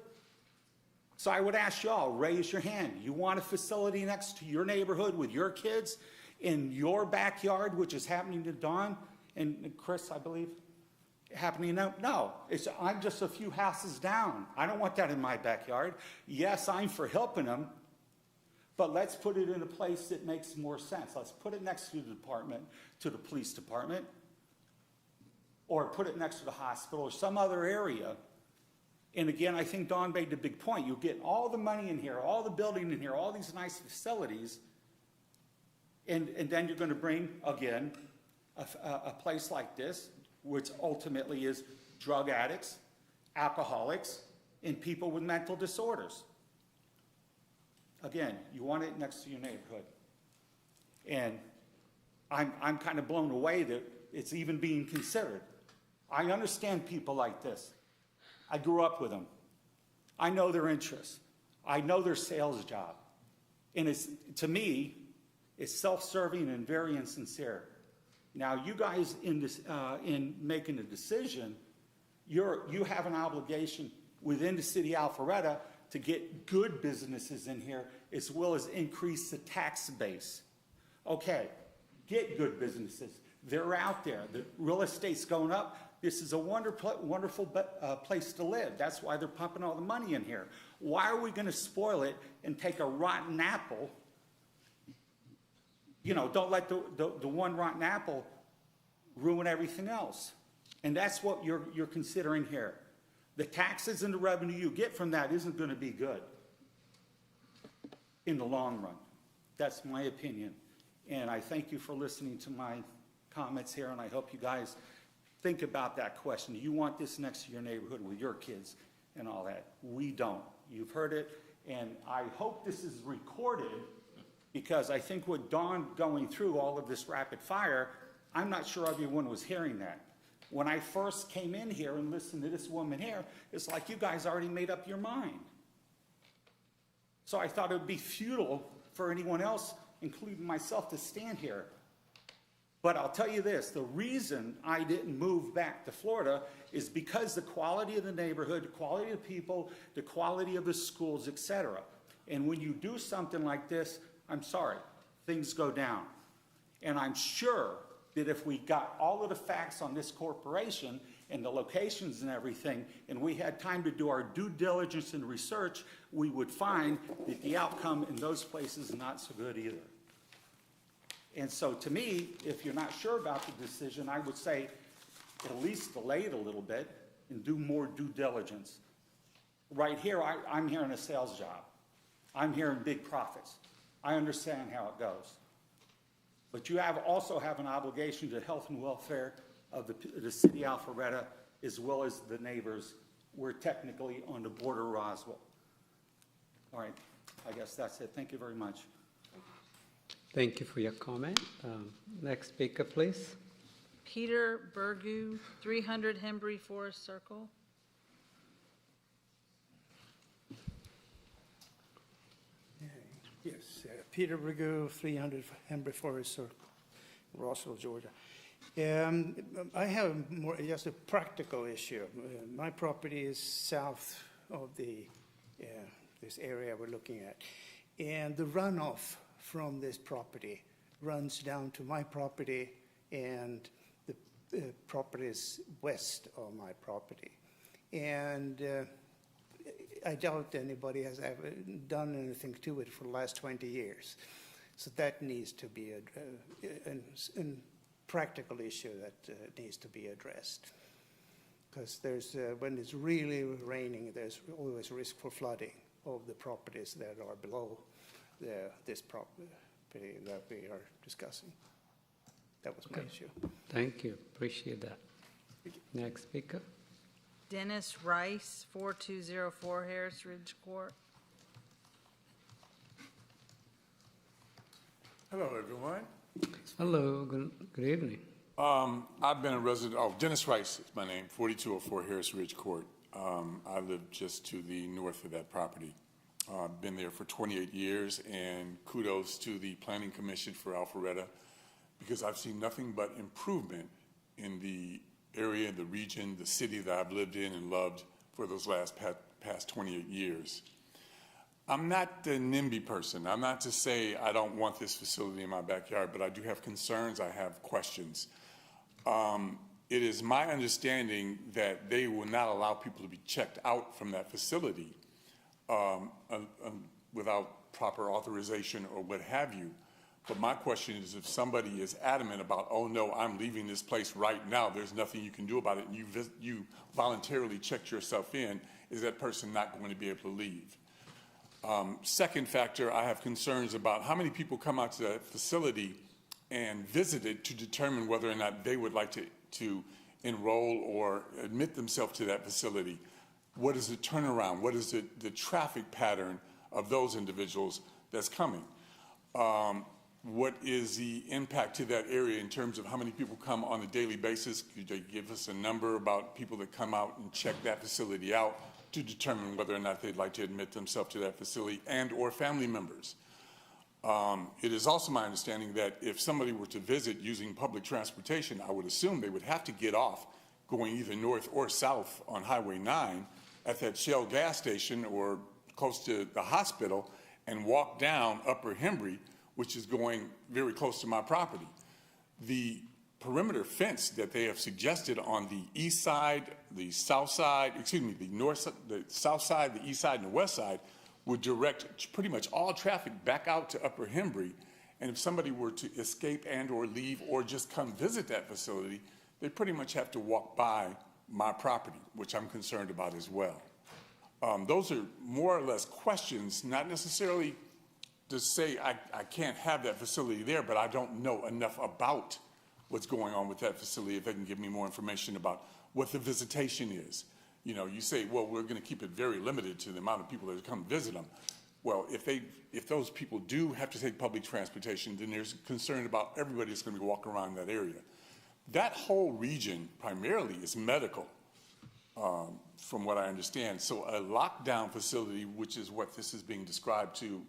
So I would ask y'all, raise your hand. You want a facility next to your neighborhood with your kids in your backyard, which is happening to Dawn and Chris, I believe? Happening now? No, I'm just a few houses down. I don't want that in my backyard. Yes, I'm for helping them, but let's put it in a place that makes more sense. Let's put it next to the department, to the police department, or put it next to the hospital or some other area. And again, I think Dawn made the big point. You get all the money in here, all the building in here, all these nice facilities, and then you're going to bring, again, a place like this, which ultimately is drug addicts, alcoholics, and people with mental disorders. Again, you want it next to your neighborhood. And I'm kind of blown away that it's even being considered. I understand people like this. I grew up with them. I know their interests. I know their sales job. And to me, it's self-serving and very insincere. Now, you guys in making a decision, you have an obligation within the city of Alpharetta to get good businesses in here as well as increase the tax base. Okay, get good businesses. They're out there. The real estate's going up. This is a wonderful place to live. That's why they're pumping all the money in here. Why are we going to spoil it and take a rotten apple? Don't let the one rotten apple ruin everything else. And that's what you're considering here. The taxes and the revenue you get from that isn't going to be good in the long run. That's my opinion. And I thank you for listening to my comments here, and I hope you guys think about that question. Do you want this next to your neighborhood with your kids and all that? We don't. You've heard it, and I hope this is recorded, because I think with Dawn going through all of this rapid fire, I'm not sure everyone was hearing that. When I first came in here and listened to this woman here, it's like you guys already made up your mind. So I thought it would be futile for anyone else, including myself, to stand here. But I'll tell you this, the reason I didn't move back to Florida is because the quality of the neighborhood, the quality of the people, the quality of the schools, etc. And when you do something like this, I'm sorry, things go down. And I'm sure that if we got all of the facts on this corporation and the locations and everything, and we had time to do our due diligence and research, we would find that the outcome in those places is not so good either. And so to me, if you're not sure about the decision, I would say at least delay it a little bit and do more due diligence. Right here, I'm here in a sales job. I'm here in big profits. I understand how it goes. But you also have an obligation to health and welfare of the city of Alpharetta, as well as the neighbors. We're technically on the border of Roswell. All right, I guess that's it. Thank you very much. Thank you for your comment. Next speaker, please. Peter Burgu, 300 Hembry Forest Circle. Yes, Peter Burgu, 300 Hembry Forest Circle, Roswell, Georgia. I have just a practical issue. My property is south of this area we're looking at, and the runoff from this property runs down to my property, and the property is west of my property. And I doubt anybody has ever done anything to it for the last 20 years. So that needs to be a practical issue that needs to be addressed. Because when it's really raining, there's always risk for flooding of the properties that are below this property that we are discussing. That was my issue. Thank you. Appreciate that. Next speaker. Dennis Rice, 4204 Harris Ridge Court. Hello, everyone. Hello, good evening. I've been a resident, Dennis Rice is my name, 4204 Harris Ridge Court. I live just to the north of that property. I've been there for 28 years, and kudos to the Planning Commission for Alpharetta, because I've seen nothing but improvement in the area, the region, the city that I've lived in and loved for those past 28 years. I'm not the NIMBY person. I'm not to say I don't want this facility in my backyard, but I do have concerns. I have questions. It is my understanding that they will not allow people to be checked out from that facility without proper authorization or what have you. But my question is, if somebody is adamant about, oh no, I'm leaving this place right now, there's nothing you can do about it, and you voluntarily checked yourself in, is that person not going to be able to leave? Second factor, I have concerns about how many people come out to that facility and visit it to determine whether or not they would like to enroll or admit themselves to that facility. What is the turnaround? What is the traffic pattern of those individuals that's coming? What is the impact to that area in terms of how many people come on a daily basis? Could they give us a number about people that come out and check that facility out to determine whether or not they'd like to admit themselves to that facility and or family members? It is also my understanding that if somebody were to visit using public transportation, I would assume they would have to get off going either north or south on Highway 9 at that Shell gas station or close to the hospital and walk down Upper Hembry, which is going very close to my property. The perimeter fence that they have suggested on the east side, the south side, the south side, the east side, and the west side would direct pretty much all traffic back out to Upper Hembry. And if somebody were to escape and or leave or just come visit that facility, they pretty much have to walk by my property, which I'm concerned about as well. Those are more or less questions, not necessarily to say I can't have that facility there, but I don't know enough about what's going on with that facility. If they can give me more information about what the visitation is. You know, you say, well, we're going to keep it very limited to the amount of people that come visit them. Well, if those people do have to take public transportation, then there's concern about everybody that's going to be walking around that area. That whole region primarily is medical, from what I understand. So a lockdown facility, which is what this is being described to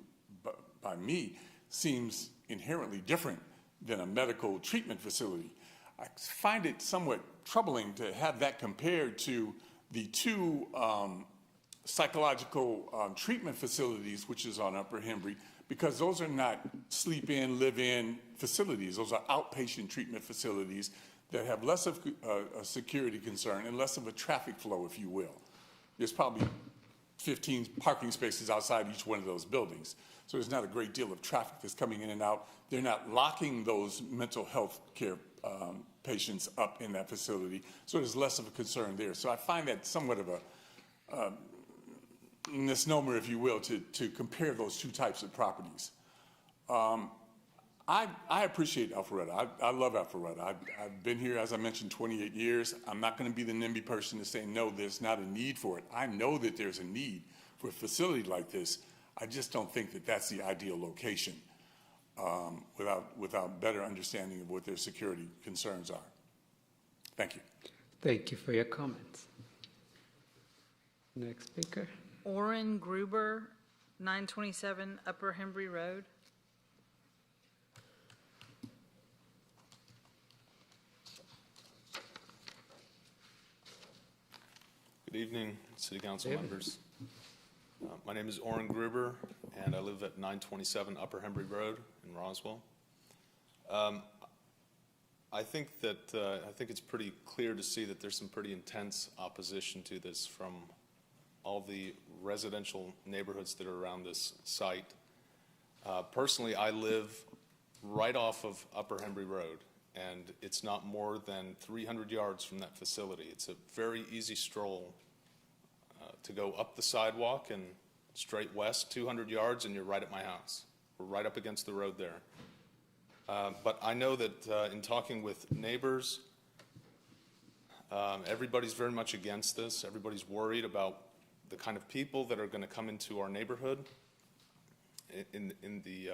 by me, seems inherently different than a medical treatment facility. I find it somewhat troubling to have that compared to the two psychological treatment facilities, which is on Upper Hembry, because those are not sleep-in, live-in facilities. Those are outpatient treatment facilities that have less of a security concern and less of a traffic flow, if you will. There's probably 15 parking spaces outside each one of those buildings. So there's not a great deal of traffic that's coming in and out. They're not locking those mental health care patients up in that facility. So there's less of a concern there. So I find that somewhat of a misnomer, if you will, to compare those two types of properties. I appreciate Alpharetta. I love Alpharetta. I've been here, as I mentioned, 28 years. I'm not going to be the NIMBY person to say, no, there's not a need for it. I know that there's a need for a facility like this. I just don't think that that's the ideal location without better understanding of what their security concerns are. Thank you. Thank you for your comments. Next speaker. Orrin Gruber, 927 Upper Hembry Road. Good evening, City Council members. My name is Orrin Gruber, and I live at 927 Upper Hembry Road in Roswell. I think it's pretty clear to see that there's some pretty intense opposition to this from all the residential neighborhoods that are around this site. Personally, I live right off of Upper Hembry Road, and it's not more than 300 yards from that facility. It's a very easy stroll to go up the sidewalk and straight west 200 yards, and you're right at my house. We're right up against the road there. But I know that in talking with neighbors, everybody's very much against this. Everybody's worried about the kind of people that are going to come into our neighborhood, in the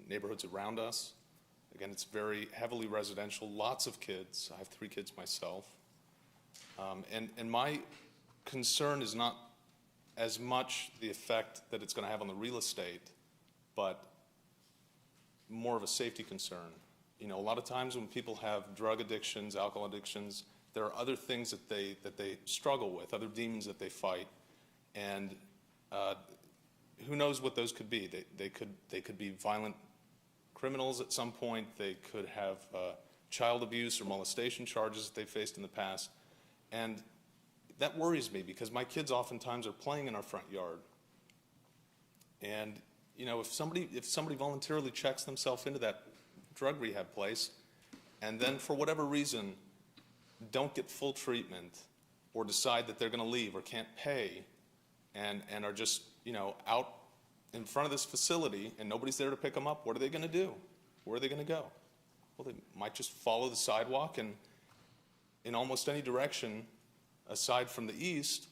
neighborhoods around us. Again, it's very heavily residential, lots of kids. I have 3 kids myself. And my concern is not as much the effect that it's going to have on the real estate, but more of a safety concern. You know, a lot of times when people have drug addictions, alcohol addictions, there are other things that they struggle with, other demons that they fight, and who knows what those could be. They could be violent criminals at some point. They could have child abuse or molestation charges that they faced in the past, and that worries me because my kids oftentimes are playing in our front yard. And you know, if somebody voluntarily checks themselves into that drug rehab place, and then for whatever reason don't get full treatment, or decide that they're going to leave or can't pay, and are just, you know, out in front of this facility and nobody's there to pick them up, what are they going to do? Where are they going to go? Well, they might just follow the sidewalk, and in almost any direction aside from the east,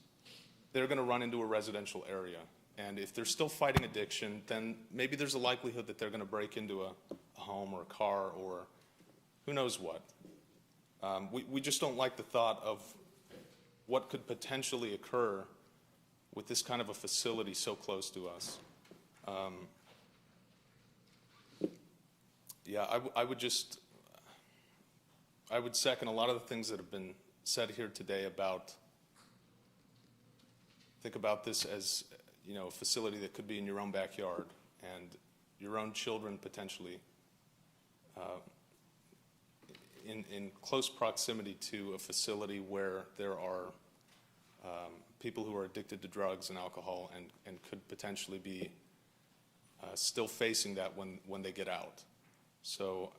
they're going to run into a residential area. And if they're still fighting addiction, then maybe there's a likelihood that they're going to break into a home or a car or who knows what. We just don't like the thought of what could potentially occur with this kind of a facility so close to us. Yeah, I would second a lot of the things that have been said here today about, think about this as, you know, a facility that could be in your own backyard and your own children potentially in close proximity to a facility where there are people who are addicted to drugs and alcohol and could potentially be still facing that when they get out. So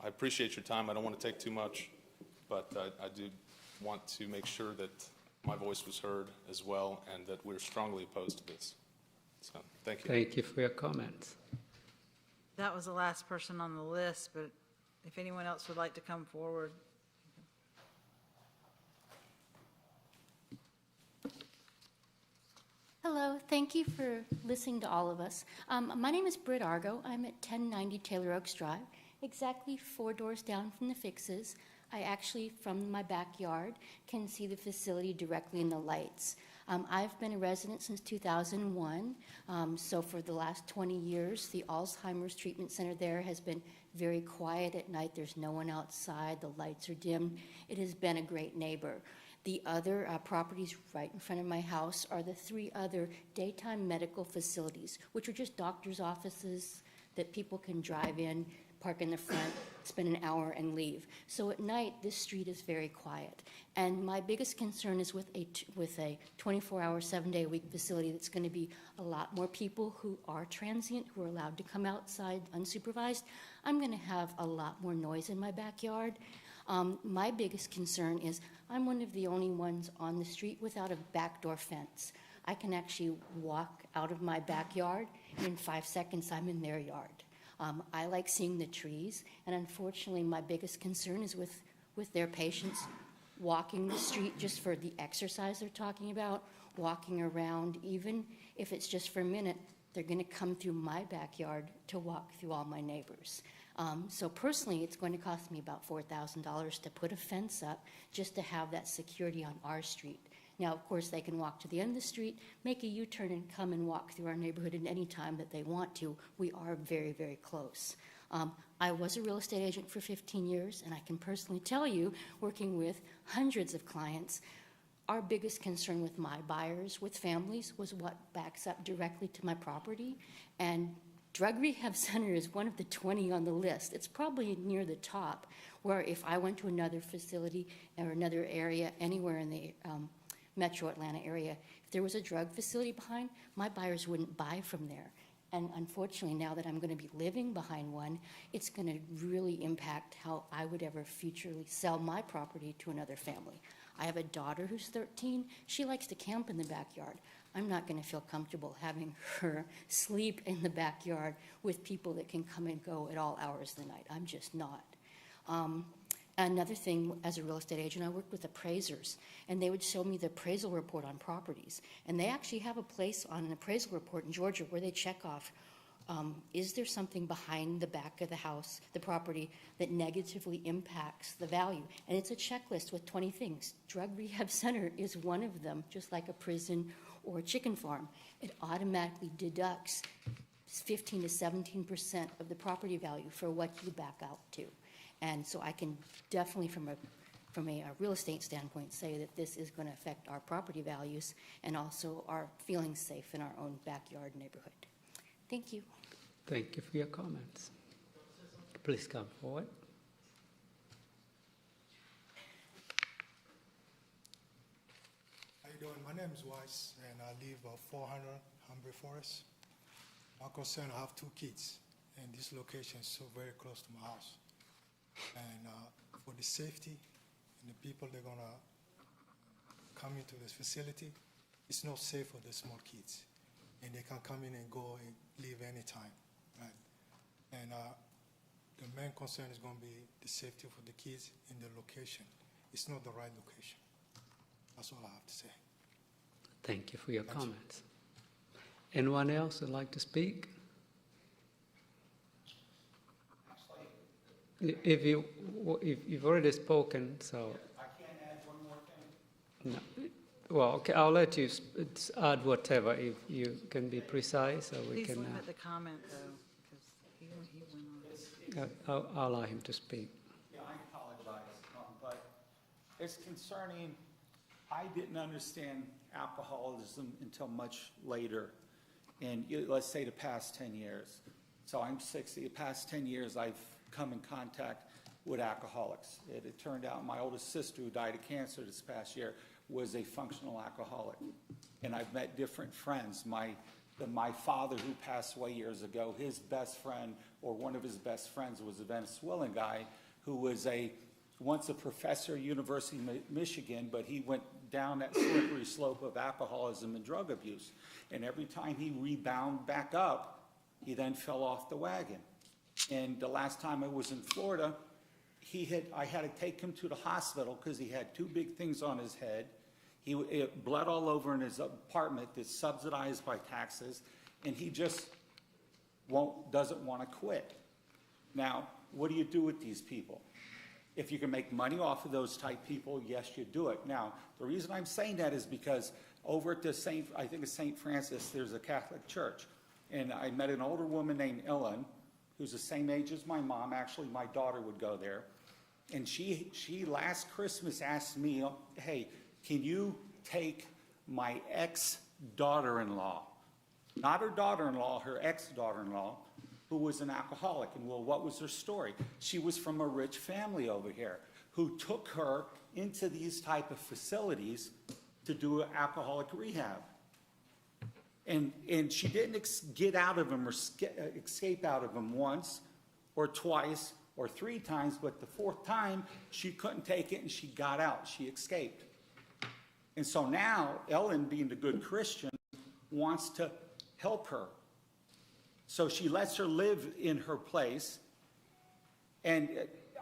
I appreciate your time. I don't want to take too much, but I do want to make sure that my voice was heard as well, and that we're strongly opposed to this. So, thank you. Thank you for your comments. That was the last person on the list, but if anyone else would like to come forward. Hello, thank you for listening to all of us. My name is Britt Argo. I'm at 1090 Taylor Oaks Drive, exactly 4 doors down from the Fixes. I actually, from my backyard, can see the facility directly in the lights. I've been a resident since 2001, so for the last 20 years, the Alzheimer's Treatment Center there has been very quiet at night. There's no one outside. The lights are dim. It has been a great neighbor. The other properties right in front of my house are the 3 other daytime medical facilities, which are just doctor's offices that people can drive in, park in the front, spend an hour and leave. So at night, this street is very quiet. And my biggest concern is with a 24-hour, 7-day-a-week facility that's going to be a lot more people who are transient, who are allowed to come outside unsupervised. I'm going to have a lot more noise in my backyard. My biggest concern is I'm one of the only ones on the street without a backdoor fence. I can actually walk out of my backyard, and in 5 seconds, I'm in their yard. I like seeing the trees, and unfortunately, my biggest concern is with their patients walking the street just for the exercise they're talking about, walking around, even if it's just for a minute, they're going to come through my backyard to walk through all my neighbors. So personally, it's going to cost me about $4,000 to put a fence up just to have that security on our street. Now, of course, they can walk to the end of the street, make a U-turn, and come and walk through our neighborhood at any time that they want to. We are very, very close. I was a real estate agent for 15 years, and I can personally tell you, working with hundreds of clients, our biggest concern with my buyers, with families, was what backs up directly to my property. And Drug Rehab Center is one of the 20 on the list. It's probably near the top, where if I went to another facility or another area anywhere in the metro Atlanta area, if there was a drug facility behind, my buyers wouldn't buy from there. And unfortunately, now that I'm going to be living behind one, it's going to really impact how I would ever futurely sell my property to another family. I have a daughter who's 13. She likes to camp in the backyard. I'm not going to feel comfortable having her sleep in the backyard with people that can come and go at all hours of the night. I'm just not. Another thing, as a real estate agent, I worked with appraisers, and they would show me the appraisal report on properties. And they actually have a place on an appraisal report in Georgia where they check off, is there something behind the back of the house, the property, that negatively impacts the value? And it's a checklist with 20 things. Drug Rehab Center is one of them, just like a prison or a chicken farm. It automatically deducts 15 to 17% of the property value for what you back out to. And so I can definitely, from a real estate standpoint, say that this is going to affect our property values and also our feeling safe in our own backyard neighborhood. Thank you. Thank you for your comments. Please come forward. How you doing? My name is Weiss, and I live 400 Humber Forest. My concern, I have 2 kids, and this location is so very close to my house. And for the safety and the people that are going to come into this facility, it's not safe for the small kids. And they can come in and go and leave anytime, right? And the main concern is going to be the safety for the kids and the location. It's not the right location. That's all I have to say. Thank you for your comments. Anyone else would like to speak? If you've already spoken, so. I can't add one more thing? No. Well, okay, I'll let you add whatever, if you can be precise, or we Please can. limit the comment, though, because he went on. I'll allow him to speak. Yeah, I apologize, but it's concerning. I didn't understand alcoholism until much later, and let's say the past 10 years. So I'm 60. The past 10 years, I've come in contact with alcoholics. It turned out my oldest sister, who died of cancer this past year, was a functional alcoholic. And I've met different friends. My father, who passed away years ago, his best friend, or one of his best friends, was a Venezuelan guy who was a once a professor at University of Michigan, but he went down that slippery slope of alcoholism and drug abuse. And every time he rebounded back up, he then fell off the wagon. And the last time I was in Florida, I had to take him to the hospital because he had two big things on his head. It bled all over in his apartment that's subsidized by taxes, and he just doesn't want to quit. Now, what do you do with these people? If you can make money off of those type people, yes, you do it. Now, the reason I'm saying that is because over at I think it's St. Francis, there's a Catholic church. And I met an older woman named Ellen, who's the same age as my mom. Actually, my daughter would go there. And she last Christmas asked me, hey, can you take my ex-daughter-in-law, not her daughter-in-law, her ex-daughter-in-law, who was an alcoholic? And well, what was her story? She was from a rich family over here who took her into these type of facilities to do alcoholic rehab. And she didn't get out of them or escape out of them once or twice or three times, but the fourth time she couldn't take it and she got out. She escaped. And so now Ellen, being the good Christian, wants to help her. So she lets her live in her place. And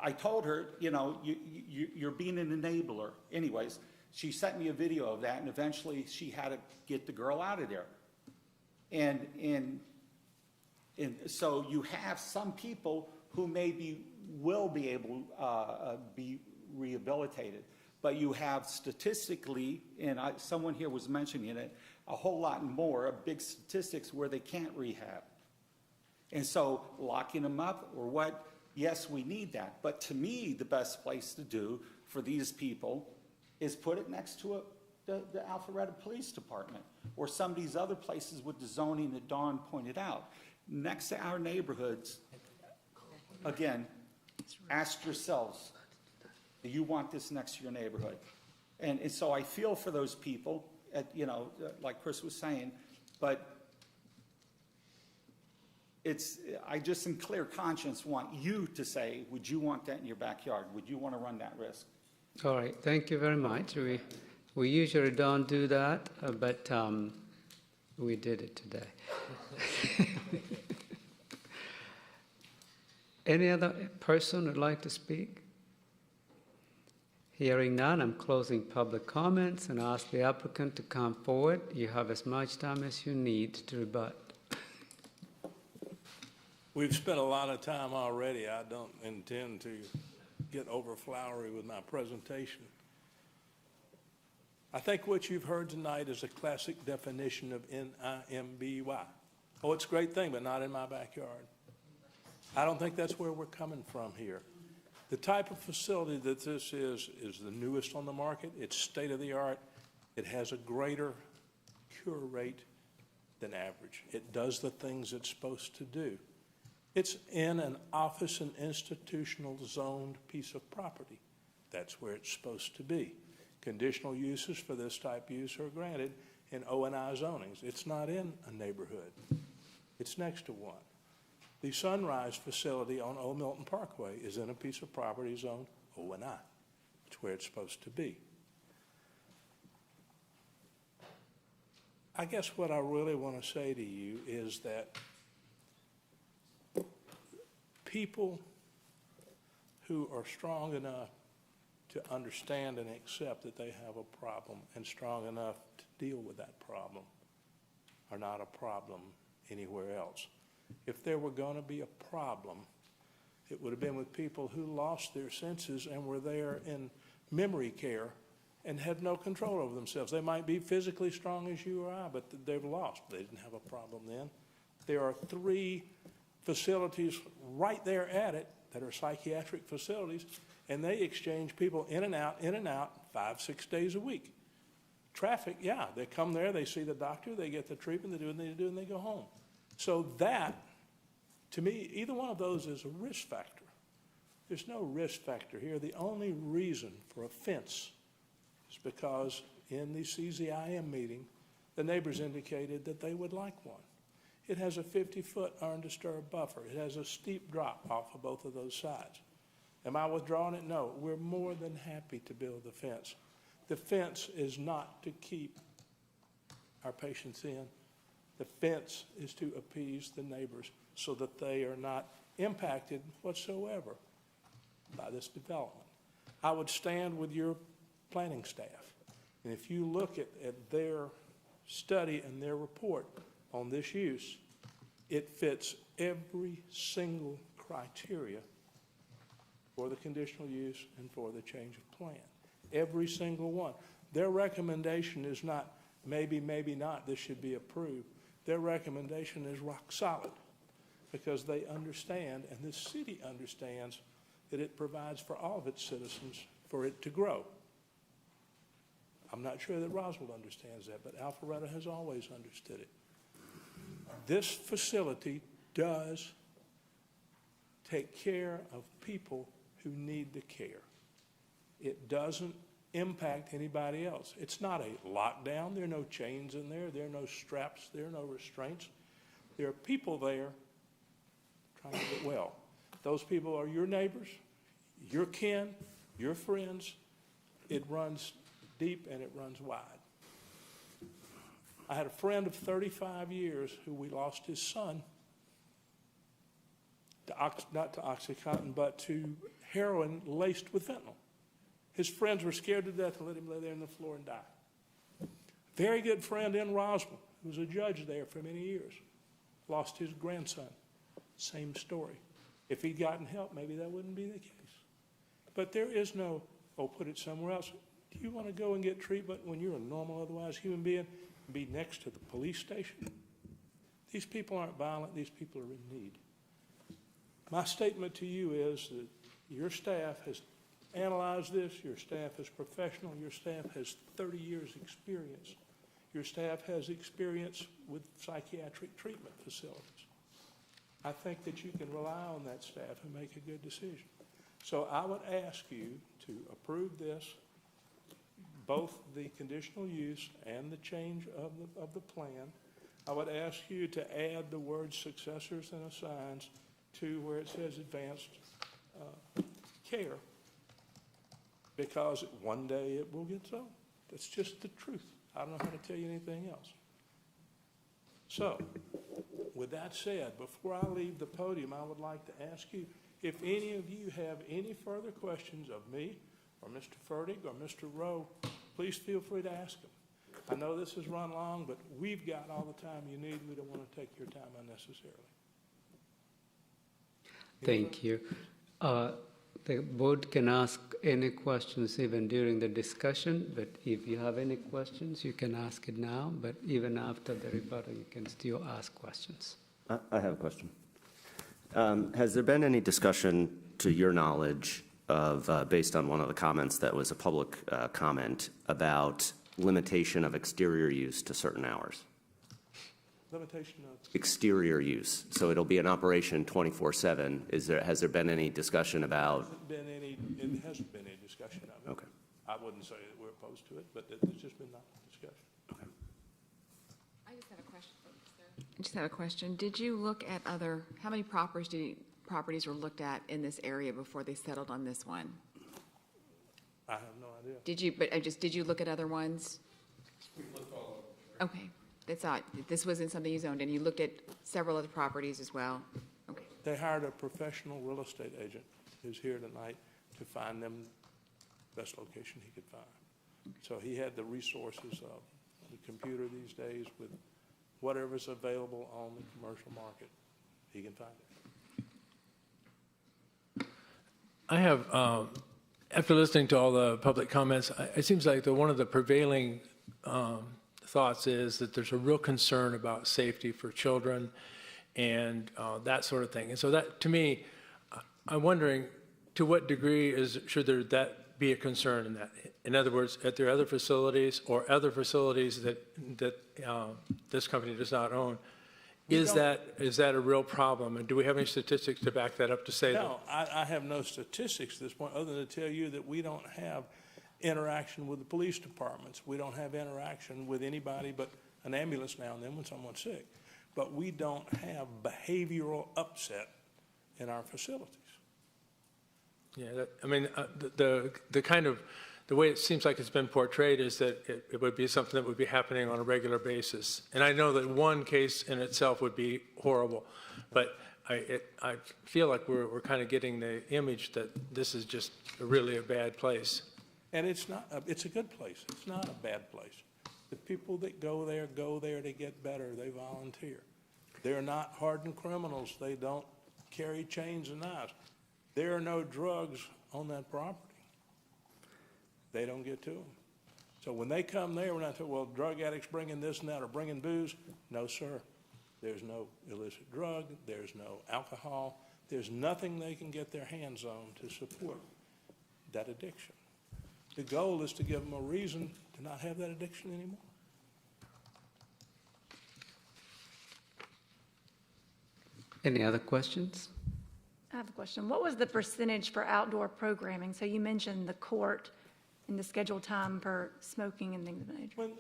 I told her, you're being an enabler. Anyways, she sent me a video of that, and eventually she had to get the girl out of there. And so you have some people who maybe will be able to be rehabilitated. But you have statistically, and someone here was mentioning it, a whole lot more of big statistics where they can't rehab. And so locking them up or what, yes, we need that. But to me, the best place to do for these people is put it next to the Alpharetta Police Department or some of these other places with the zoning that Dawn pointed out. Next to our neighborhoods, again, ask yourselves, do you want this next to your neighborhood? And so I feel for those people, like Chris was saying, but I just in clear conscience want you to say, would you want that in your backyard? Would you want to run that risk? All right, thank you very much. We usually don't do that, but we did it today. Any other person would like to speak? Hearing none, I'm closing public comments and ask the applicant to come forward. You have as much time as you need to rebut. We've spent a lot of time already. I don't intend to get over flowery with my presentation. I think what you've heard tonight is a classic definition of NIMBY. Oh, it's a great thing, but not in my backyard. I don't think that's where we're coming from here. The type of facility that this is the newest on the market. It's state-of-the-art. It has a greater cure rate than average. It does the things it's supposed to do. It's in an office and institutional zoned piece of property. That's where it's supposed to be. Conditional uses for this type use are granted in O&I zonings. It's not in a neighborhood. It's next to one. The Sunrise facility on Old Milton Parkway is in a piece of property zoned O&I. It's where it's supposed to be. I guess what I really want to say to you is that people who are strong enough to understand and accept that they have a problem and strong enough to deal with that problem are not a problem anywhere else. If there were going to be a problem, it would have been with people who lost their senses and were there in memory care and had no control over themselves. They might be physically strong as you or I, but they've lost. They didn't have a problem then. There are 3 facilities right there at it that are psychiatric facilities, and they exchange people in and out, 5-6 days a week. Traffic, yeah, they come there, they see the doctor, they get the treatment, they do what they do, and they go home. So that, to me, either one of those is a risk factor. There's no risk factor here. The only reason for a fence is because in the CZIM meeting, the neighbors indicated that they would like one. It has a 50-foot undisturbed buffer. It has a steep drop off of both of those sides. Am I withdrawing it? No. We're more than happy to build the fence. The fence is not to keep our patients in. The fence is to appease the neighbors so that they are not impacted whatsoever by this development. I would stand with your planning staff. And if you look at their study and their report on this use, it fits every single criteria for the conditional use and for the change of plan. Every single one. Their recommendation is not maybe, maybe not, this should be approved. Their recommendation is rock solid because they understand, and this city understands, that it provides for all of its citizens for it to grow. I'm not sure that Roswell understands that, but Alpharetta has always understood it. This facility does take care of people who need the care. It doesn't impact anybody else. It's not a lockdown. There are no chains in there. There are no straps. There are no restraints. There are people there trying to get well. Those people are your neighbors, your kin, your friends. It runs deep and it runs wide. I had a friend of 35 years who we lost his son, not to OxyContin, but to heroin laced with fentanyl. His friends were scared to death to let him lay there on the floor and die. Very good friend in Roswell, who was a judge there for many years, lost his grandson. Same story. If he'd gotten help, maybe that wouldn't be the case. But there is no, oh, put it somewhere else. Do you want to go and get treatment when you're a normal, otherwise human being, and be next to the police station? These people aren't violent. These people are in need. My statement to you is that your staff has analyzed this. Your staff is professional. Your staff has 30 years experience. Your staff has experience with psychiatric treatment facilities. I think that you can rely on that staff and make a good decision. So I would ask you to approve this, both the conditional use and the change of the plan. I would ask you to add the words successors and assigns to where it says advanced care, because one day it will get so. That's just the truth. I don't know how to tell you anything else. So, with that said, before I leave the podium, I would like to ask you if any of you have any further questions of me or Mr. Fertig or Mr. Rowe, please feel free to ask them. I know this has run long, but we've got all the time you need. We don't want to take your time unnecessarily. Thank you. The board can ask any questions even during the discussion, but if you have any questions, you can ask it now, but even after the rebuttal, you can still ask questions. I have a question. Has there been any discussion, to your knowledge, of, based on one of the comments that was a public comment, about limitation of exterior use to certain hours? Limitation of Exterior use. So it'll be an operation 24/7. Has there been any discussion about? It hasn't been any discussion of it. Okay. I wouldn't say that we're opposed to it, but there's just been no discussion. Okay. I just have a question. I just have a question. Did you look at how many properties were looked at in this area before they settled on this one? I have no idea. Did you look at other ones? We looked all over. Okay. That's not, this wasn't something you zoned, and you looked at several other properties as well? Okay. They hired a professional real estate agent who's here tonight to find them the best location he could find. So he had the resources of the computer these days with whatever's available on the commercial market. He can find it. I have, after listening to all the public comments, it seems like one of the prevailing thoughts is that there's a real concern about safety for children and that sort of thing. And so that, to me, I'm wondering to what degree should that be a concern in that? In other words, at their other facilities or other facilities that this company does not own, is that a real problem? And do we have any statistics to back that up to say that? No, I have no statistics at this point other than to tell you that we don't have interaction with the police departments. We don't have interaction with anybody but an ambulance now and then when someone's sick. But we don't have behavioral upset in our facilities. Yeah, the kind of, the way it seems like it's been portrayed is that it would be something that would be happening on a regular basis. And I know that one case in itself would be horrible, but I feel like we're kind of getting the image that this is just really a bad place. And it's not, it's a good place. It's not a bad place. The people that go there to get better. They volunteer. They're not hardened criminals. They don't carry chains and knives. There are no drugs on that property. They don't get to them. So when they come there, we're not saying, well, drug addicts bringing this and that or bringing booze. No, sir. There's no illicit drug. There's no alcohol. There's nothing they can get their hands on to support that addiction. The goal is to give them a reason to not have that addiction anymore. Any other questions? I have a question. What was the percentage for outdoor programming? So you mentioned the court and the scheduled time for smoking and things of that nature. When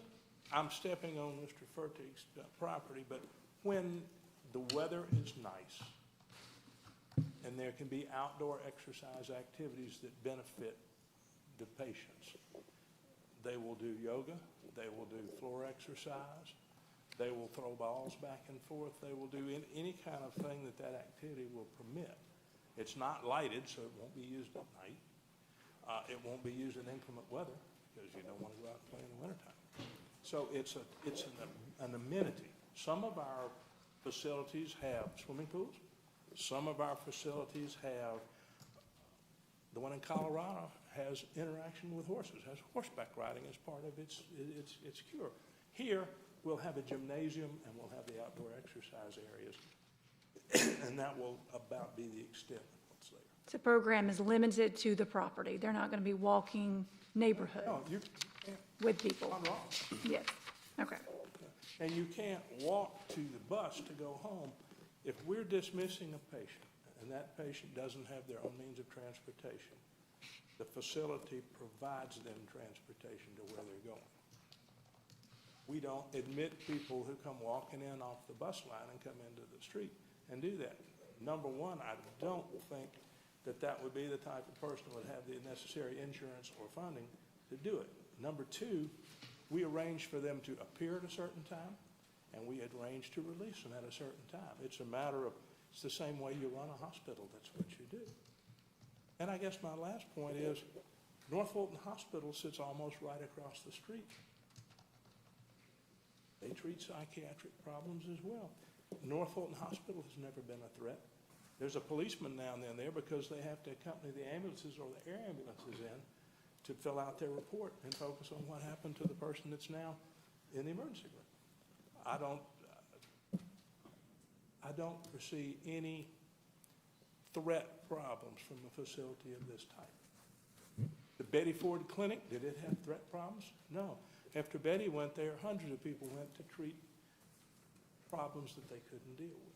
I'm stepping on Mr. Fertig's property, but when the weather is nice and there can be outdoor exercise activities that benefit the patients, they will do yoga, they will do floor exercise, they will throw balls back and forth, they will do any kind of thing that activity will permit. It's not lighted, so it won't be used at night. It won't be used in inclement weather because you don't want to go out and play in the wintertime. So it's an amenity. Some of our facilities have swimming pools. Some of our facilities have, the one in Colorado has interaction with horses, has horseback riding as part of its cure. Here, we'll have a gymnasium and we'll have the outdoor exercise areas. And that will about be the extent of what's there. The program is limited to the property. They're not going to be walking neighborhood No, you can't. with people. I'm wrong. Yes, okay. And you can't walk to the bus to go home. If we're dismissing a patient and that patient doesn't have their own means of transportation, the facility provides them transportation to where they're going. We don't admit people who come walking in off the bus line and come into the street and do that. Number one, I don't think that would be the type of person who would have the necessary insurance or funding to do it. Number two, we arrange for them to appear at a certain time, and we arrange to release them at a certain time. It's a matter of, it's the same way you run a hospital. That's what you do. And I guess my last point is, North Fulton Hospital sits almost right across the street. They treat psychiatric problems as well. North Fulton Hospital has never been a threat. There's a policeman now and then there because they have to accompany the ambulances or the air ambulances in to fill out their report and focus on what happened to the person that's now in the emergency room. I don't foresee any threat problems from a facility of this type. The Betty Ford Clinic, did it have threat problems? No. After Betty went there, hundreds of people went to treat problems that they couldn't deal with.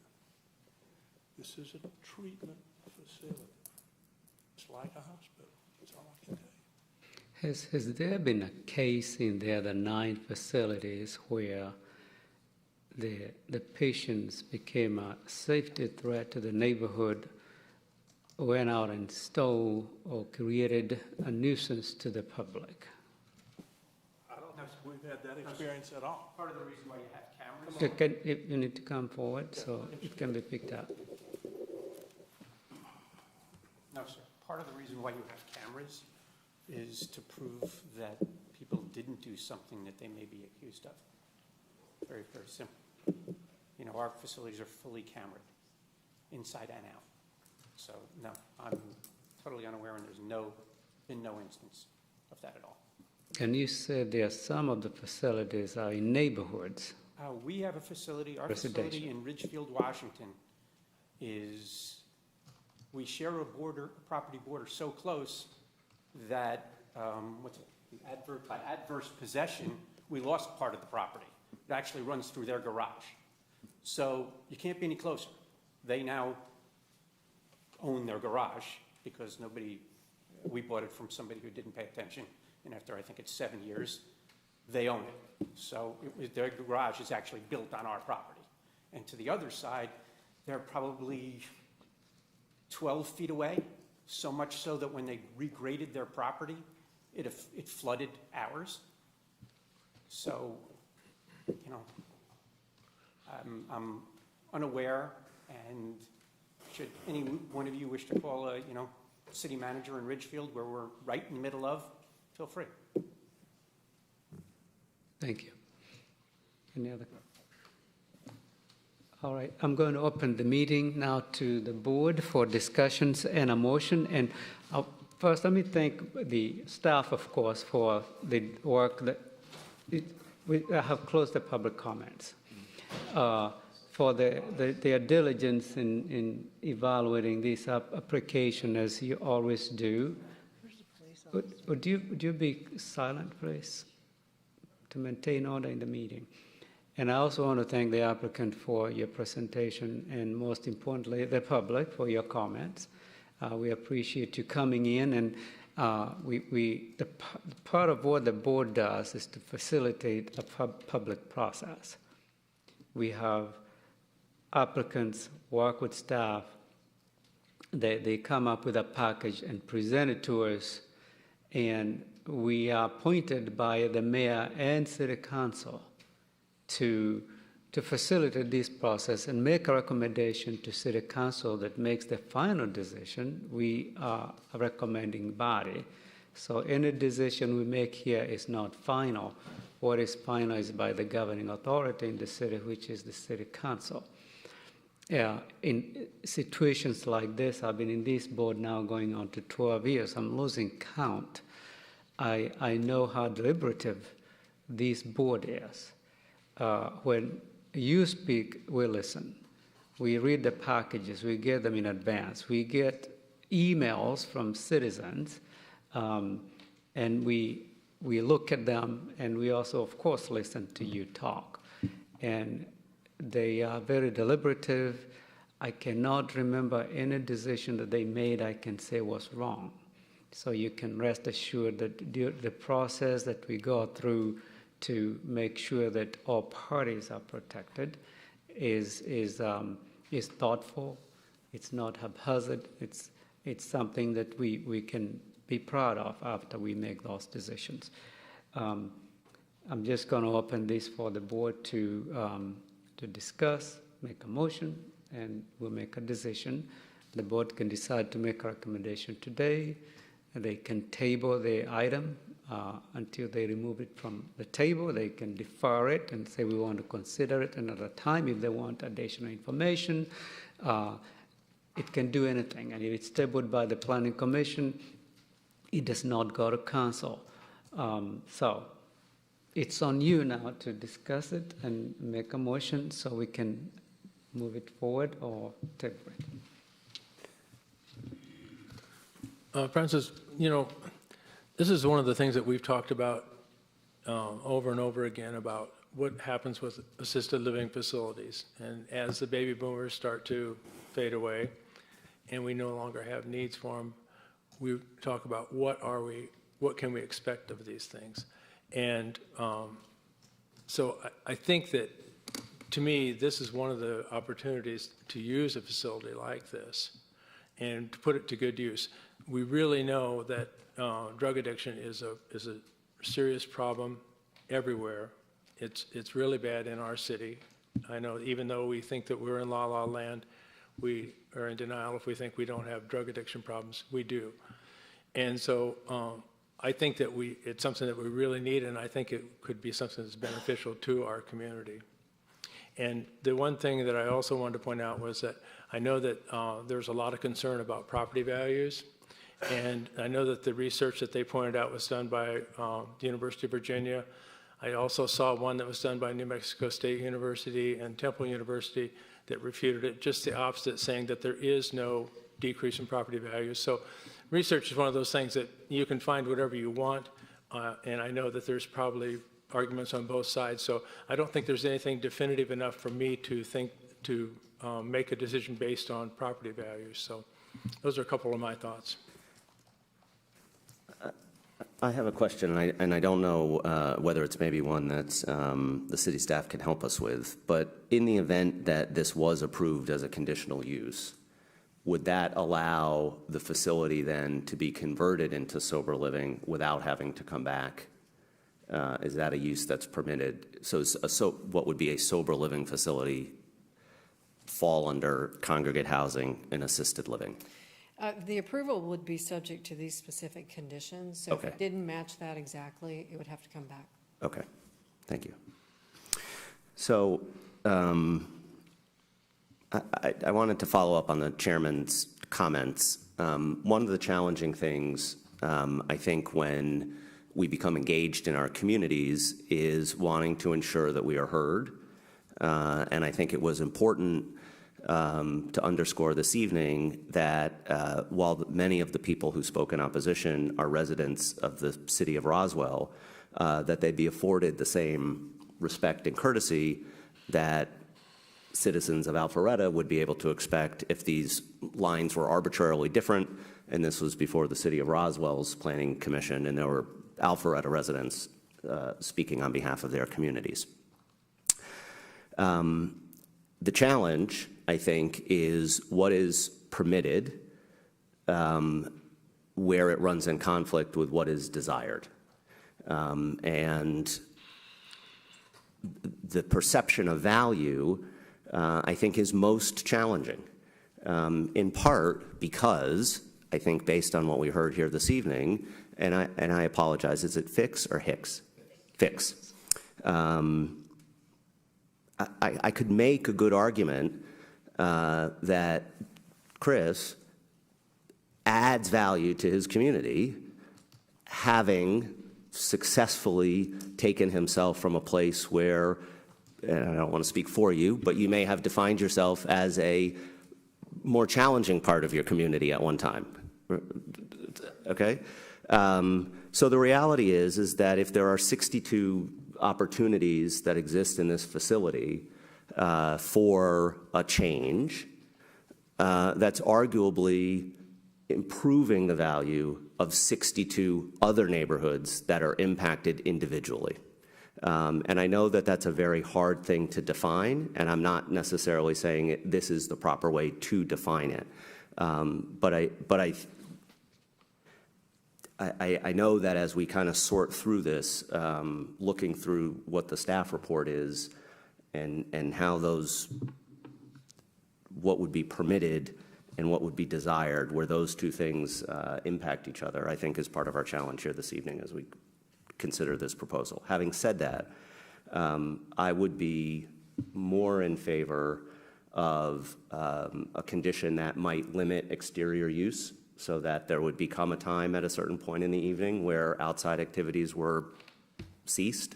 This is a treatment facility. It's like a hospital. That's all I can tell you. Has there been a case in the other 9 facilities where the patients became a safety threat to the neighborhood, went out and stole or created a nuisance to the public? I don't think we've had that experience at all. Part of the reason why you have cameras. You need to come forward so it can be picked up. No, sir. Part of the reason why you have cameras is to prove that people didn't do something that they may be accused of. Very, very simple. You know, our facilities are fully cameraed, inside and out. So, no, I'm totally unaware, and there's been no instance of that at all. And you said there are some of the facilities are in neighborhoods. We have a facility, our facility in Ridgefield, Washington we share a property border so close that, by adverse possession, we lost part of the property. It actually runs through their garage. So you can't be any closer. They now own their garage because we bought it from somebody who didn't pay attention. And after, I think it's 7 years, they own it. So their garage is actually built on our property. And to the other side, they're probably 12 feet away. so much so that when they regraded their property, it flooded ours. So, you know, I'm unaware, and should any one of you wish to call a, you know, city manager in Ridgefield, where we're right in the middle of, feel free. Thank you. Any other? All right, I'm going to open the meeting now to the board for discussions and a motion. And first, let me thank the staff, of course, for the work that we have closed the public comments. For their diligence in evaluating this application, as you always do. Would you be silent, please, to maintain order in the meeting? And I also want to thank the applicant for your presentation, and most importantly, the public for your comments. We appreciate you coming in, and the part of what the board does is to facilitate a public process. We have applicants work with staff. They come up with a package and present it to us, and we are appointed by the mayor and city council to facilitate this process and make a recommendation to city council that makes the final decision. We are a recommending body. So any decision we make here is not final. What is final is by the governing authority in the city, which is the city council. In situations like this, I've been in this board now going on to 12 years. I'm losing count. I know how deliberative this board is. When you speak, we listen. We read the packages. We get them in advance. We get emails from citizens, and we look at them, and we also, of course, listen to you talk. And they are very deliberative. I cannot remember any decision that they made I can say was wrong. So you can rest assured that the process that we go through to make sure that all parties are protected is thoughtful. It's not haphazard. It's something that we can be proud of after we make those decisions. I'm just going to open this for the board to discuss, make a motion, and we'll make a decision. The board can decide to make a recommendation today. They can table the item until they remove it from the table. They can defer it and say we want to consider it another time if they want additional information. It can do anything. And if it's tabled by the Planning Commission, it does not go to council. So it's on you now to discuss it and make a motion so we can move it forward or table it. Francis, you know, this is one of the things that we've talked about over and over again about what happens with assisted living facilities. And as the baby boomers start to fade away and we no longer have needs for them, we talk about what can we expect of these things. And so I think that, to me, this is one of the opportunities to use a facility like this and to put it to good use. We really know that drug addiction is a serious problem everywhere. It's really bad in our city. I know even though we think that we're in la-la land, we are in denial if we think we don't have drug addiction problems. We do. And so I think that it's something that we really need, and I think it could be something that's beneficial to our community. And the one thing that I also wanted to point out was that I know that there's a lot of concern about property values. And I know that the research that they pointed out was done by the University of Virginia. I also saw one that was done by New Mexico State University and Temple University that refuted it, just the opposite, saying that there is no decrease in property values. So research is one of those things that you can find whatever you want, and I know that there's probably arguments on both sides, so I don't think there's anything definitive enough for me to think to make a decision based on property values. So those are a couple of my thoughts. I have a question, and I don't know whether it's maybe one that the city staff can help us with, but in the event that this was approved as a conditional use, would that allow the facility then to be converted into sober living without having to come back? Is that a use that's permitted? So what would be a sober living facility fall under congregate housing and assisted living? The approval would be subject to these specific conditions. So if it didn't match that exactly, it would have to come back. Okay, thank you. So I wanted to follow up on the chairman's comments. One of the challenging things, I think, when we become engaged in our communities is wanting to ensure that we are heard. And I think it was important to underscore this evening that while many of the people who spoke in opposition are residents of the city of Roswell, that they be afforded the same respect and courtesy that citizens of Alpharetta would be able to expect if these lines were arbitrarily different, and this was before the city of Roswell's planning commission, and there were Alpharetta residents speaking on behalf of their communities. The challenge, I think, is what is permitted where it runs in conflict with what is desired. And the perception of value, I think, is most challenging, in part because, I think, based on what we heard here this evening, and I apologize, is it Fix or Hicks? Fix. I could make a good argument that Chris adds value to his community, having successfully taken himself from a place where, and I don't want to speak for you, but you may have defined yourself as a more challenging part of your community at one time. Okay? So the reality is that if there are 62 opportunities that exist in this facility for a change, that's arguably improving the value of 62 other neighborhoods that are impacted individually. And I know that that's a very hard thing to define, and I'm not necessarily saying this is the proper way to define it. But I know that as we kind of sort through this, looking through what the staff report is and how what would be permitted and what would be desired, where those two things impact each other, I think is part of our challenge here this evening as we consider this proposal. Having said that, I would be more in favor of a condition that might limit exterior use, so that there would become a time at a certain point in the evening where outside activities were ceased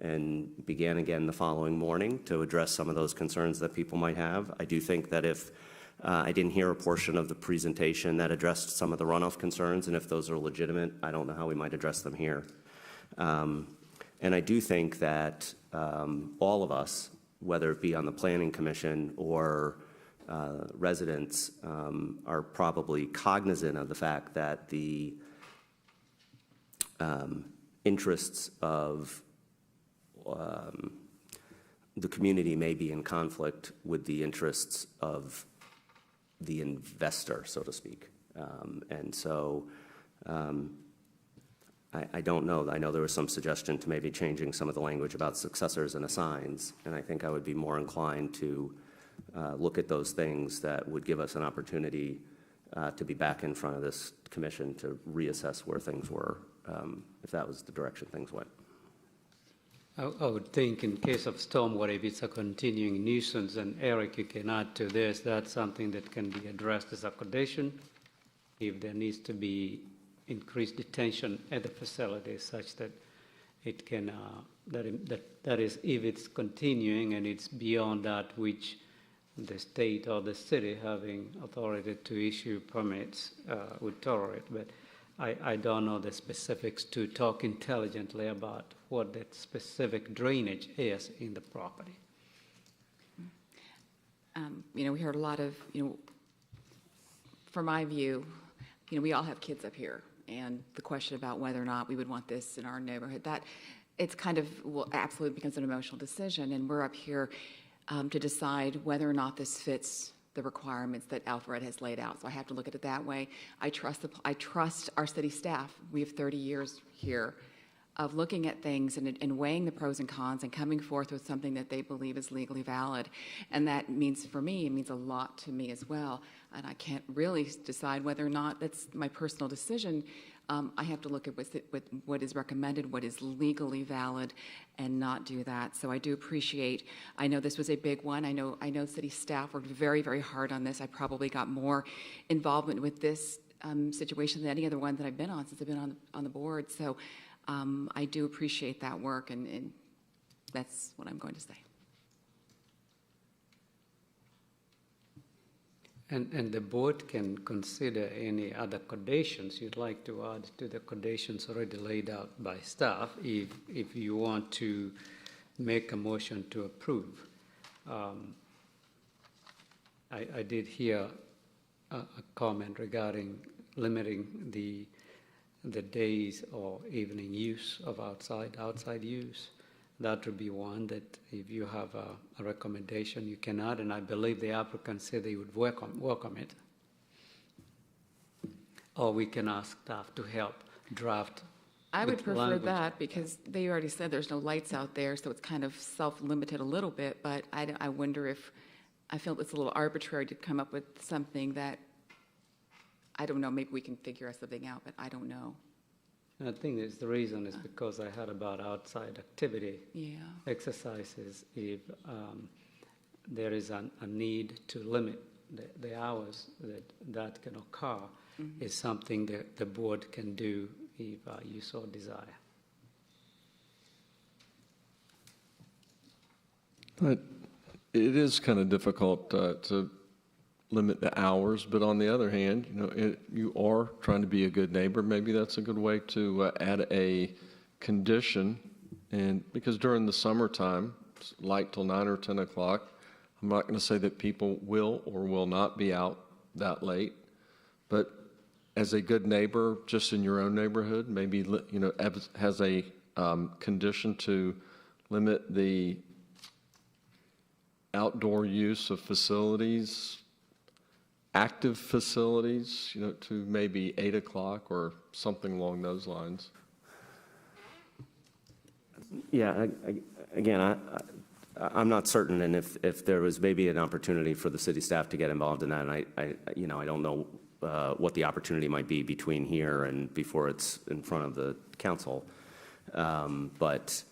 and began again the following morning to address some of those concerns that people might have. I do think that if I didn't hear a portion of the presentation that addressed some of the runoff concerns, and if those are legitimate, I don't know how we might address them here. And I do think that all of us, whether it be on the Planning Commission or residents, are probably cognizant of the fact that the interests of the community may be in conflict with the interests of the investor, so to speak. And so I don't know. I know there was some suggestion to maybe changing some of the language about successors and assigns, and I think I would be more inclined to look at those things that would give us an opportunity to be back in front of this commission to reassess where things were, if that was the direction things went. I would think in case of stormwater, if it's a continuing nuisance, and Eric, you can add to this, that's something that can be addressed as a condition. If there needs to be increased detention at the facility such that it can, that is, if it's continuing and it's beyond that which the state or the city having authority to issue permits would tolerate. But I don't know the specifics to talk intelligently about what that specific drainage is in the property. We heard a lot of, from my view, we all have kids up here, and the question about whether or not we would want this in our neighborhood, that it's kind of, absolutely becomes an emotional decision, and we're up here to decide whether or not this fits the requirements that Alpharetta has laid out. So I have to look at it that way. I trust our city staff. We have 30 years here of looking at things and weighing the pros and cons and coming forth with something that they believe is legally valid. And that means, for me, it means a lot to me as well. And I can't really decide whether or not that's my personal decision. I have to look at what is recommended, what is legally valid, and not do that. So I do appreciate, I know this was a big one. I know city staff worked very, very hard on this. I probably got more involvement with this situation than any other one that I've been on since I've been on the board. So I do appreciate that work, and that's what I'm going to say. And the board can consider any other conditions you'd like to add to the conditions already laid out by staff if you want to make a motion to approve. I did hear a comment regarding limiting the days or evening use of outside use. That would be one that if you have a recommendation you can add, and I believe the applicant said they would welcome it. Or we can ask staff to help draft. I would the prefer language. that because they already said there's no lights out there, so it's kind of self-limited a little bit, but I wonder if, I feel it's a little arbitrary to come up with something that, I don't know, maybe we can figure something out, but I don't know. And I think the reason is because I heard about outside activity, exercises. If there is a need to limit the hours that can occur, is something that the board can do if you so desire. But it is kind of difficult to limit the hours, but on the other hand, you are trying to be a good neighbor. Maybe that's a good way to add a condition. And because during the summertime, it's light till 9 or 10 o'clock, I'm not going to say that people will or will not be out that late, but as a good neighbor, just in your own neighborhood, maybe has a condition to limit the outdoor use of facilities, active facilities, to maybe 8 o'clock or something along those lines. Yeah, again, I'm not certain, and if there was maybe an opportunity for the city staff to get involved in that, and I don't know what the opportunity might be between here and before it's in front of the council, but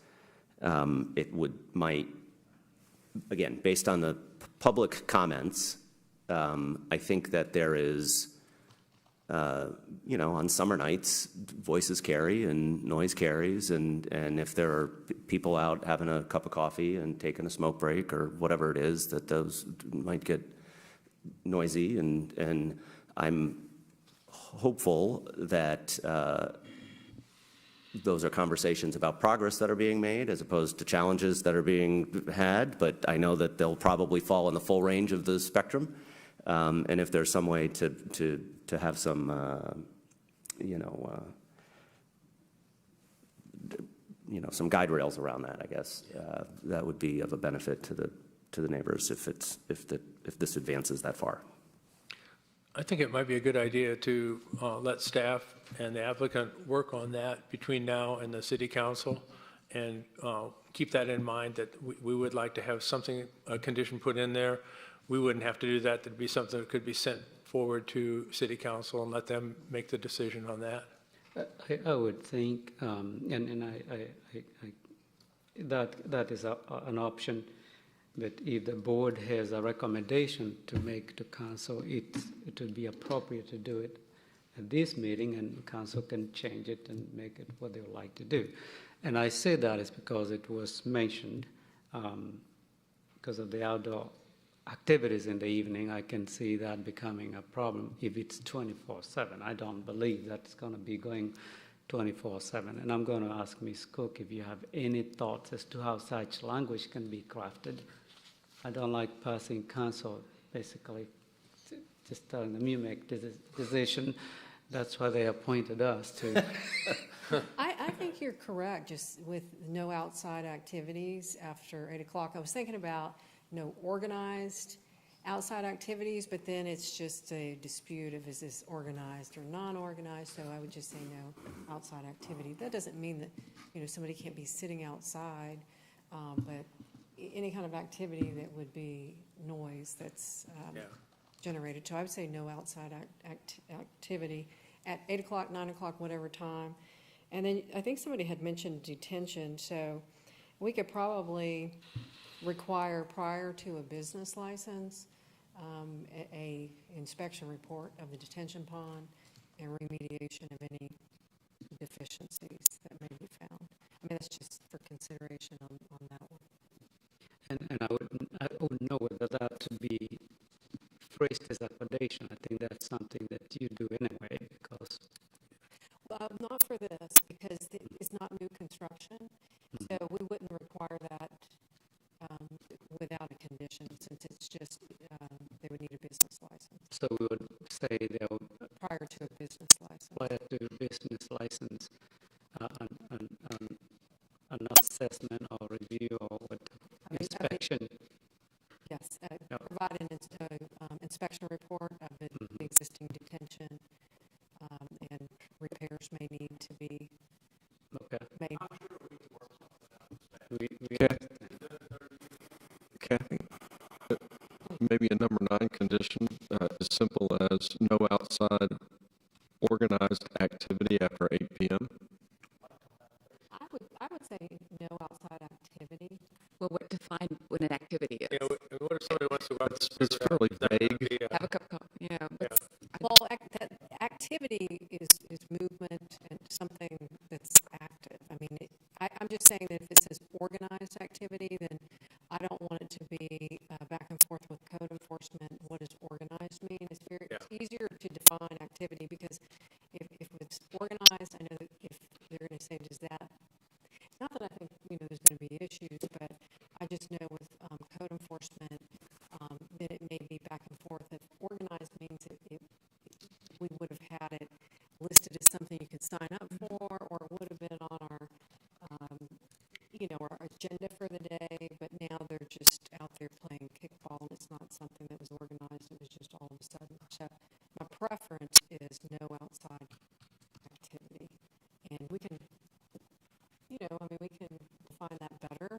it might, again, based on the public comments, I think that there is, on summer nights, voices carry and noise carries, and if there are people out having a cup of coffee and taking a smoke break or whatever it is, that those might get noisy, and I'm hopeful that those are conversations about progress that are being made as opposed to challenges that are being had, but I know that they'll probably fall in the full range of the spectrum. And if there's some way to have some, some guide rails around that, I guess that would be of a benefit to the neighbors if this advances that far. I think it might be a good idea to let staff and the applicant work on that between now and the city council, and keep that in mind that we would like to have something, a condition put in there. We wouldn't have to do that. There'd be something that could be sent forward to city council and let them make the decision on that. I would think, that is an option. But if the board has a recommendation to make to council, it would be appropriate to do it at this meeting, and council can change it and make it what they would like to do. And I say that is because it was mentioned, because of the outdoor activities in the evening. I can see that becoming a problem if it's 24/7. I don't believe that's going to be going 24/7. And I'm going to ask Ms. Cook if you have any thoughts as to how such language can be crafted. I don't like passing council, basically, just telling them you make this decision. That's why they appointed us to. I think you're correct, just with no outside activities after 8 o'clock. I was thinking about, organized outside activities, but then it's just a dispute of is this organized or non-organized, so I would just say no outside activity. That doesn't mean that, somebody can't be sitting outside, but any kind of activity that would be noise that's generated. So I would say no outside activity at 8 o'clock, 9 o'clock, whatever time. And then I think somebody had mentioned detention, so we could probably require prior to a business license, a inspection report of the detention pond and remediation of any deficiencies that may be found. I mean, that's just for consideration on that one. And I wouldn't know whether that to be phrased as accommodation. I think that's something that you do anyway, because. Not for this, because it's not new construction, so we wouldn't require that without a condition, since it's just, they would need a business license. So we would say they would. Prior to a business license. Prior to a business license, an assessment or review or what, inspection. Yes, provide an inspection report of the existing detention, and repairs may need to be made. Kathy, maybe a number 9 condition, as simple as no outside organized activity after 8 p.m. I would say no outside activity. Well, what define what an activity is? Yeah, what if somebody wants to go out and It's fairly vague. Have a cup of coffee, Well, activity is movement and something that's active. I mean, I'm just saying that if it says organized activity, then I don't want it to be back and forth with code enforcement. What does organized mean? It's easier to define activity, because if it's organized, I know that if they're going to say, does that, not that I think, there's going to be issues, but I just know with code enforcement that it may be back and forth. If organized means we would have had it listed as something you could sign up for, or it would have been on our, our agenda for the day, but now they're just out there playing kickball, and it's not something that was organized, it was just all of a sudden. So my preference is no outside activity, and we can, we can define that better.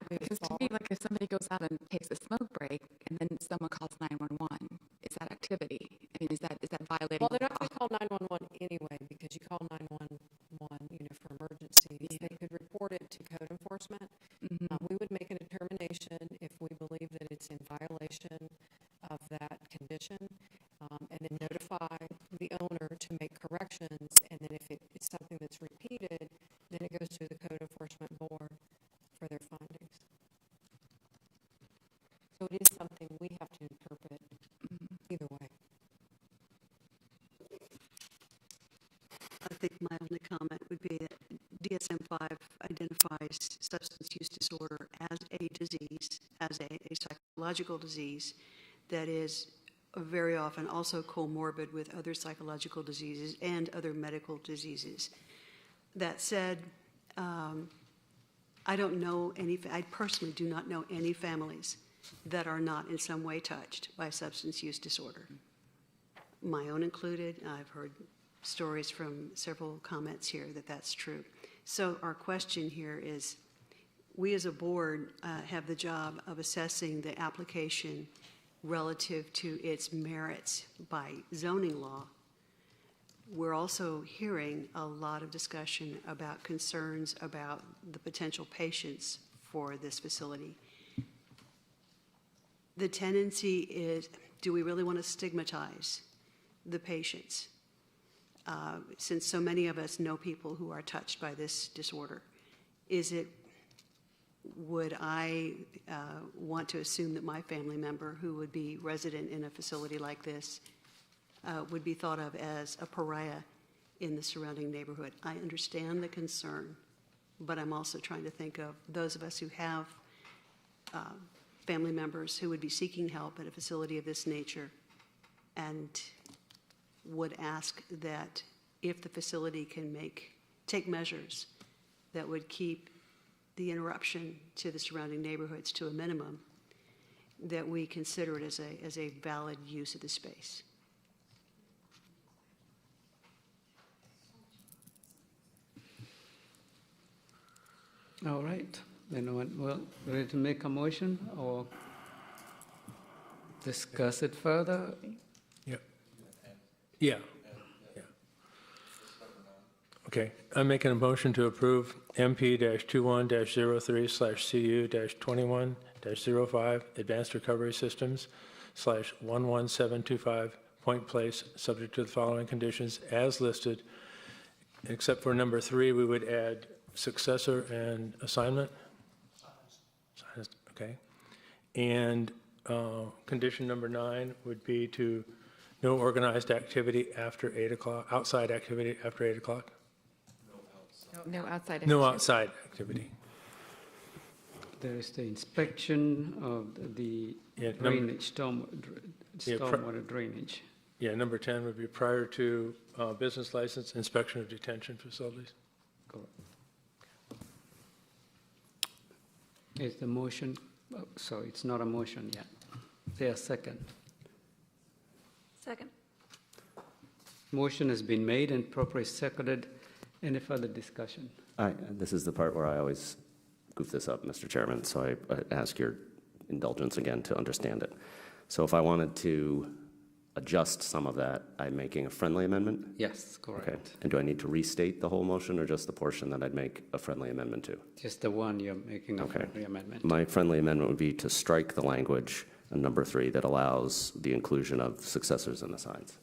Because to me, like if somebody goes out and takes a smoke break and then someone calls 911, is that activity? I mean, is that violating? Well, they're not going to call 911 anyway, because you call 911, for emergencies. They could report it to code enforcement. We would make a determination if we believe that it's in violation of that condition, and then notify the owner to make corrections. And then if it's something that's repeated, then it goes to the code enforcement board for their findings. So it is something we have to interpret either way. I think my only comment would be that DSM-5 identifies substance use disorder as a disease, as a psychological disease that is very often also comorbid with other psychological diseases and other medical diseases. That said, I don't know I personally do not know any families that are not in some way touched by substance use disorder. My own included. I've heard stories from several comments here that that's true. So our question here is, we as a board have the job of assessing the application relative to its merits by zoning law. We're also hearing a lot of discussion about concerns about the potential patients for this facility. The tendency is, do we really want to stigmatize the patients? Since so many of us know people who are touched by this disorder, would I want to assume that my family member who would be resident in a facility like this would be thought of as a pariah in the surrounding neighborhood? I understand the concern, but I'm also trying to think of those of us who have family members who would be seeking help at a facility of this nature, and would ask that if the facility can take measures that would keep the interruption to the surrounding neighborhoods to a minimum, that we consider it as a valid use of the space. All right. Anyone, well, ready to make a motion or discuss it further? Yeah. Yeah. Yeah. Okay, I'm making a motion to approve MP-21-03/CU-21-05 Advanced Recovery Systems /11725 Point Place, subject to the following conditions as listed, except for number 3, we would add successor and assignment. Okay. And condition number 9 would be to no organized activity after 8 o'clock, outside activity after 8 o'clock? No outside. No outside activity. There is the inspection of the drainage, stormwater drainage. Yeah, number 10 would be prior to business license, inspection of detention facilities. Correct. Is the motion, so it's not a motion yet. There, second. Second. Motion has been made and properly seconded. Any further discussion? This is the part where I always goof this up, Mr. Chairman, so I ask your indulgence again to understand it. So if I wanted to adjust some of that, I'm making a friendly amendment? Yes, correct. Okay. And do I need to restate the whole motion or just the portion that I'd make a friendly amendment to? Just the one you're making a friendly amendment. My friendly amendment would be to strike the language in number 3 that allows the inclusion of successors and assigns.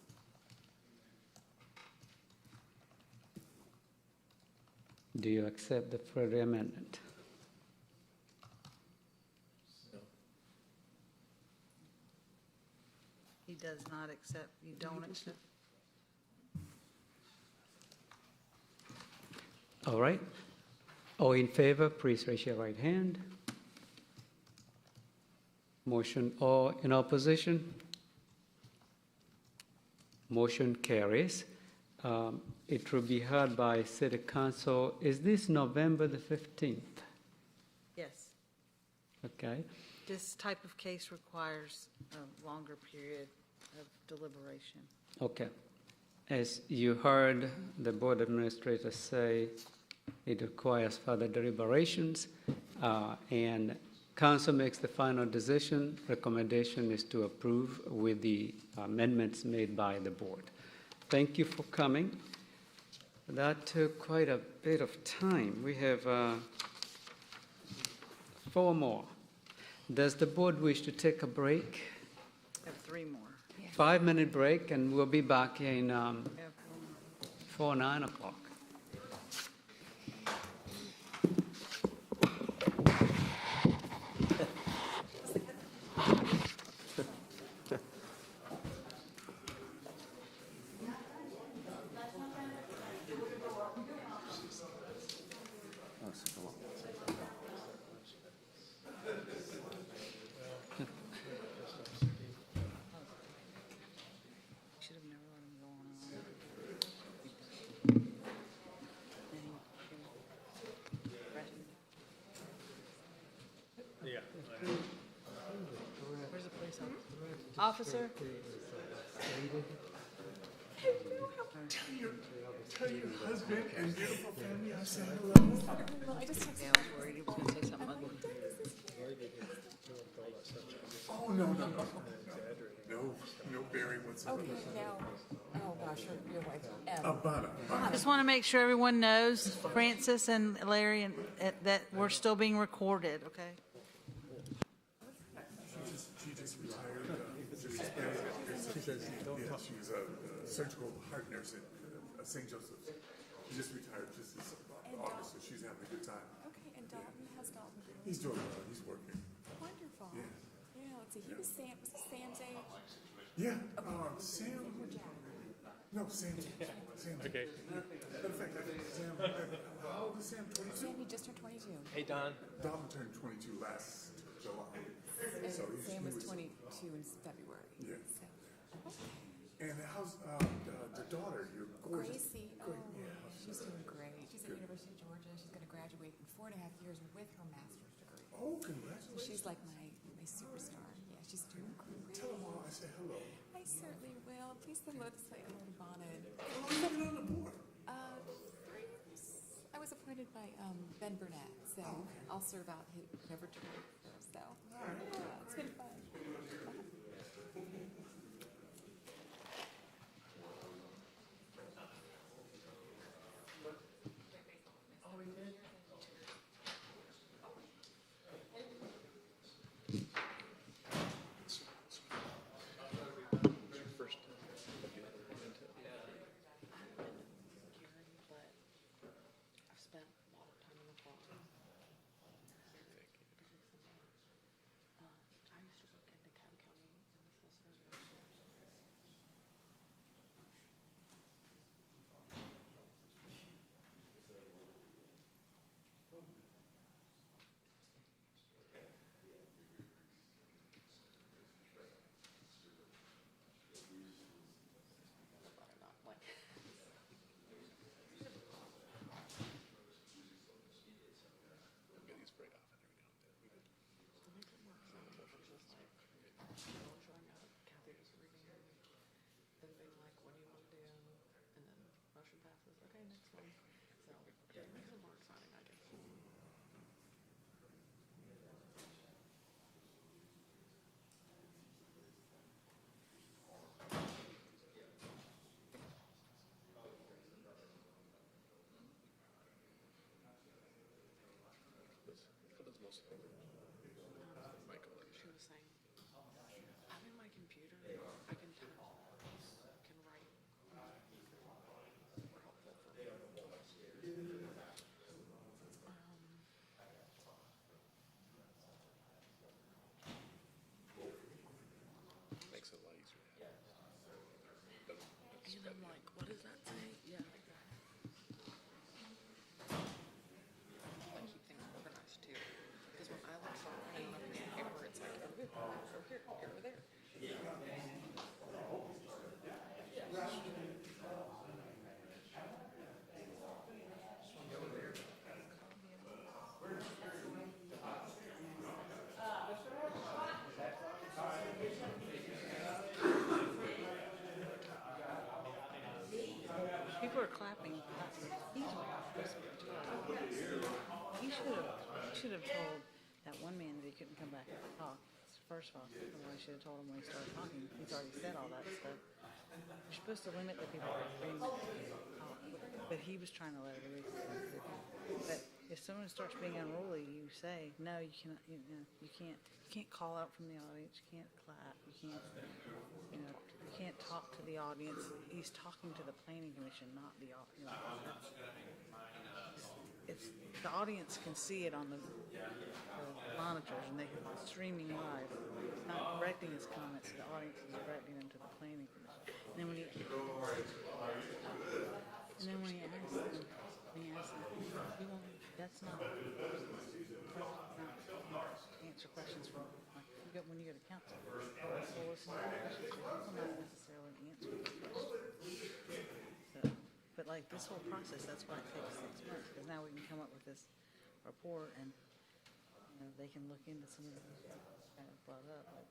Do you accept the friendly amendment? He does not accept, you don't accept? All right. All in favor, please raise your right hand. Motion, all in opposition? Motion carries. It will be heard by City Council. Is this November the 15th? Yes. Okay. This type of case requires a longer period of deliberation. Okay. As you heard the board administrator say, it requires further deliberations, and council makes the final decision. Recommendation is to approve with the amendments made by the board. Thank you for coming. That took quite a bit of time. We have 4 more. Does the board wish to take a break? I have 3 more. 5-minute break, and we'll be back in 9 o'clock. Where's the police officer? Tell your husband and beautiful family I said hello. I was worried he was going to say something ugly. Oh, no, Barry whatsoever. Okay, now, oh gosh, your wife, I just want to make sure everyone knows, Francis and Larry, and that we're still being recorded, okay? She just retired. She was a surgical heart nurse at St. Joseph's. She just retired just this August, so she's having a good time. Okay, and Dalton, how's Dalton doing? He's doing well. He's working. Wonderful. Yeah. Yeah, let's see, was he Sam's age? Yeah, Sam. No, Sam. Okay. In fact, I think Sam. How old is Sam? 22. Sam, he just turned 22. Hey, Don. Don turned 22 last July. And So Sam was 22 in February. Yeah. So. And how's the daughter? Your gorgeous. Gracie, she's doing great. She's at the University of Georgia. She's going to graduate in 4.5 years with her master's degree. Oh, congratulations. So she's like my superstar. She's doing great. Tell them all I say hello. I certainly will. Please say hello to Bonnet. How long have you been on the board? 3 years. I was appointed by Ben Burnett, so I'll serve out whoever term. So it's been fun. She was saying, I'm in my computer, I can type, can write. Super helpful for me. Makes it a lot easier. And I'm like, what does that say? Yeah. I keep things organized too, because when I look for a paper, it's like over here, over there. People are clapping. He should have told that one man that he couldn't come back and talk. First of all, he should have told him when he started talking. He's already said all that stuff. You're supposed to limit the people that talk, but he was trying to let everybody talk. But if someone starts being unruly, you say no. You cannot. You can't call out from the audience. You can't clap. You can't. You can't talk to the audience. He's talking to the planning commission, not the audience. It's the audience can see it on the monitors, and they can be streaming live. He's not directing his comments to the audience; he's directing them to the planning commission. And then when he asks them, that's not answer questions from when you go to council. We'll listen to questions. We'll not necessarily answer those questions. So, but like this whole process, that's why it takes 6 months, because now we can come up with this report, and they can look into some of the things kind of brought up. Like,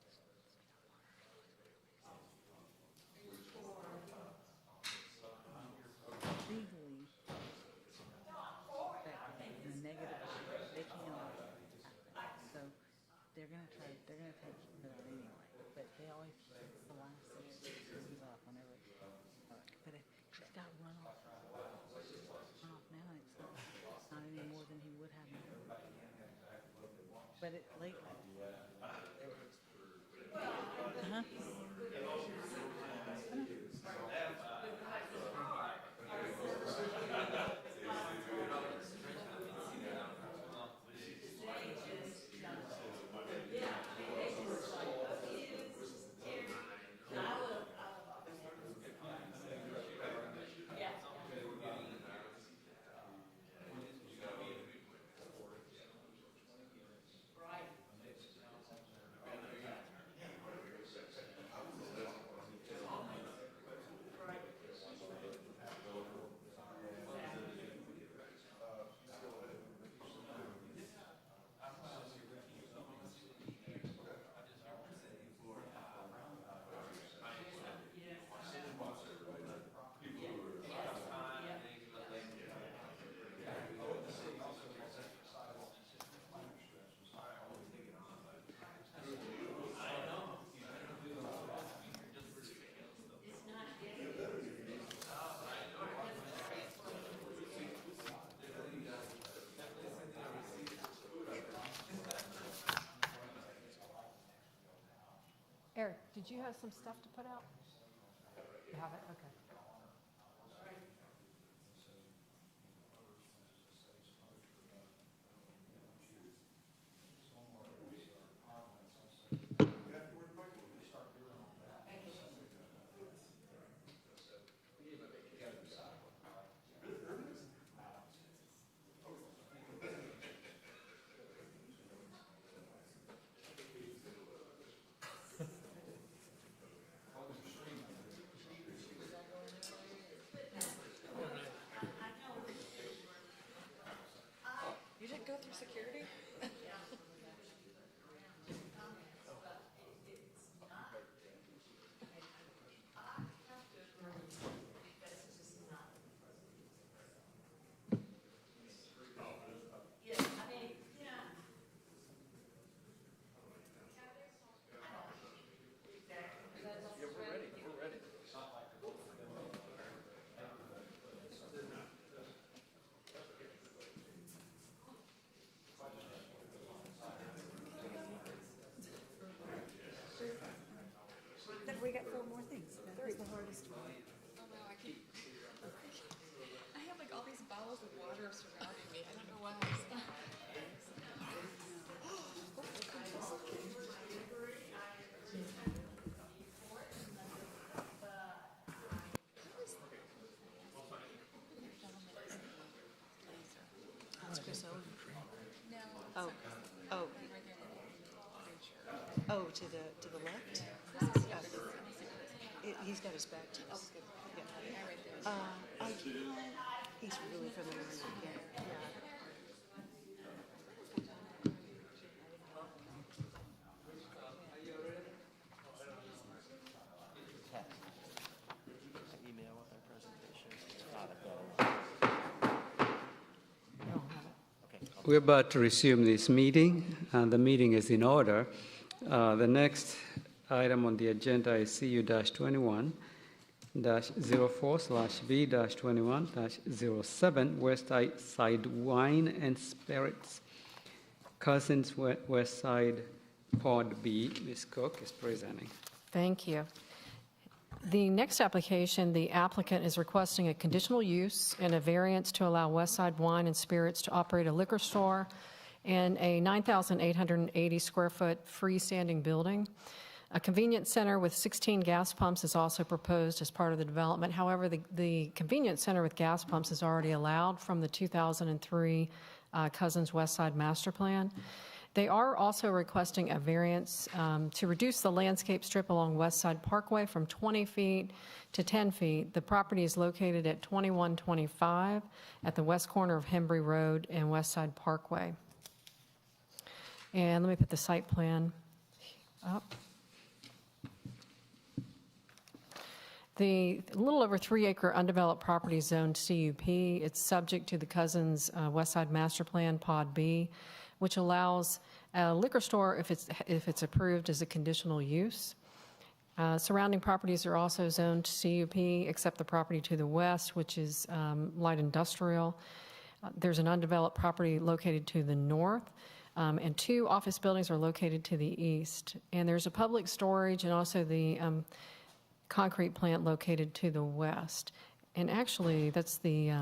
legally, in a negative way, they can't allow that to happen. So they're gonna take care of that anyway. But they always keep the last 6 things up whenever. But if he's got runoff now, it's not any more than he would have. But it lately. Did you have some stuff to put out? You have it? Okay. You didn't go through security? We got 4 more things. That was the hardest one. Oh, no, I have like all these bottles of water surrounding me. I don't know why. That's Chris Owen. No. Oh, oh. Oh, to the left? He's got his back to us. Yeah. He's really familiar with it. Yeah. We're about to resume this meeting, and the meeting is in order. The next item on the agenda is CU-21-04/V-21-07, West Side Wine and Spirits, Cousins West Side Pod B. Ms. Cook is presenting. Thank you. The next application, the applicant is requesting a conditional use and a variance to allow Westside Wine and Spirits to operate a liquor store in a 9,880 square foot freestanding building. A convenience center with 16 gas pumps is also proposed as part of the development. However, the convenience center with gas pumps is already allowed from the 2003 Cousins Westside Master Plan. They are also requesting a variance to reduce the landscape strip along West Side Parkway from 20 feet to 10 feet. The property is located at 2125 at the west corner of Hembry Road and West Side Parkway. And let me put the site plan up. The little over 3-acre undeveloped property zoned CUP. It's subject to the Cousins West Side Master Plan Pod B, which allows a liquor store if it's approved as a conditional use. Surrounding properties are also zoned CUP, except the property to the west, which is light industrial. There's an undeveloped property located to the north, and 2 office buildings are located to the east. And there's a public storage and also the concrete plant located to the west. And actually, that's the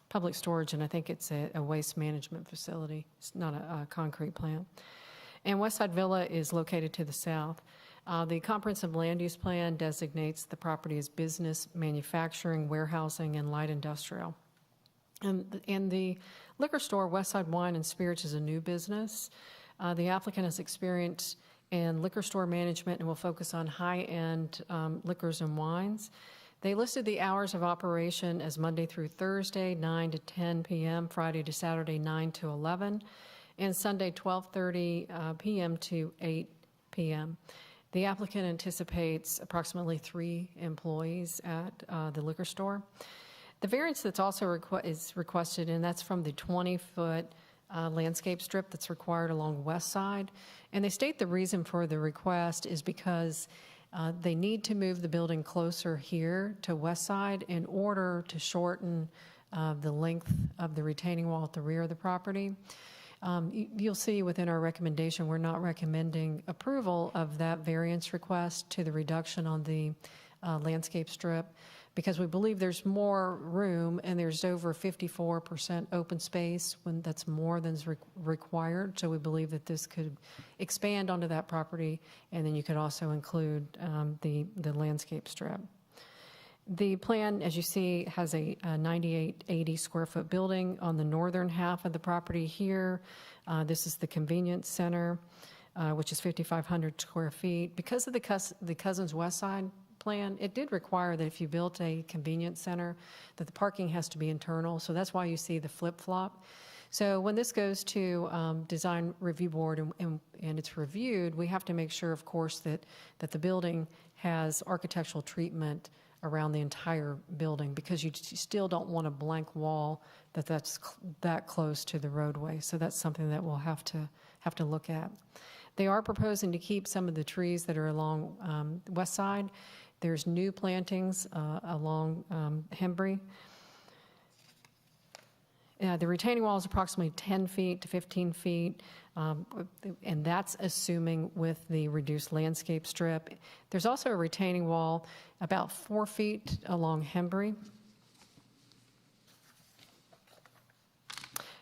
public storage, and I think it's a waste management facility. It's not a concrete plant. And Westside Villa is located to the south. The comprehensive land use plan designates the property as business, manufacturing, warehousing, and light industrial. And the liquor store, Westside Wine and Spirits, is a new business. The applicant has experience in liquor store management and will focus on high-end liquors and wines. They listed the hours of operation as Monday through Thursday, 9 to 10 p.m., Friday to Saturday, 9 to 11, and Sunday, 12:30 p.m. to 8 p.m. The applicant anticipates approximately 3 employees at the liquor store. The variance that's also requested, and that's from the 20-foot landscape strip that's required along West Side. And they state the reason for the request is because they need to move the building closer here to West Side in order to shorten the length of the retaining wall at the rear of the property. You'll see within our recommendation, we're not recommending approval of that variance request to the reduction on the landscape strip, because we believe there's more room and there's over 54% open space when that's more than is required. So we believe that this could expand onto that property, and then you could also include the landscape strip. The plan, as you see, has a 9880 square foot building on the northern half of the property here. This is the convenience center, which is 5,500 square feet. Because of the Cousins West Side plan, it did require that if you built a convenience center, that the parking has to be internal. So that's why you see the flip-flop. So when this goes to design review board and it's reviewed, we have to make sure, of course, that the building has architectural treatment around the entire building, because you still don't want a blank wall that's that close to the roadway. So that's something that we'll have to look at. They are proposing to keep some of the trees that are along the west side. There's new plantings along Hembry. The retaining wall is approximately 10 feet to 15 feet, and that's assuming with the reduced landscape strip. There's also a retaining wall about 4 feet along Hembry.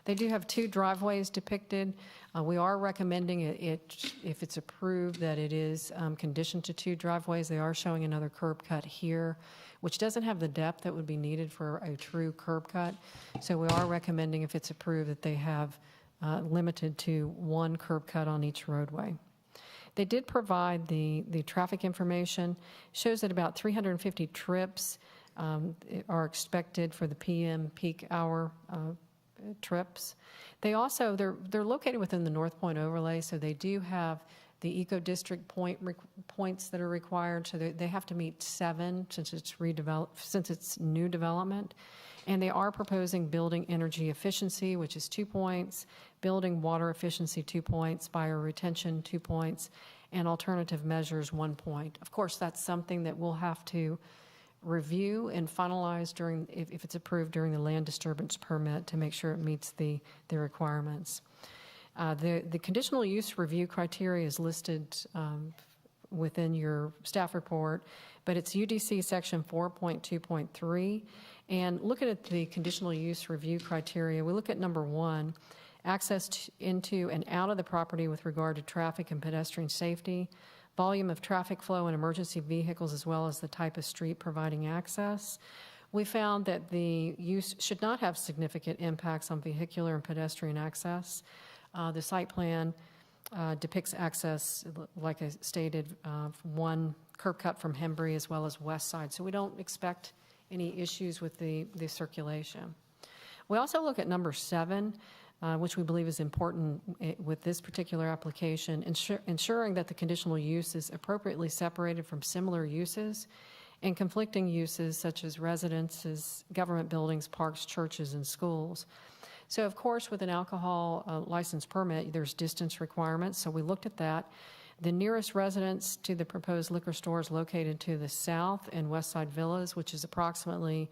They do have 2 driveways depicted. We are recommending it, if it's approved, that it is conditioned to 2 driveways. They are showing another curb cut here, which doesn't have the depth that would be needed for a true curb cut. So we are recommending, if it's approved, that they have limited to 1 curb cut on each roadway. They did provide the traffic information. It shows that about 350 trips are expected for the PM peak hour trips. They also, they're located within the North Point overlay, so they do have the eco district points that are required. So they have to meet 7 since it's new development. And they are proposing building energy efficiency, which is 2 points, building water efficiency 2 points, bioretention 2 points, and alternative measures 1 point. Of course, that's something that we'll have to review and finalize during, if it's approved during the land disturbance permit, to make sure it meets the requirements. The conditional use review criteria is listed within your staff report, but it's UDC section 4.2.3. And looking at the conditional use review criteria, we look at number 1, access into and out of the property with regard to traffic and pedestrian safety, volume of traffic flow and emergency vehicles, as well as the type of street providing access. We found that the use should not have significant impacts on vehicular and pedestrian access. The site plan depicts access, like I stated, 1 curb cut from Hembry as well as west side. So we don't expect any issues with the circulation. We also look at number 7, which we believe is important with this particular application, ensuring that the conditional use is appropriately separated from similar uses and conflicting uses such as residences, government buildings, parks, churches, and schools. So, of course, with an alcohol license permit, there's distance requirements, so we looked at that. The nearest residence to the proposed liquor store is located to the south in Westside Villas, which is approximately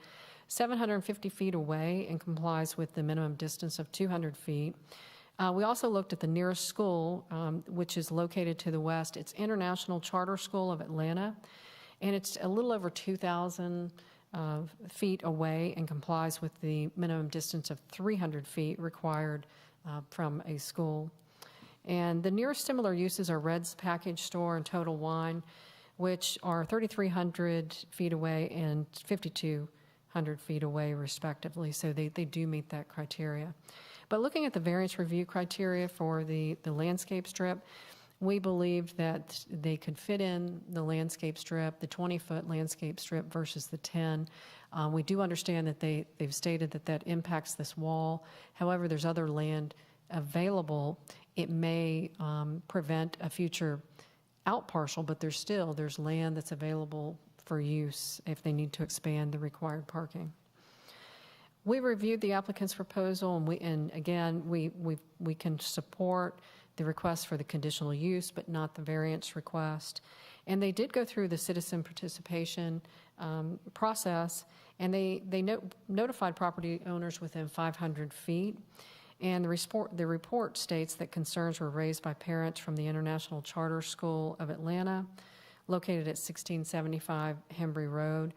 750 feet away and complies with the minimum distance of 200 feet. We also looked at the nearest school, which is located to the west. It's International Charter School of Atlanta, and it's a little over 2,000 feet away and complies with the minimum distance of 300 feet required from a school. And the nearest similar uses are Red's Package Store and Total Wine, which are 3,300 feet away and 5,200 feet away, respectively. So they do meet that criteria. But looking at the variance review criteria for the landscape strip, we believed that they could fit in the landscape strip, the 20-foot landscape strip versus the 10. We do understand that they've stated that impacts this wall. However, there's other land available. It may prevent a future out parcel, but there's land that's available for use if they need to expand the required parking. We reviewed the applicant's proposal, and again, we can support the request for the conditional use, but not the variance request. And they did go through the citizen participation process, and they notified property owners within 500 feet. And the report states that concerns were raised by parents from the International Charter School of Atlanta, located at 1675 Hembry Road.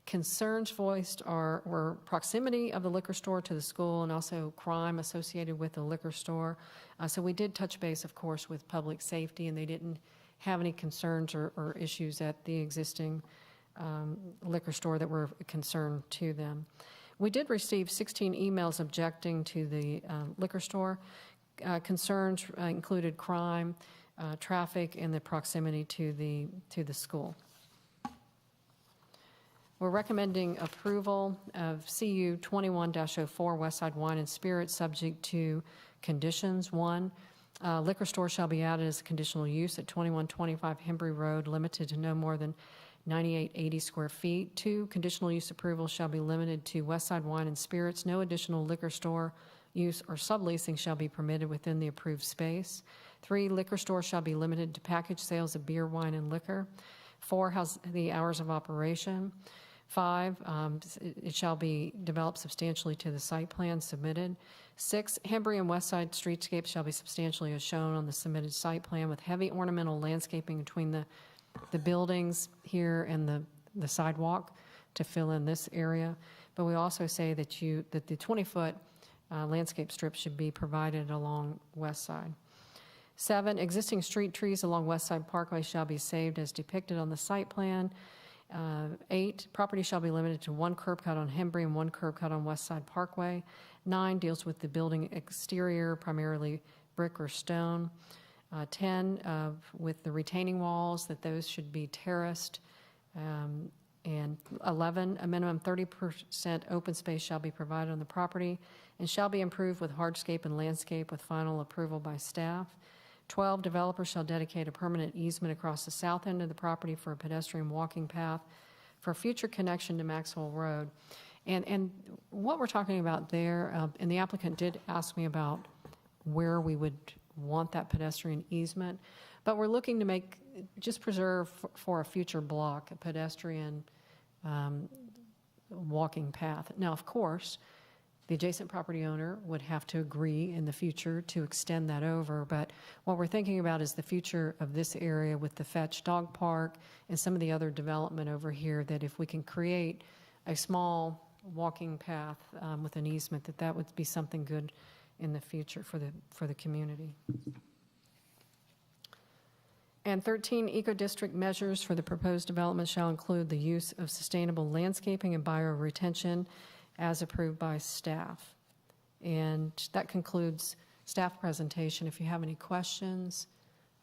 Concerns voiced were proximity of the liquor store to the school and also crime associated with the liquor store. So we did touch base, of course, with public safety, and they didn't have any concerns or issues at the existing liquor store that were a concern to them. We did receive 16 emails objecting to the liquor store. Concerns included crime, traffic, and the proximity to the school. We're recommending approval of CU 21-04 Westside Wine and Spirits, subject to conditions. 1, liquor store shall be added as a conditional use at 2125 Hembry Road, limited to no more than 9880 square feet. 2, conditional use approval shall be limited to Westside Wine and Spirits. No additional liquor store use or subleasing shall be permitted within the approved space. 3, liquor store shall be limited to package sales of beer, wine, and liquor. 4, has the hours of operation. 5, it shall be developed substantially to the site plan submitted. 6, Hembry and Westside streetscapes shall be substantially as shown on the submitted site plan, with heavy ornamental landscaping between the buildings here and the sidewalk to fill in this area. But we also say that the 20-foot landscape strip should be provided along West Side. 7, existing street trees along West Side Parkway shall be saved as depicted on the site plan. 8, property shall be limited to 1 curb cut on Hembry and 1 curb cut on West Side Parkway. 9, deals with the building exterior, primarily brick or stone. 10, with the retaining walls, that those should be terraced. And 11, a minimum 30% open space shall be provided on the property and shall be improved with hardscape and landscape with final approval by staff. 12, developer shall dedicate a permanent easement across the south end of the property for a pedestrian walking path for future connection to Maxwell Road. And what we're talking about there, and the applicant did ask me about where we would want that pedestrian easement, but we're looking to just preserve for a future block a pedestrian walking path. Now, of course, the adjacent property owner would have to agree in the future to extend that over, but what we're thinking about is the future of this area with the Fetch Dog Park and some of the other development over here, that if we can create a small walking path with an easement, that would be something good in the future for the community. And 13, eco-district measures for the proposed development shall include the use of sustainable landscaping and bioretention as approved by staff. And that concludes staff presentation. If you have any questions,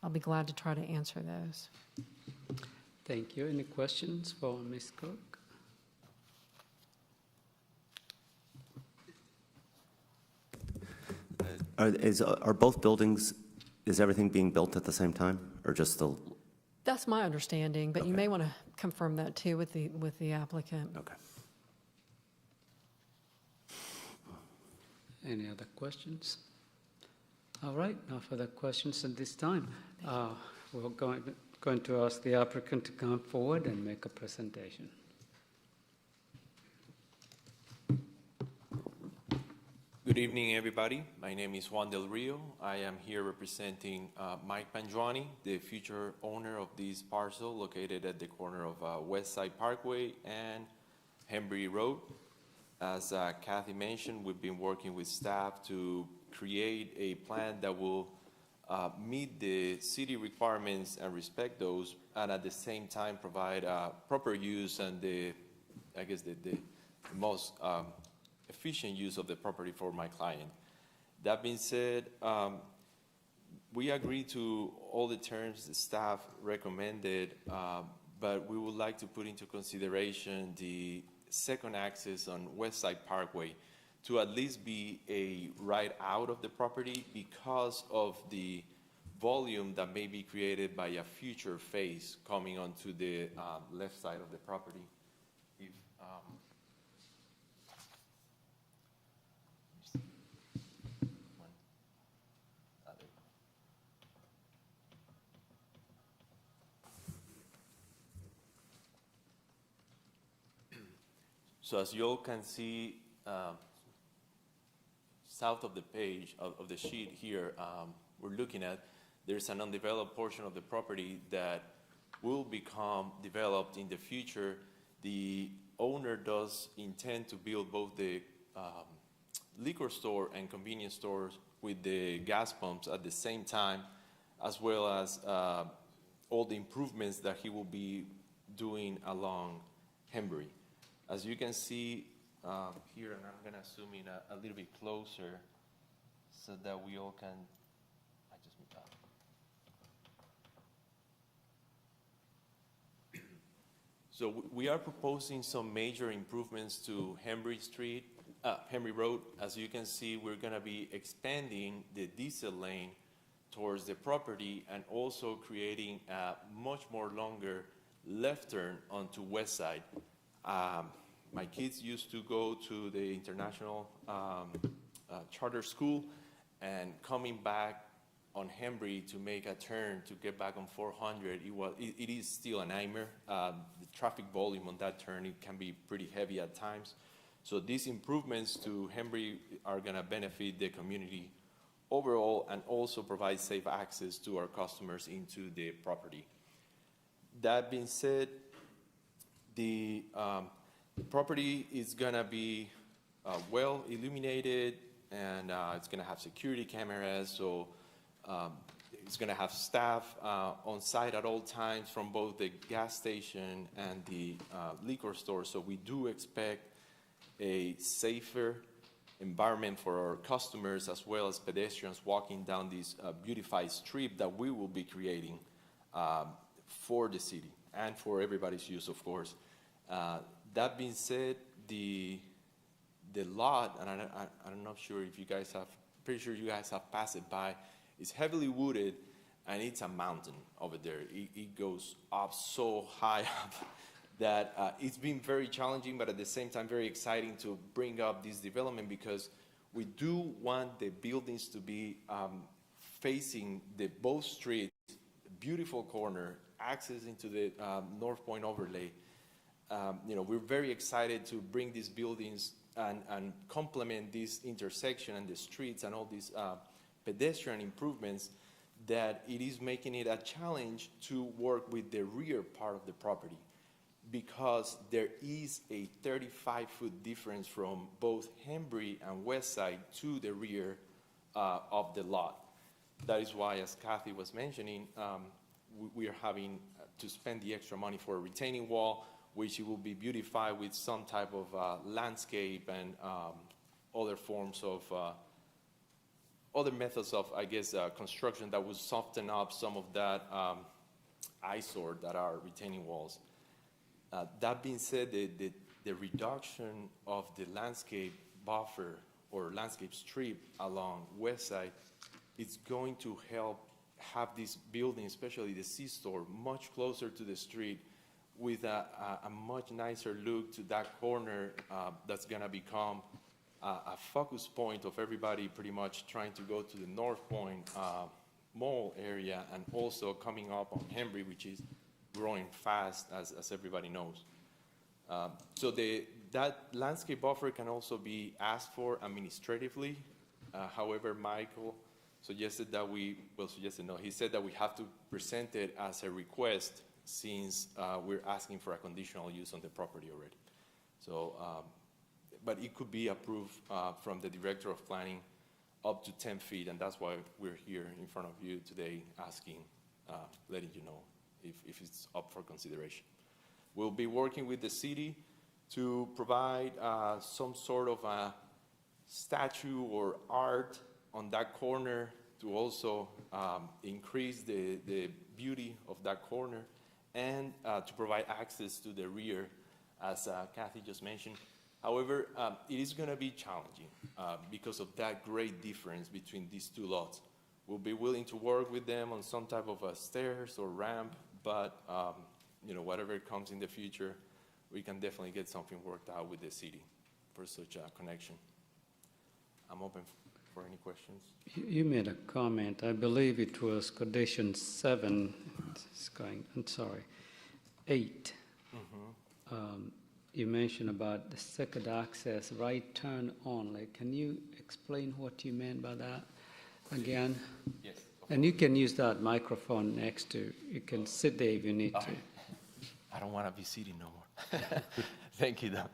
I'll be glad to try to answer those. Thank you. Any questions for Ms. Cook? Are both buildings, is everything being built at the same time, or just the? That's my understanding, but you may want to confirm that too with the applicant. Okay. Any other questions? All right, no further questions at this time. We're going to ask the applicant to come forward and make a presentation. Good evening, everybody. My name is Juan Del Rio. I am here representing Mike Panjuani, the future owner of this parcel located at the corner of West Side Parkway and Hembry Road. As Kathy mentioned, we've been working with staff to create a plan that will meet the city requirements and respect those, and at the same time provide proper use and the most efficient use of the property for my client. That being said, we agree to all the terms the staff recommended, but we would like to put into consideration the second access on West Side Parkway to at least be a right out of the property because of the volume that may be created by a future phase coming onto the left side of the property. So as you all can see, south of the page of the sheet here, we're looking at, there's an undeveloped portion of the property that will become developed in the future. The owner does intend to build both the liquor store and convenience stores with the gas pumps at the same time, as well as all the improvements that he will be doing along Hembry. As you can see here, and I'm going to zoom in a little bit closer so that we all can, So we are proposing some major improvements to Hembry Road. As you can see, we're going to be expanding the diesel lane towards the property and also creating a much more longer left turn onto West Side. My kids used to go to the international charter school, and coming back on Hembry to make a turn to get back on 400, it is still a nightmare. The traffic volume on that turn, it can be pretty heavy at times. So these improvements to Hembry are going to benefit the community overall and also provide safe access to our customers into the property. That being said, the property is going to be well illuminated, and it's going to have security cameras, so it's going to have staff on site at all times from both the gas station and the liquor store. So we do expect a safer environment for our customers as well as pedestrians walking down this beautified strip that we will be creating for the city and for everybody's use, of course. That being said, the lot, and I'm not sure if you guys have, pretty sure you guys have passed it by, is heavily wooded, and it's a mountain over there. It goes up so high up that it's been very challenging, but at the same time very exciting to bring up this development, because we do want the buildings to be facing both streets, beautiful corner, access into the North Point overlay. We're very excited to bring these buildings and complement this intersection and the streets and all these pedestrian improvements, that it is making it a challenge to work with the rear part of the property, because there is a 35-foot difference from both Hembry and West Side to the rear of the lot. That is why, as Kathy was mentioning, we are having to spend the extra money for a retaining wall, which will be beautified with some type of landscape and other forms of other methods of, I guess, construction that would soften up some of that eyesore that are retaining walls. That being said, the reduction of the landscape buffer or landscape strip along West Side is going to help have this building, especially the C-store, much closer to the street, with a much nicer look to that corner that's going to become a focus point of everybody pretty much trying to go to the North Point Mall area, and also coming up on Hembry, which is growing fast, as everybody knows. So that landscape buffer can also be asked for administratively. However, Michael suggested that he said that we have to present it as a request, since we're asking for a conditional use on the property already. So, but it could be approved from the Director of Planning up to 10 feet, and that's why we're here in front of you today asking, letting you know if it's up for consideration. We'll be working with the city to provide some sort of a statue or art on that corner to also increase the beauty of that corner, and to provide access to the rear, as Kathy just mentioned. However, it is going to be challenging because of that great difference between these two lots. We'll be willing to work with them on some type of a stairs or ramp, but whatever comes in the future, we can definitely get something worked out with the city for such a connection. I'm open for any questions. You made a comment, I believe it was condition 7, it's going, I'm sorry, 8. you mentioned about the second access, right turn only. Can you explain what you meant by that again? Yes. And you can use that microphone next to, you can sit there if you need to. I don't want to be sitting no more. Thank you, though.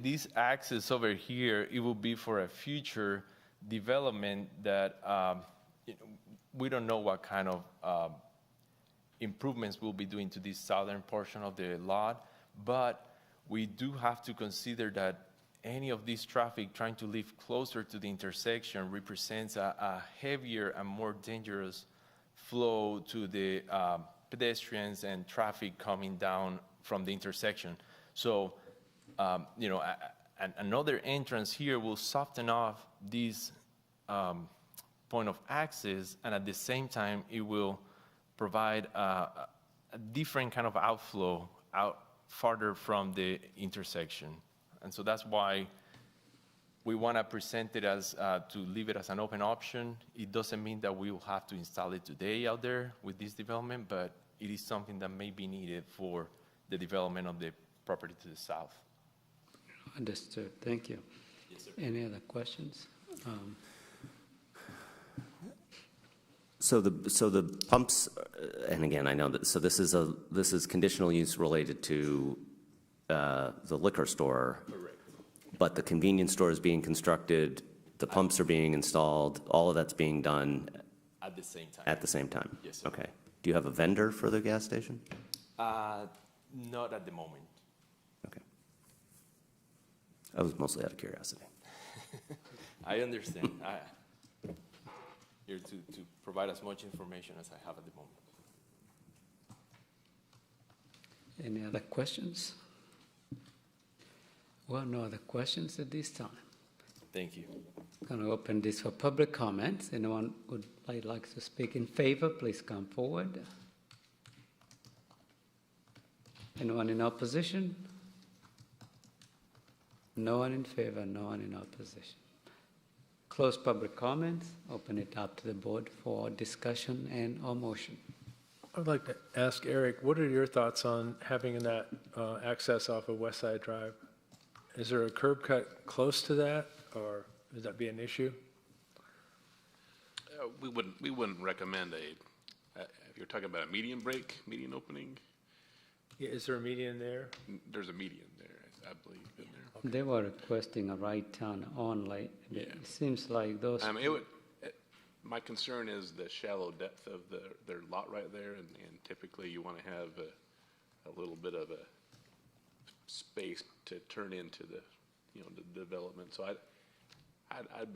This access over here, it will be for a future development that we don't know what kind of improvements we'll be doing to this southern portion of the lot, but we do have to consider that any of this traffic trying to live closer to the intersection represents a heavier and more dangerous flow to the pedestrians and traffic coming down from the intersection. So, another entrance here will soften off this point of access, and at the same time, it will provide a different kind of outflow out farther from the intersection. And so that's why we want to present it as, to leave it as an open option. It doesn't mean that we will have to install it today out there with this development, but it is something that may be needed for the development of the property to the south. Understood. Thank you. Yes, sir. Any other questions? So the pumps, and again, I know that, so this is conditional use related to the liquor store. Correct. But the convenience store is being constructed, the pumps are being installed, all of that's being done At the same time. at the same time? Yes, sir. Okay. Do you have a vendor for the gas station? Not at the moment. Okay. I was mostly out of curiosity. I understand. Here to provide as much information as I have at the moment. Any other questions? Well, no other questions at this time. Thank you. I'm going to open this for public comments. Anyone would like to speak in favor, please come forward. Anyone in opposition? No one in favor, no one in opposition. Close public comments, open it up to the board for discussion and or motion. I would like to ask Eric, what are your thoughts on having that access off of West Side Drive? Is there a curb cut close to that, or would that be an issue? We wouldn't recommend if you're talking about a median break, median opening. Yeah, is there a median there? There's a median there, I believe, in there. They were requesting a right turn only. Yeah. It seems like those. My concern is the shallow depth of their lot right there, and typically you want to have a little bit of a space to turn into the development. So I'd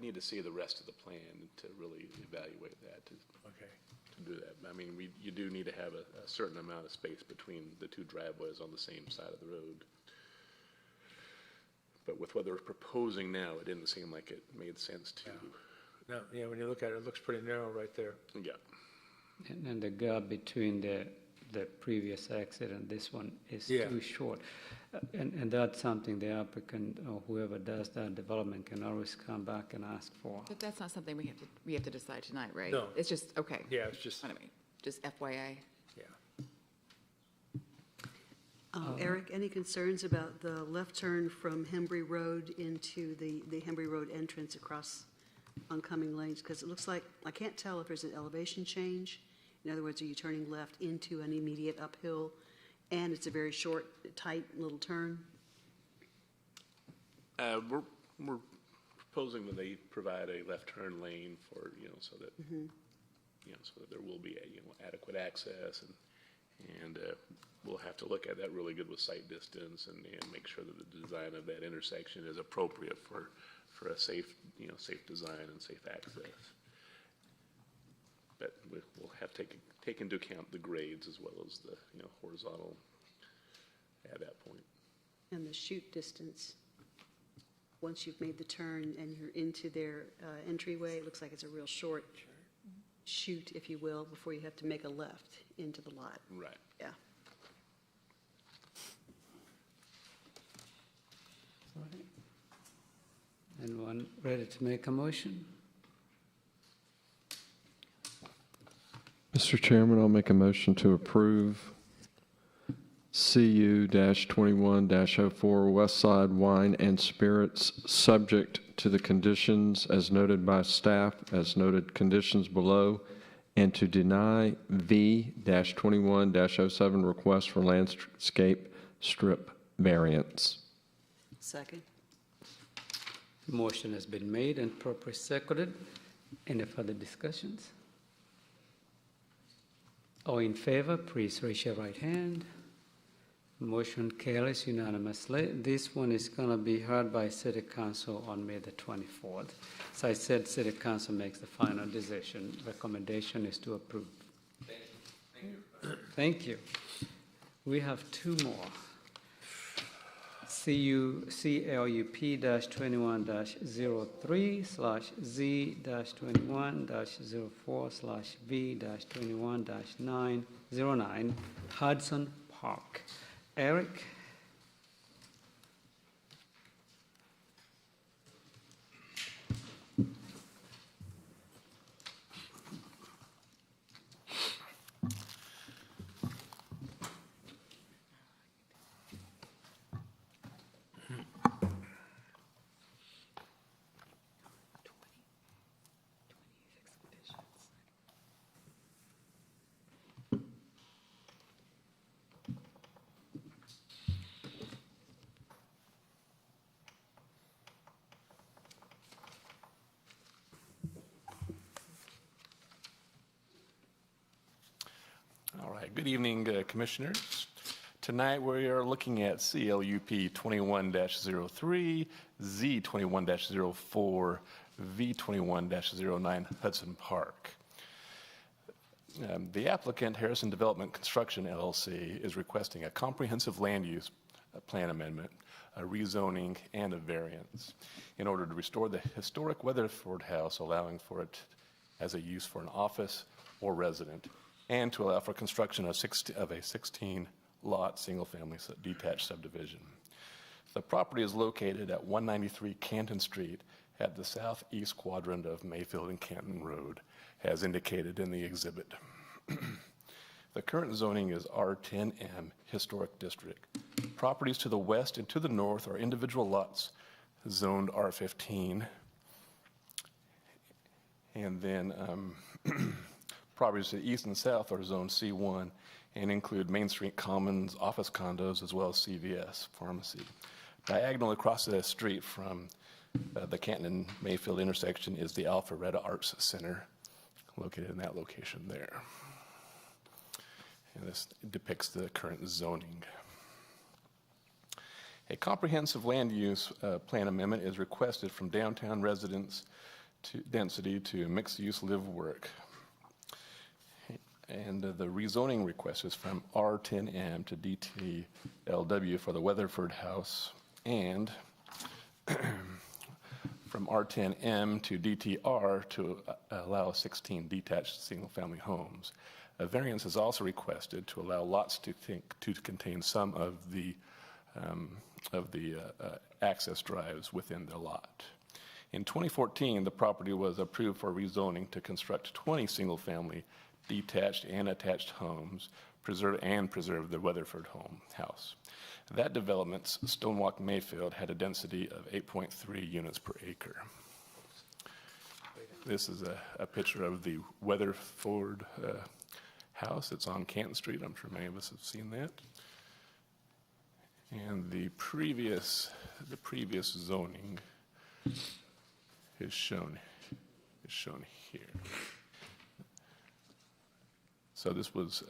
need to see the rest of the plan to really evaluate that. To do that. I mean, you do need to have a certain amount of space between the two driveways on the same side of the road. But with what they're proposing now, it didn't seem like it made sense to. No, yeah, when you look at it, it looks pretty narrow right there. Yeah. And the gap between the previous exit and this one is too short. And that's something the applicant or whoever does that development can always come back and ask for. But that's not something we have to decide tonight, right? No. It's just, okay. Yeah, it's just. Anyway, just FYI. Yeah. Eric, any concerns about the left turn from Hembry Road into the Hembry Road entrance across oncoming lanes? Because it looks like, I can't tell if there's an elevation change. In other words, are you turning left into an immediate uphill? And it's a very short, tight little turn? We're proposing that they provide a left turn lane for, so that, so that there will be adequate access, and we'll have to look at that really good with sight distance and make sure that the design of that intersection is appropriate for a safe, safe design and safe access. But we'll have to take into account the grades as well as the, horizontal at that point. And the chute distance, once you've made the turn and you're into their entryway, it looks like it's a real short chute, if you will, before you have to make a left into the lot. Right. Yeah. Anyone ready to make a motion? Mr. Chairman, I'll make a motion to approve CU-21-04 Westside Wine and Spirits, subject to the conditions as noted by staff, as noted conditions below, and to deny V-21-07 request for landscape strip variance. Second. Motion has been made and properly seconded. Any further discussions? All in favor, please raise your right hand. Motion carries unanimously. This one is going to be heard by City Council on May the 24th. As I said, City Council makes the final decision. Recommendation is to approve. Thank you. We have two more. CUC-P-21-03/Z-21-04/V-21-909 Hudson Park. Eric? All right, good evening, Commissioners. Tonight we are looking at CLUP 21-03, Z21-04, V21-09 Hudson Park. The applicant, Harrison Development Construction LLC, is requesting a comprehensive land use plan amendment, a rezoning, and a variance in order to restore the historic Weatherford House, allowing for it as a use for an office or resident, and to allow for construction of a 16-lot single-family detached subdivision. The property is located at 193 Canton Street at the southeast quadrant of Mayfield and Canton Road, as indicated in the exhibit. The current zoning is R10M Historic District. Properties to the west and to the north are individual lots zoned R15. And then properties to the east and south are zoned C1 and include Main Street Commons, office condos, as well as CVS pharmacy. Diagonal across the street from the Canton and Mayfield intersection is the Alpharetta Arts Center, located in that location there. And this depicts the current zoning. A comprehensive land use plan amendment is requested from downtown residence to density to mixed-use live-work. And the rezoning request is from R10M to DTLW for the Weatherford House, and from R10M to DTR to allow 16 detached single-family homes. A variance is also requested to allow lots to contain some of the access drives within the lot. In 2014, the property was approved for rezoning to construct 20 single-family detached and attached homes, preserve the Weatherford house. That development's Stonewalk Mayfield had a density of 8.3 units per acre. This is a picture of the Weatherford house. It's on Canton Street. I'm sure many of us have seen that. And the previous zoning is shown here. So this was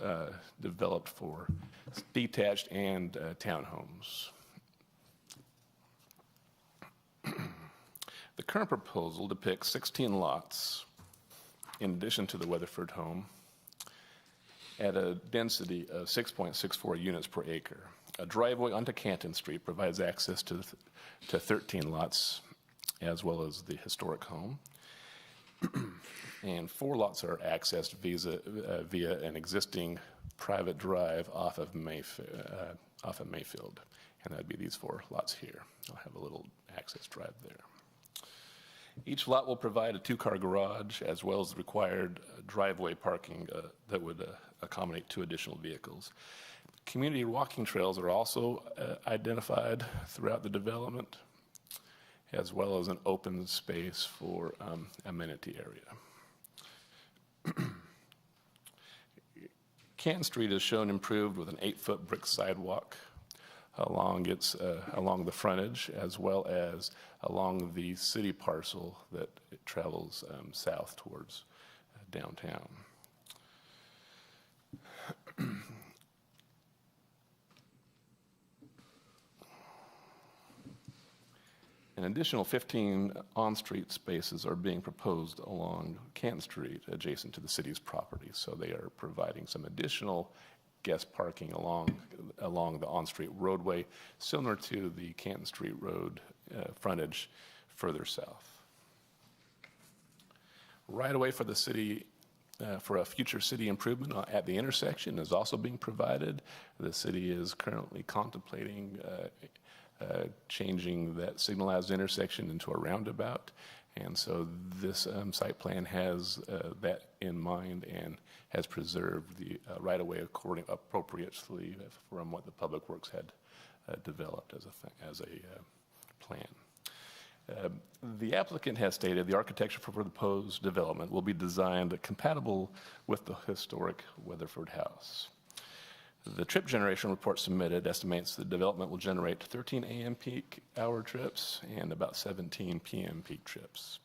developed for detached and townhomes. The current proposal depicts 16 lots in addition to the Weatherford home at a density of 6.64 units per acre. A driveway onto Canton Street provides access to 13 lots, as well as the historic home. And 4 lots are accessed via an existing private drive off of Mayfield, and that'd be these 4 lots here. I'll have a little access drive there. Each lot will provide a 2-car garage, as well as the required driveway parking that would accommodate 2 additional vehicles. Community walking trails are also identified throughout the development, as well as an open space for amenity area. Canton Street is shown improved with an 8-foot brick sidewalk along the frontage, as well as along the city parcel that it travels south towards downtown. An additional 15 on-street spaces are being proposed along Canton Street adjacent to the city's property. So they are providing some additional guest parking along the on-street roadway, similar to the Canton Street Road frontage further south. Right away for the city, for a future city improvement at the intersection is also being provided. The city is currently contemplating changing that signalized intersection into a roundabout. And so this site plan has that in mind and has preserved the right-of-way appropriately from what the Public Works had developed as a plan. The applicant has stated the architecture for the proposed development will be designed compatible with the historic Weatherford House. The trip generation report submitted estimates the development will generate 13 a.m. peak hour trips and about 17 p.m. peak trips.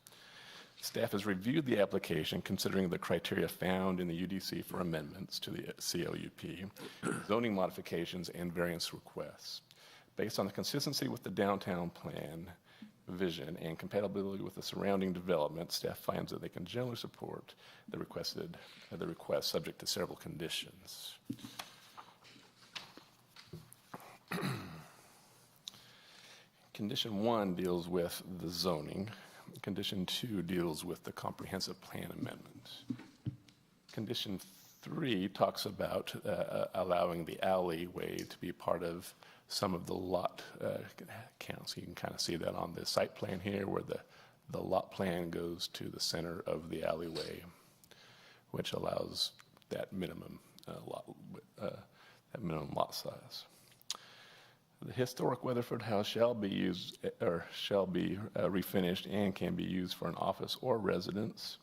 Staff has reviewed the application considering the criteria found in the UDC for amendments to the CLUP, zoning modifications, and variance requests. Based on the consistency with the downtown plan vision and compatibility with the surrounding development, staff finds that they can generally support the request subject to several conditions. Condition 1 deals with the zoning. Condition 2 deals with the comprehensive plan amendment. Condition 3 talks about allowing the alleyway to be part of some of the lot counts. You can kind of see that on the site plan here, where the lot plan goes to the center of the alleyway, which allows that minimum lot size. The historic Weatherford House shall be used or shall be refinished and can be used for an office or residence.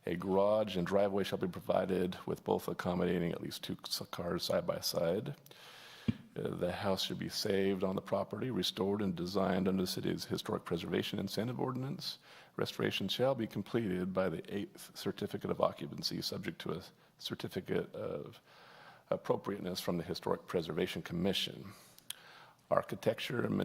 A garage and driveway shall be provided with both accommodating at least 2 cars side by side. The house should be saved on the property, restored and designed under the city's historic preservation incentive ordinance. Restoration shall be completed by the 8th certificate of occupancy, subject to a certificate of appropriateness from the Historic Preservation Commission. Architecture and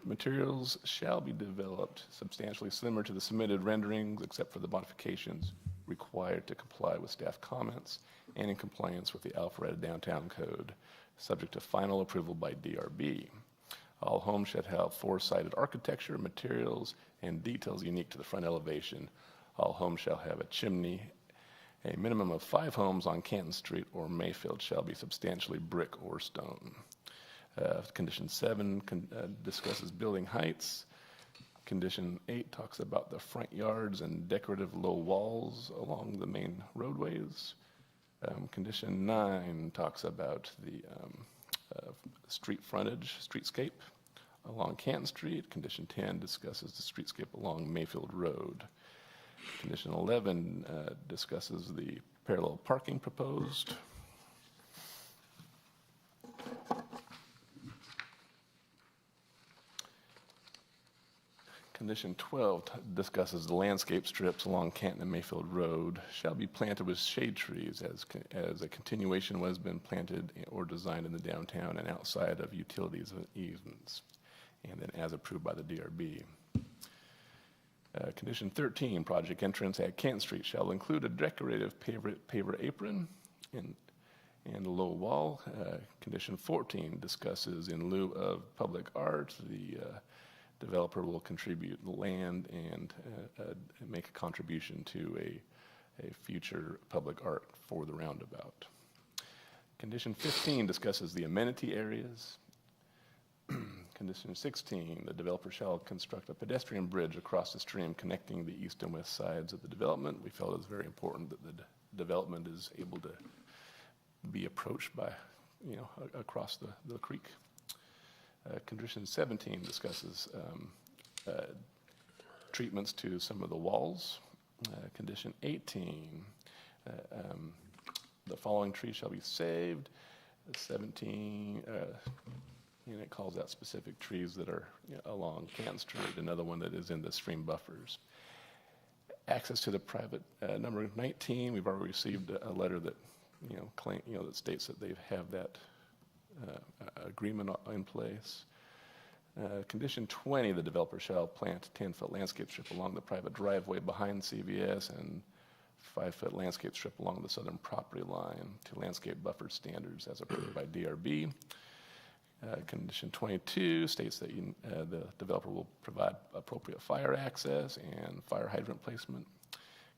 materials shall be developed substantially similar to the submitted renderings, except for the modifications required to comply with staff comments and in compliance with the Alpharetta Downtown Code, subject to final approval by DRB. All homes should have 4-sided architecture, materials, and details unique to the front elevation. All homes shall have a chimney. A minimum of 5 homes on Canton Street or Mayfield shall be substantially brick or stone. Condition 7 discusses building heights. Condition 8 talks about the front yards and decorative low walls along the main roadways. Condition 9 talks about the street frontage, streetscape along Canton Street. Condition 10 discusses the streetscape along Mayfield Road. Condition 11 discusses the parallel parking proposed. Condition 12 discusses the landscape strips along Canton and Mayfield Road shall be planted with shade trees as a continuation was been planted or designed in the downtown and outside of utilities and easements, and then as approved by the DRB. Condition 13, project entrance at Canton Street shall include a decorative paver apron and a low wall. Condition 14 discusses in lieu of public art, the developer will contribute land and make a contribution to a future public art for the roundabout. Condition 15 discusses the amenity areas. Condition 16, the developer shall construct a pedestrian bridge across the stream connecting the east and west sides of the development. We felt it was very important that the development is able to be approached by across the creek. Condition 17 discusses treatments to some of the walls. Condition 18, the following trees shall be saved. 17, and it calls out specific trees that are along Canton Street, another one that is in the stream buffers. Access to the private, number 19, we've already received a letter that, that states that they have that agreement in place. Condition 20, the developer shall plant a 10-foot landscape strip along the private driveway behind CVS and 5-foot landscape strip along the southern property line to landscape buffer standards as approved by DRB. Condition 22 states that the developer will provide appropriate fire access and fire hydrant placement.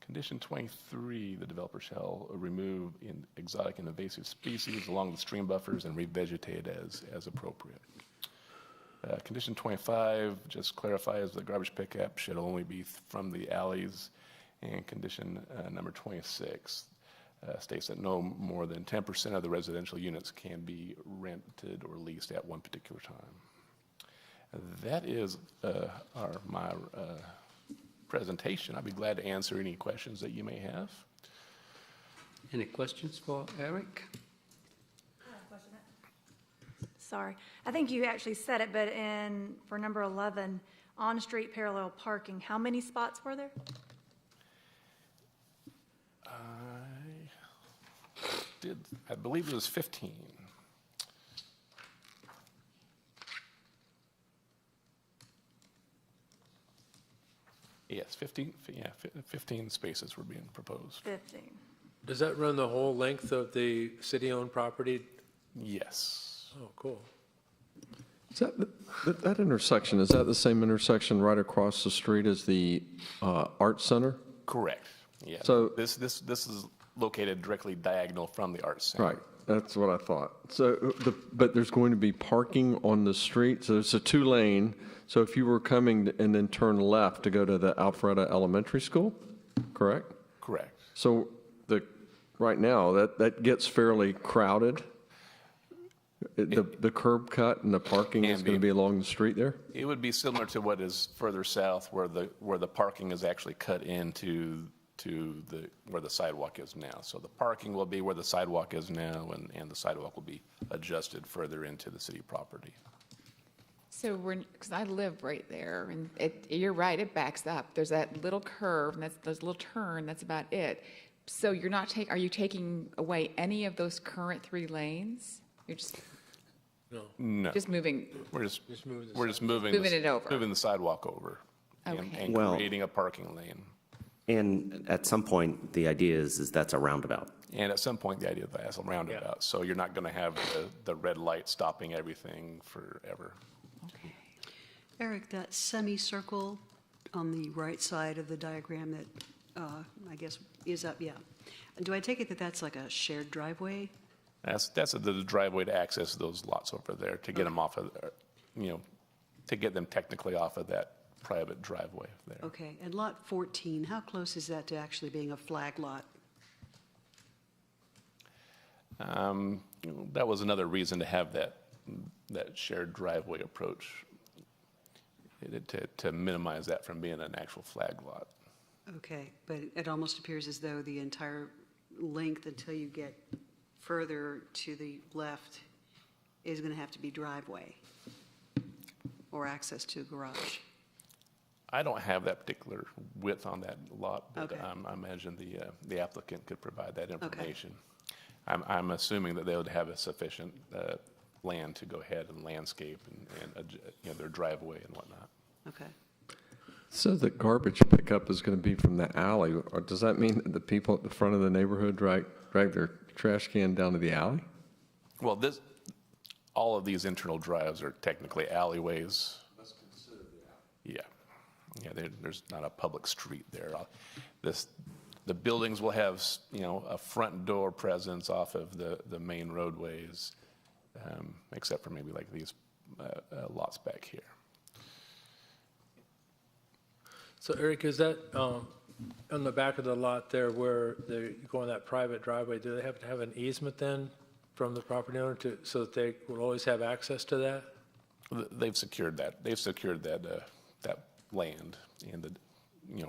Condition 23, the developer shall remove exotic and invasive species along the stream buffers and revegetate as appropriate. Condition 25 just clarifies the garbage pickup should only be from the alleys. And condition number 26 states that no more than 10% of the residential units can be rented or leased at one particular time. That is my presentation. I'd be glad to answer any questions that you may have. Any questions for Eric? Sorry. I think you actually said it, but for number 11, on-street parallel parking, how many spots were there? I believe it was 15. Yes, 15 spaces were being proposed. 15. Does that run the whole length of the city-owned property? Yes. Oh, cool. Is that intersection, is that the same intersection right across the street as the Art Center? Correct. Yeah. So this is located directly diagonal from the Arts Center. right, that's what I thought. So, but there's going to be parking on the street, so it's a 2-lane. So if you were coming and then turn left to go to the Alpharetta Elementary School, correct? Correct. So right now that gets fairly crowded. The curb cut and the parking is going to be along the street there? It would be similar to what is further south where the parking is actually cut into where the sidewalk is now. So the parking will be where the sidewalk is now, and the sidewalk will be adjusted further into the city property. So because I live right there, and you're right, it backs up. There's that little curve, and there's a little turn, that's about it. So are you taking away any of those current 3 lanes? You're just No. just moving. We're just moving it over. moving the sidewalk over, Okay. and creating a parking lane. And at some point, the idea is that's a roundabout. And at some point, the idea of that is a roundabout. So you're not going to have the red light stopping everything forever. Okay. Eric, that semicircle on the right side of the diagram that I guess is up, yeah. Do I take it that that's like a shared driveway? That's the driveway to access those lots over there to get them off of, to get them technically off of that private driveway there. Okay, and lot 14, how close is that to actually being a flag lot? That was another reason to have that shared driveway approach, to minimize that from being an actual flag lot. Okay, but it almost appears as though the entire length until you get further to the left is going to have to be driveway or access to a garage. I don't have that particular width on that lot, but Okay. I imagine the applicant could provide that information. I'm assuming that they would have a sufficient land to go ahead and landscape and their driveway and whatnot. Okay. So the garbage pickup is going to be from the alley, or does that mean that the people at the front of the neighborhood drag their trash can down to the alley? Well, all of these internal drives are technically alleyways. That's considered the alley. Yeah, there's not a public street there. The buildings will have, a front door presence off of the main roadways, except for maybe like these lots back here. So Eric, is that on the back of the lot there where you go on that private driveway, do they have to have an easement then from the property owner so that they will always have access to that? They've secured that. They've secured that land and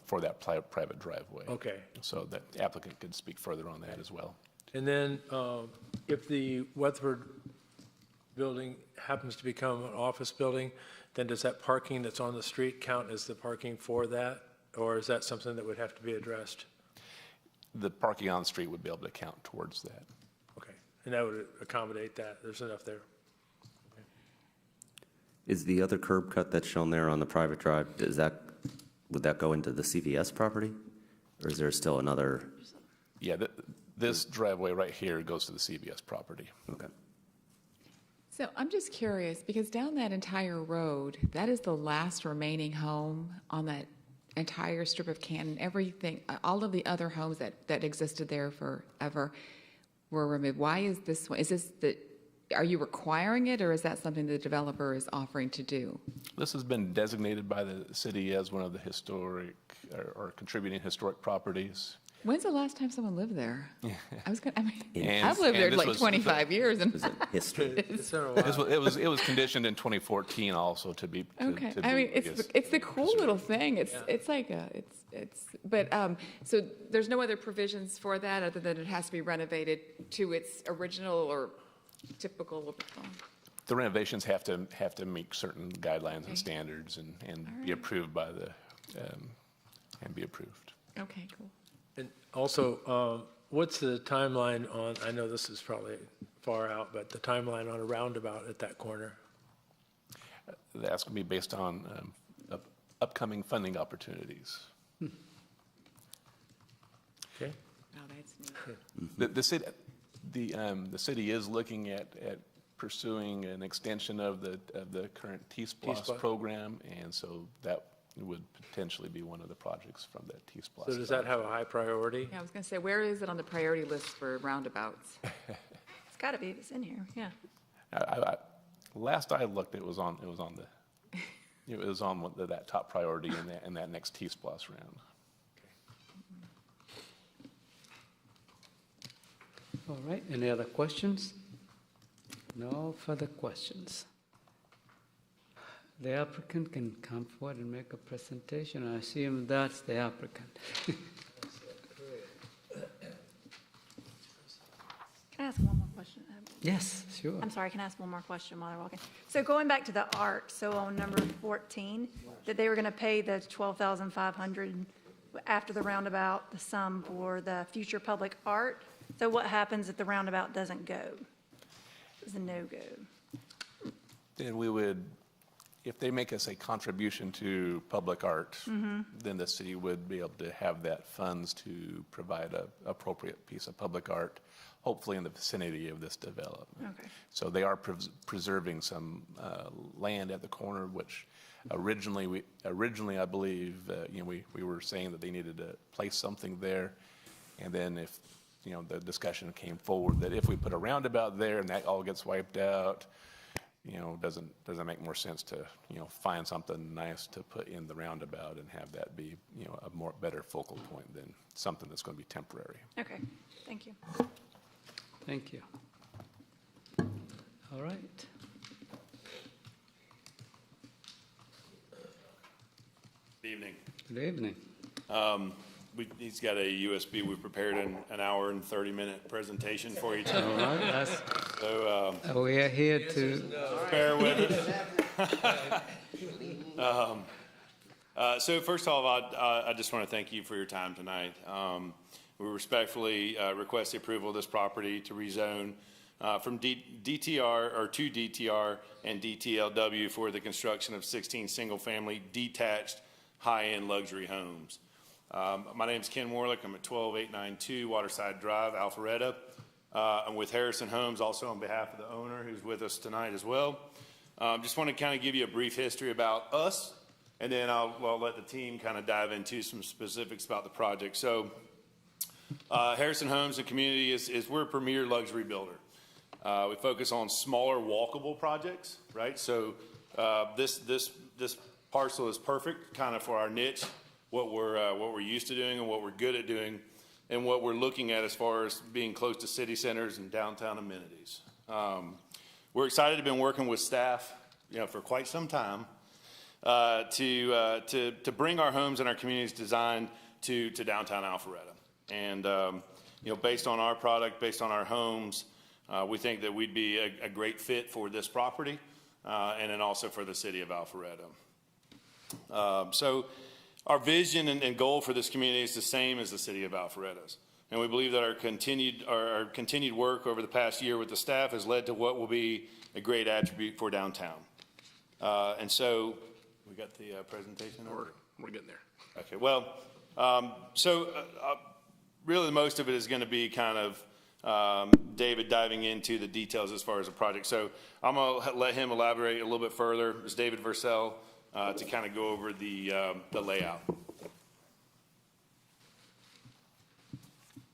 for that private driveway. Okay. So that the applicant could speak further on that as well. And then if the Weatherford building happens to become an office building, then does that parking that's on the street count as the parking for that? Or is that something that would have to be addressed? The parking on the street would be able to count towards that. Okay. And that would accommodate that? There's enough there? Is the other curb cut that's shown there on the private drive, would that go into the CVS property? Or is there still another? Yeah, this driveway right here goes to the CVS property. Okay. So I'm just curious, because down that entire road, that is the last remaining home on that entire strip of Canton. Everything, all of the other homes that existed there forever were removed. Why is this one? Is this are you requiring it, or is that something the developer is offering to do? This has been designated by the city as one of the historic or contributing historic properties. When's the last time someone lived there? And I've lived there this like was- 25 years. And history. It was conditioned in 2014 also to be. Okay, to I be, mean, it's the cool little thing. It's like but so there's no other provisions for that other than it has to be renovated to its original or typical. The renovations have to meet certain guidelines and standards and be approved by and be approved. Okay, cool. And also, what's the timeline on, I know this is probably far out, but the timeline on a roundabout at that corner? That's going to be based on upcoming funding opportunities. Okay. Oh, that's neat. The city is looking at pursuing an extension of the current T-SPLOS program, and so that would potentially be one of the projects from that T-SPLOS. So does that have a high priority? Yeah, I was going to say, where is it on the priority list for roundabouts? It's got to be, it's in here, yeah. Last I looked, it was on that top priority in that next T-SPLOS round. All right, any other questions? No further questions. The applicant can come forward and make a presentation. I assume that's the applicant. Can I ask one more question? Yes, sure. I'm sorry, can I ask one more question while they're walking? So going back to the art, so on number 14, that they were going to pay the $12,500 after the roundabout, the sum for the future public art. So what happens if the roundabout doesn't go? It's a no-go. Then we would, if they make us a contribution to public art, then the city would be able to have that funds to provide an appropriate piece of public art, hopefully in the vicinity of this development. Okay. So they are preserving some land at the corner, which originally I believe, we were saying that they needed to place something there, and then if the discussion came forward that if we put a roundabout there and that all gets wiped out, doesn't make more sense to, find something nice to put in the roundabout and have that be, a better focal point than something that's going to be temporary. Okay, thank you. Thank you. All right. Good evening. Good evening. He's got a USB. We prepared an hour and 30-minute presentation for you All tonight. right, So we are here to. bear with us. So first of all, I just want to thank you for your time tonight. We respectfully request the approval of this property to rezone from DTR or to DTR and DTLW for the construction of 16 single-family detached high-end luxury homes. My name is Ken Warlick. I'm at 12892 Waterside Drive, Alpharetta. I'm with Harrison Homes, also on behalf of the owner who's with us tonight as well. Just want to kind of give you a brief history about us, and then I'll let the team kind of dive into some specifics about the project. So Harrison Homes, the community, is we're a premier luxury builder. We focus on smaller walkable projects, right? So this parcel is perfect kind of for our niche, what we're used to doing and what we're good at doing. and what we're looking at as far as being close to city centers and downtown amenities. We're excited to have been working with staff, for quite some time to bring our homes and our communities design to downtown Alpharetta. And, based on our product, based on our homes, we think that we'd be a great fit for this property and then also for the city of Alpharetta. So our vision and goal for this community is the same as the city of Alpharetta's. And we believe that our continued work over the past year with the staff has led to what will be a great attribute for downtown. And so we got the presentation over? We're getting there. Okay, well, really most of it is going to be kind of David diving into the details as far as the project. So I'm going to let him elaborate a little bit further. It's David Vercel to kind of go over the layout.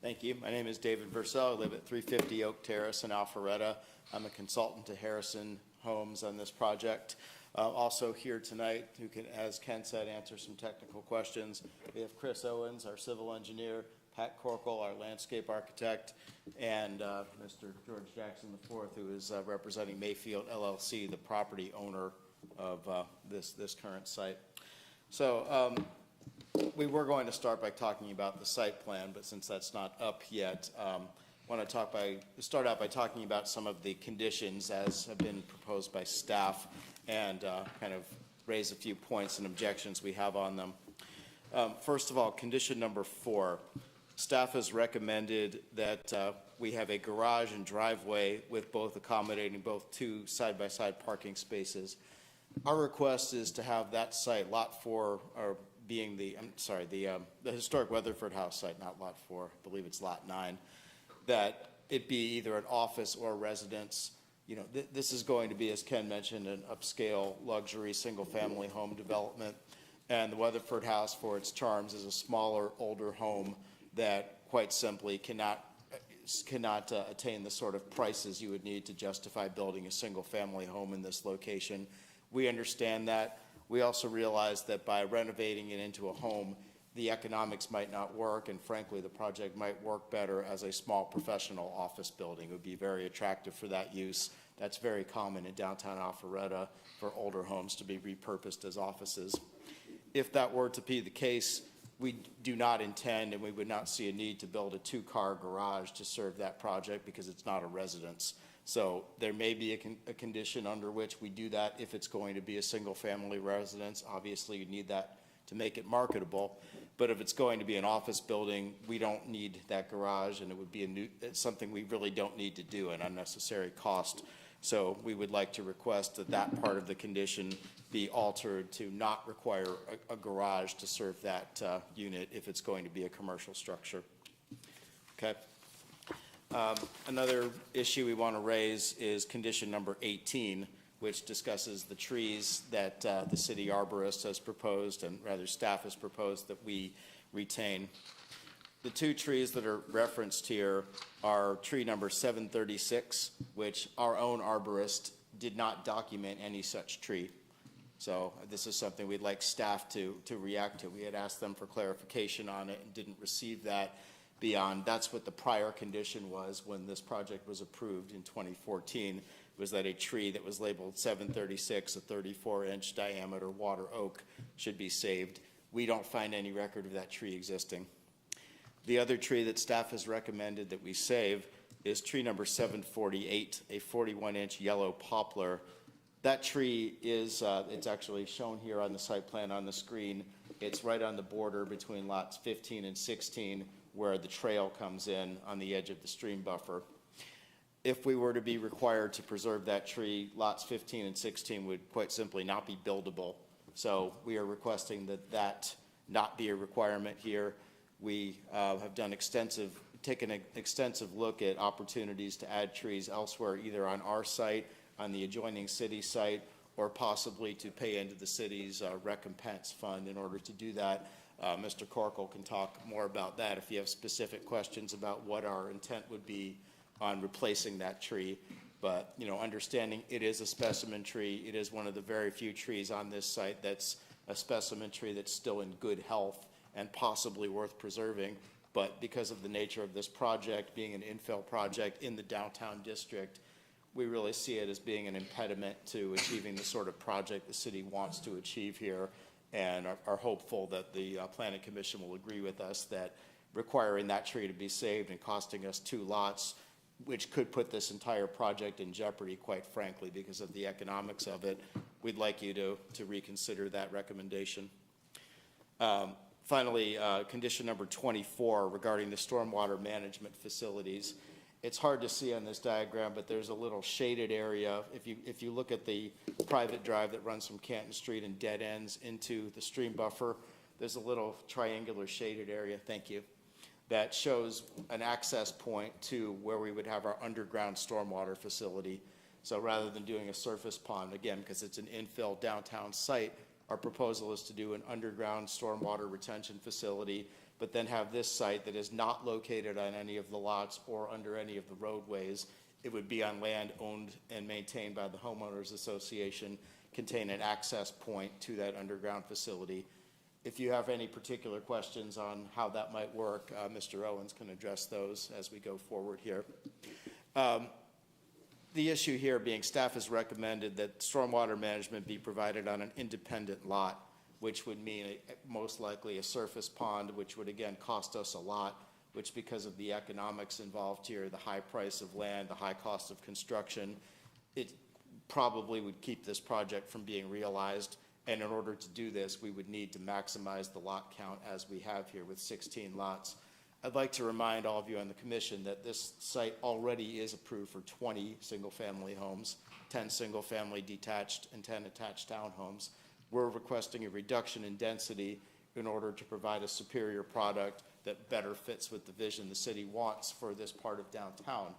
Thank you. My name is David Vercel. I live at 350 Oak Terrace in Alpharetta. I'm a consultant to Harrison Homes on this project. Also here tonight, who can, as Ken said, answer some technical questions. We have Chris Owens, our civil engineer, Pat Corkle, our landscape architect, and Mr. George Jackson IV, who is representing Mayfield LLC, the property owner of this current site. So we were going to start by talking about the site plan, but since that's not up yet, I want to start out by talking about some of the conditions as have been proposed by staff and kind of raise a few points and objections we have on them. First of all, condition number 4. Staff has recommended that we have a garage and driveway with both accommodating both 2 side-by-side parking spaces. Our request is to have that site, Lot 4, or being the historic Weatherford House site, not Lot 4, I believe it's Lot 9, that it be either an office or a residence. This is going to be, as Ken mentioned, an upscale luxury single-family home development. And the Weatherford House, for its charms, is a smaller, older home that quite simply cannot attain the sort of prices you would need to justify building a single-family home in this location. We understand that. We also realize that by renovating it into a home, the economics might not work, and frankly, the project might work better as a small professional office building. It would be very attractive for that use. That's very common in downtown Alpharetta for older homes to be repurposed as offices. If that were to be the case, we do not intend and we would not see a need to build a 2-car garage to serve that project because it's not a residence. So there may be a condition under which we do that if it's going to be a single-family residence. Obviously, you need that to make it marketable. But if it's going to be an office building, we don't need that garage, and it would be it's something we really don't need to do, an unnecessary cost. So we would like to request that that part of the condition be altered to not require a garage to serve that unit if it's going to be a commercial structure. Okay. Another issue we want to raise is condition number 18, which discusses the trees that the city arborist has proposed, and rather staff has proposed that we retain. The 2 trees that are referenced here are tree number 736, which our own arborist did not document any such tree. So this is something we'd like staff to react to. We had asked them for clarification on it and didn't receive that beyond. That's what the prior condition was when this project was approved in 2014, was that a tree that was labeled 736, a 34-inch diameter water oak, should be saved. We don't find any record of that tree existing. The other tree that staff has recommended that we save is tree number 748, a 41-inch yellow poplar. That tree is, it's actually shown here on the site plan on the screen. It's right on the border between lots 15 and 16, where the trail comes in on the edge of the stream buffer. If we were to be required to preserve that tree, lots 15 and 16 would quite simply not be buildable. So we are requesting that that not be a requirement here. We have taken an extensive look at opportunities to add trees elsewhere, either on our site, on the adjoining city site, or possibly to pay into the city's recompense fund in order to do that. Mr. Corkle can talk more about that if you have specific questions about what our intent would be on replacing that tree. But, understanding it is a specimen tree, it is one of the very few trees on this site that's a specimen tree that's still in good health and possibly worth preserving. But because of the nature of this project, being an infill project in the downtown district, we really see it as being an impediment to achieving the sort of project the city wants to achieve here, and are hopeful that the Planning Commission will agree with us that requiring that tree to be saved and costing us 2 lots, which could put this entire project in jeopardy, quite frankly, because of the economics of it. We'd like you to reconsider that recommendation. Finally, condition number 24 regarding the stormwater management facilities. It's hard to see on this diagram, but there's a little shaded area. If you look at the private drive that runs from Canton Street and dead ends into the stream buffer, there's a little triangular shaded area, thank you, that shows an access point to where we would have our underground stormwater facility. So rather than doing a surface pond, again, because it's an infill downtown site, our proposal is to do an underground stormwater retention facility, but then have this site that is not located on any of the lots or under any of the roadways. It would be on land owned and maintained by the homeowners association, contain an access point to that underground facility. If you have any particular questions on how that might work, Mr. Owens can address those as we go forward here. The issue here being staff has recommended that stormwater management be provided on an independent lot, which would mean most likely a surface pond, which would again cost us a lot, which because of the economics involved here, the high price of land, the high cost of construction, it probably would keep this project from being realized. And in order to do this, we would need to maximize the lot count as we have here with 16 lots. I'd like to remind all of you on the commission that this site already is approved for 20 single-family homes, 10 single-family detached and 10 attached townhomes. We're requesting a reduction in density in order to provide a superior product that better fits with the vision the city wants for this part of downtown.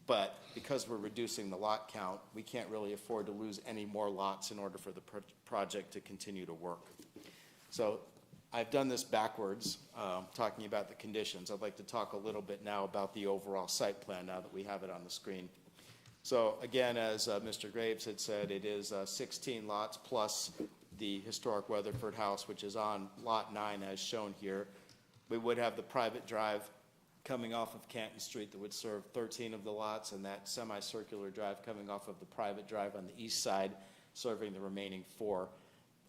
But because we're reducing the lot count, we can't really afford to lose any more lots in order for the project to continue to work. So I've done this backwards, talking about the conditions. I'd like to talk a little bit now about the overall site plan now that we have it on the screen. So again, as Mr. Graves had said, it is 16 lots plus the historic Weatherford house, which is on lot 9 as shown here. We would have the private drive coming off of Canton Street that would serve 13 of the lots, and that semicircular drive coming off of the private drive on the east side serving the remaining 4.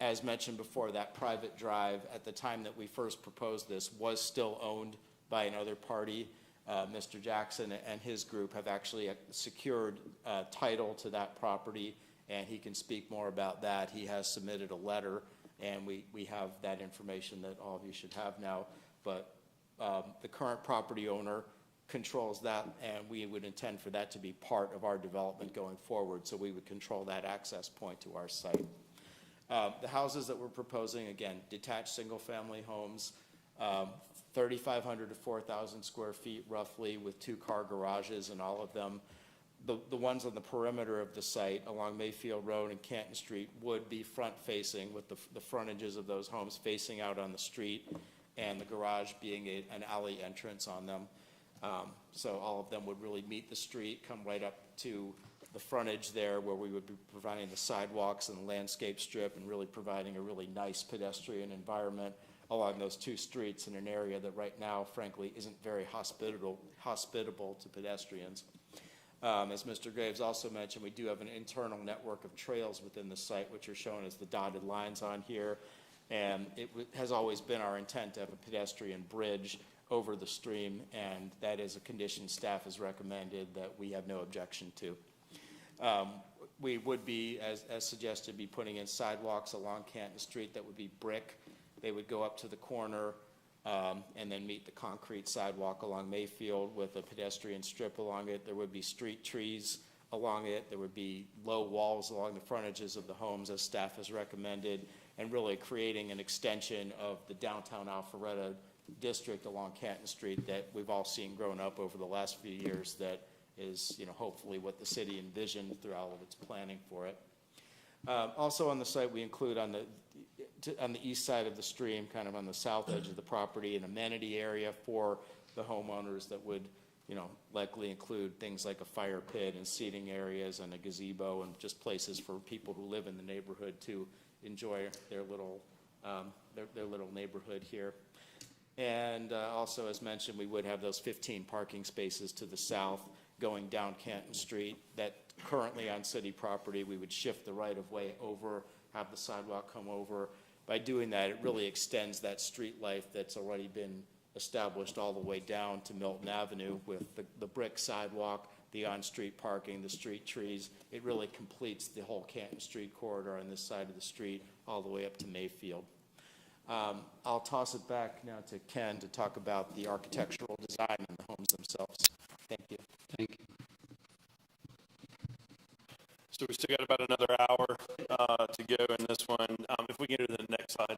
As mentioned before, that private drive at the time that we first proposed this was still owned by another party. Mr. Jackson and his group have actually secured title to that property, and he can speak more about that. He has submitted a letter, and we have that information that all of you should have now. But the current property owner controls that, and we would intend for that to be part of our development going forward, so we would control that access point to our site. The houses that we're proposing, again, detached single-family homes, 3,500 to 4,000 square feet roughly, with 2-car garages in all of them. The ones on the perimeter of the site along Mayfield Road and Canton Street would be front-facing, with the frontages of those homes facing out on the street, and the garage being an alley entrance on them. So all of them would really meet the street, come right up to the frontage there, where we would be providing the sidewalks and the landscape strip and really providing a really nice pedestrian environment along those 2 streets in an area that right now, frankly, isn't very hospitable to pedestrians. As Mr. Graves also mentioned, we do have an internal network of trails within the site, which are shown as the dotted lines on here. And it has always been our intent to have a pedestrian bridge over the stream, and that is a condition staff has recommended that we have no objection to. We would be, as suggested, be putting in sidewalks along Canton Street that would be brick. They would go up to the corner and then meet the concrete sidewalk along Mayfield with a pedestrian strip along it. There would be street trees along it. There would be low walls along the frontages of the homes, as staff has recommended, and really creating an extension of the downtown Alpharetta district along Canton Street that we've all seen grown up over the last few years, that is, hopefully what the city envisioned through all of its planning for it. Also on the site, we include on the east side of the stream, kind of on the south edge of the property, an amenity area for the homeowners that would, likely include things like a fire pit and seating areas and a gazebo and just places for people who live in the neighborhood to enjoy their little neighborhood here. And also, as mentioned, we would have those 15 parking spaces to the south going down Canton Street that currently on city property. We would shift the right-of-way over, have the sidewalk come over. By doing that, it really extends that street life that's already been established all the way down to Milton Avenue with the brick sidewalk, the on-street parking, the street trees. It really completes the whole Canton Street corridor on this side of the street all the way up to Mayfield. I'll toss it back now to Ken to talk about the architectural design and the homes themselves. Thank you. Thank you. So we still got about another hour to go in this one. If we can go to the next slide,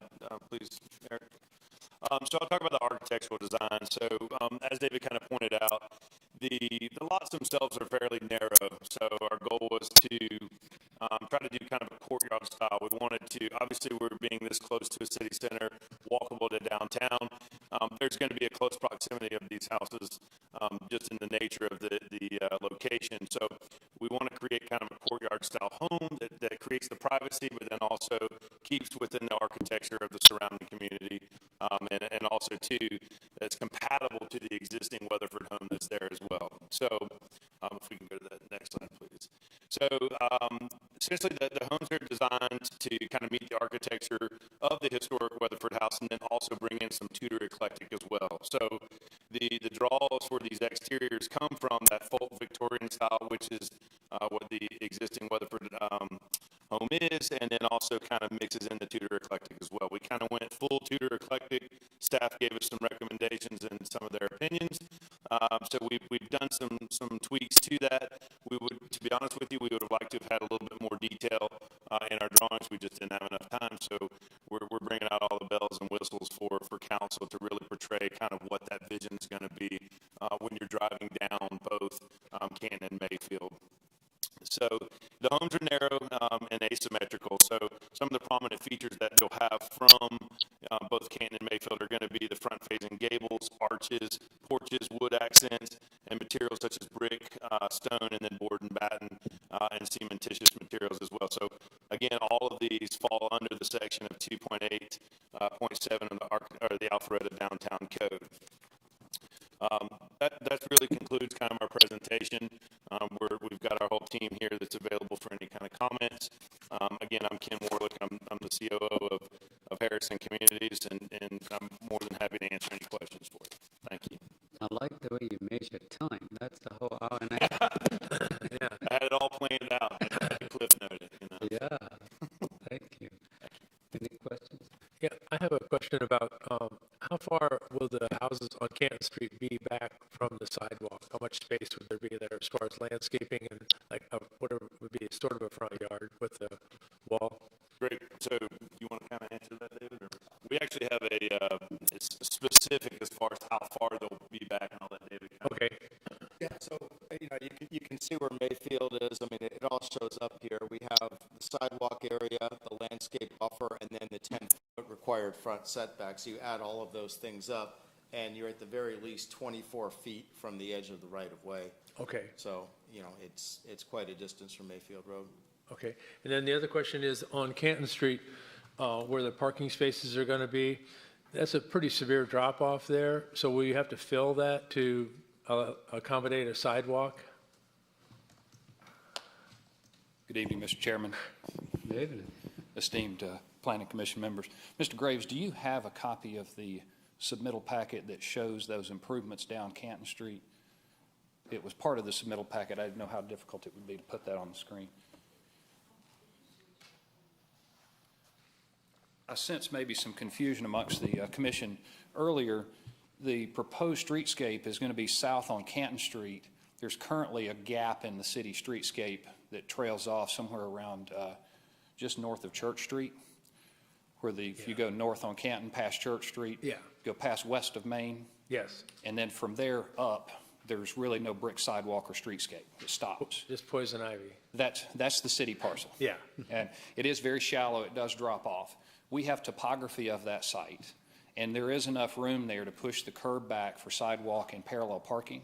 please, Eric. So I'll talk about the architectural design. So as David kind of pointed out, the lots themselves are fairly narrow. So our goal was to try to do kind of a courtyard style. We wanted to, obviously we're being this close to a city center, walkable to downtown. There's going to be a close proximity of these houses just in the nature of the location. So we want to create kind of a courtyard style home that creates the privacy, but then also keeps within the architecture of the surrounding community. And also too, that's compatible to the existing Weatherford home that's there as well. So if we can go to the next slide, please. So essentially the homes are designed to kind of meet the architecture of the historic Weatherford house and then also bring in some Tudor eclectic as well. So the draws for these exteriors come from that folk Victorian style, which is what the existing Weatherford home is, and then also kind of mixes in the Tudor eclectic as well. We kind of went full Tudor eclectic. Staff gave us some recommendations and some of their opinions. So we've done some tweaks to that. We would, to be honest with you, we would have liked to have had a little bit more detail in our drawings. We just didn't have enough time. So we're bringing out all the bells and whistles for council to really portray kind of what that vision is going to be when you're driving down both Canton and Mayfield. So the homes are narrow and asymmetrical. So some of the prominent features that you'll have from both Canton and Mayfield are going to be the front-facing gables, arches, porches, wood accents, and materials such as brick, stone, and then board and batten, and cementitious materials as well. So again, all of these fall under the section of 2.8.7 of the Alpharetta Downtown Code. That really concludes kind of our presentation. We've got our whole team here that's available for any kind of comments. Again, I'm Ken Warlick. I'm the COO of Harrison Communities, and I'm more than happy to answer any questions for you. Thank you. I like the way you measure time. That's the whole hour and a half. Yeah. I had it all planned out. I had to cliff note it. You know? Yeah. Thank you. Any questions? Yeah, I have a question about how far will the houses on Canton Street be back from the sidewalk? How much space would there be there as far as landscaping and like whatever would be sort of a front yard with the wall? Great. So you want to kind of answer that, David? Or? We actually have it's specific as far as how far they'll be back, and I'll let David kind of. Okay. Yeah, so you can see where Mayfield is. I mean, it all shows up here. We have the sidewalk area, the landscape buffer, and then the 10-foot required front setback. So you add all of those things up, and you're at the very least 24 feet from the edge of the right-of-way. Okay. So, it's quite a distance from Mayfield Road. Okay. And then the other question is on Canton Street, where the parking spaces are going to be, that's a pretty severe drop-off there. So will you have to fill that to accommodate a sidewalk? Good evening, Mr. Chairman. Good evening. Esteemed Planning Commission members. Mr. Graves, do you have a copy of the submittal packet that shows those improvements down Canton Street? It was part of the submittal packet. I didn't know how difficult it would be to put that on the screen. I sense maybe some confusion amongst the commission. Earlier, the proposed streetscape is going to be south on Canton Street. There's currently a gap in the city streetscape that trails off somewhere around just north of Church Street, where if you go north on Canton past Church Street, go past west of Main. Yes. And then from there up, there's really no brick sidewalk or streetscape. It stops. Just poison ivy. That's the city parcel. Yeah. And it is very shallow. It does drop off. We have topography of that site, and there is enough room there to push the curb back for sidewalk and parallel parking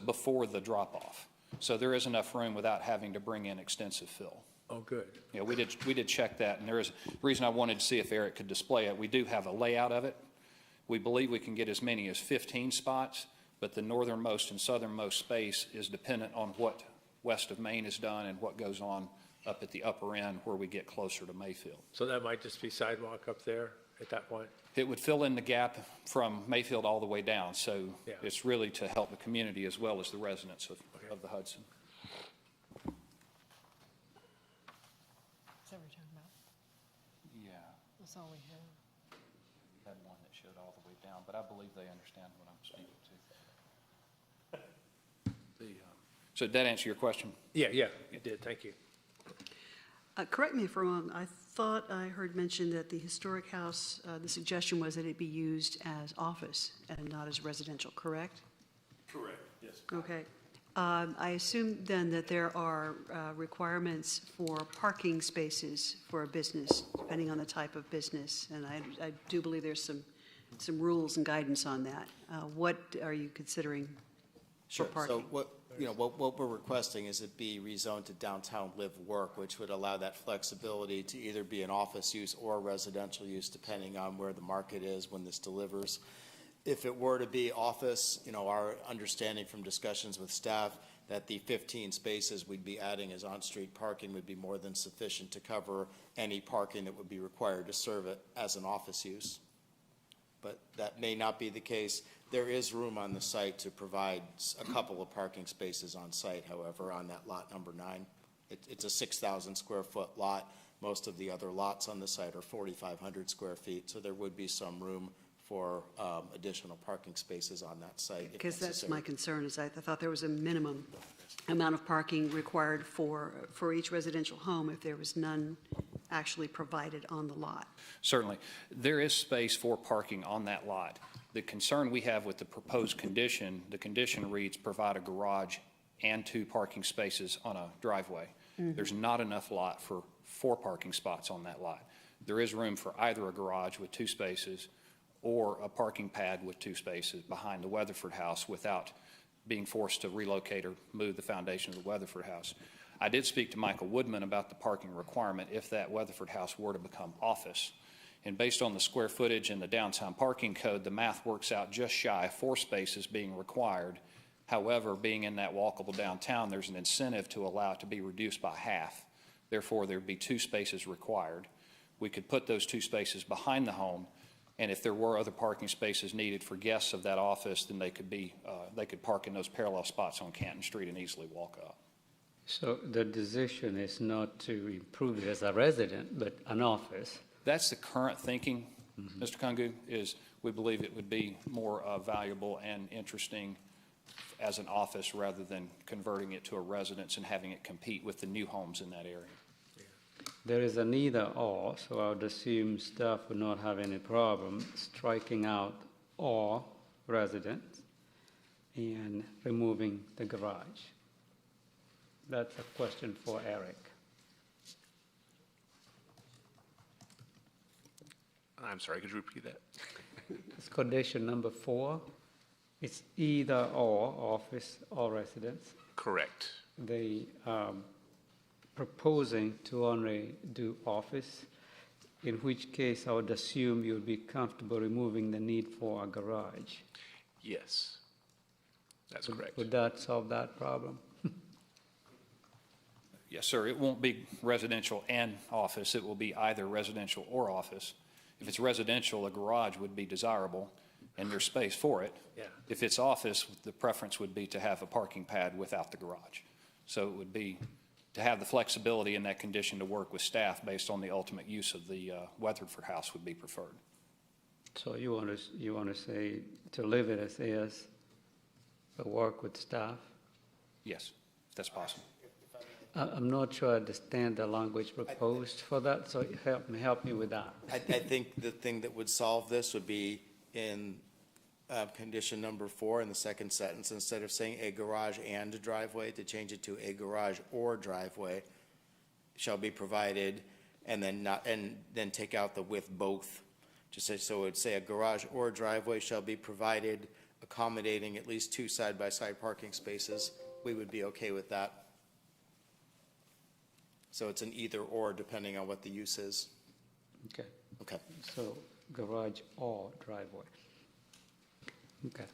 before the drop-off. So there is enough room without having to bring in extensive fill. Oh, good. Yeah, we did check that, and there is a reason I wanted to see if Eric could display it. We do have a layout of it, We believe we can get as many as 15 spots, but the northernmost and southernmost space is dependent on what west of Main is done and what goes on up at the upper end where we get closer to Mayfield. So that might just be sidewalk up there at that point? It would fill in the gap from Mayfield all the way down, so Yeah. it's really to help the community as well as the residents of the Hudson. Is that what you're talking about? Yeah. That's all we have. Had one that showed all the way down, but I believe they understand what I'm speaking to. So did that answer your question? Yeah, it did, thank you. Correct me if I'm wrong, I thought I heard mention that the historic house, the suggestion was that it be used as office and not as residential, correct? Correct, yes. Okay. I assume then that there are requirements for parking spaces for a business, depending on the type of business, and I do believe there's some rules and guidance on that. What are you considering for parking? So what we're requesting is it be rezoned to downtown live work, which would allow that flexibility to either be an office use or residential use, depending on where the market is when this delivers. If it were to be office, our understanding from discussions with staff that the 15 spaces we'd be adding as on-street parking would be more than sufficient to cover any parking that would be required to serve it as an office use. But that may not be the case. There is room on the site to provide a couple of parking spaces on site, however, on that lot number 9. It's a 6,000 square foot lot. Most of the other lots on the site are 4,500 square feet, so there would be some room for additional parking spaces on that site. Because that's my concern, is I thought there was a minimum amount of parking required for each residential home if there was none actually provided on the lot. Certainly. There is space for parking on that lot. The concern we have with the proposed condition, the condition reads provide a garage and 2 parking spaces on a driveway. There's not enough lot for 4 parking spots on that lot. There is room for either a garage with 2 spaces or a parking pad with 2 spaces behind the Weatherford house without being forced to relocate or move the foundation of the Weatherford house. I did speak to Michael Woodman about the parking requirement if that Weatherford house were to become office. And based on the square footage in the downtown parking code, the math works out just shy of 4 spaces being required. However, being in that walkable downtown, there's an incentive to allow it to be reduced by half. Therefore, there'd be 2 spaces required. We could put those 2 spaces behind the home, and if there were other parking spaces needed for guests of that office, then they could park in those parallel spots on Canton Street and easily walk up. So the decision is not to improve it as a resident, but an office. That's the current thinking, Mr. Kungu, is we believe it would be more valuable and interesting as an office rather than converting it to a residence and having it compete with the new homes in that area. There is an either/or, so I would assume staff would not have any problem striking out or residence and removing the garage. That's a question for Eric. I'm sorry, could you repeat that? It's condition number 4. It's either or, office or residence. Correct. They proposing to only do office, in which case I would assume you would be comfortable removing the need for a garage. Yes, that's correct. Would that solve that problem? Yes, sir. It won't be residential and office. It will be either residential or office. If it's residential, a garage would be desirable, and there's space for it. Yeah. If it's office, the preference would be to have a parking pad without the garage. So it would be to have the flexibility in that condition to work with staff based on the ultimate use of the Weatherford house would be preferred. So you want to say to leave it as is, but work with staff? Yes, if that's possible. I'm not sure I understand the language proposed for that, so help me with that. I think the thing that would solve this would be in condition number 4 in the second sentence, instead of saying a garage and a driveway, to change it to a garage or driveway shall be provided, and then take out the with both. Just say, so it would say a garage or driveway shall be provided, accommodating at least 2 side-by-side parking spaces. We would be okay with that. So it's an either or depending on what the use is. Okay. Okay. So garage or driveway. Okay.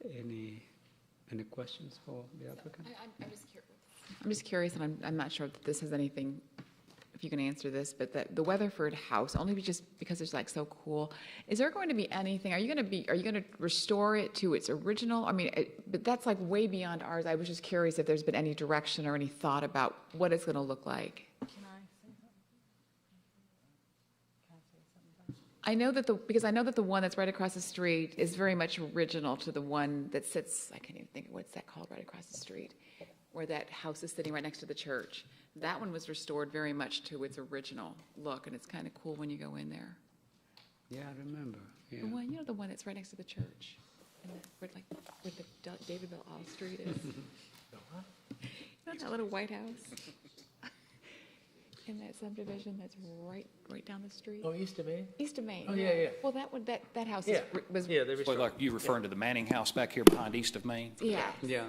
Any questions for the applicant? I'm just curious, and I'm not sure if this has anything, if you can answer this, but the Weatherford house, only just because it's like so cool, is there going to be anything, are you going to restore it to its original? I mean, but that's like way beyond ours. I was just curious if there's been any direction or any thought about what it's going to look like. I know that the one that's right across the street is very much original to the one that sits, I can't even think of what's that called right across the street, where that house is sitting right next to the church. That one was restored very much to its original look, and it's kind of cool when you go in there. Yeah, I remember. Yeah. The one, the one that's right next to the where the David Bell All Street is. That little White House in that subdivision that's right down the street. Oh, East of Main? East of Main. Oh, yeah. Well, that house Yeah. was. Yeah, they Well, restored. like you referring to the Manning House back here behind East of Main? Yeah. Yeah.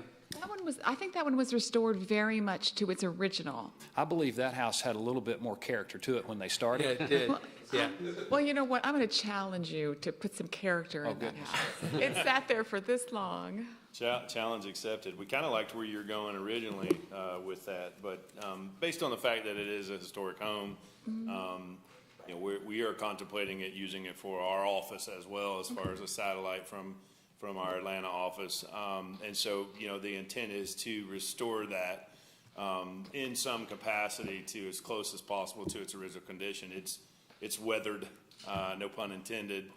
I think that one was restored very much to its original. I believe that house had a little bit more character to it when they started. Yeah, it did. Yeah. Well, you know what? I'm going to challenge you to put some character in that goodness. house. It sat there for this long. Challenge accepted. We kind of liked where you were going originally with that, but based on the fact that it is a historic home, we are contemplating using it for our office as well, as far as a satellite from our Atlanta office. And so, the intent is to restore that in some capacity to as close as possible to its original condition. It's weathered, no pun intended.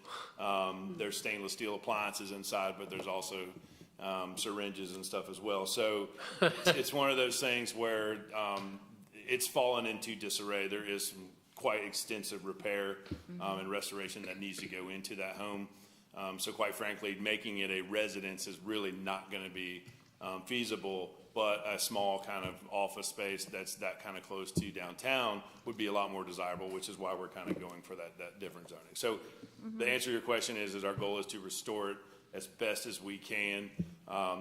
There's stainless steel appliances inside, but there's also syringes and stuff as well. So it's one of those things where it's fallen into disarray. There is some quite extensive repair and restoration that needs to go into that home. So quite frankly, making it a residence is really not going to be feasible, but a small kind of office space that's that kind of close to downtown would be a lot more desirable, which is why we're kind of going for that different zoning. So the answer to your question is our goal is to restore it as best as we can,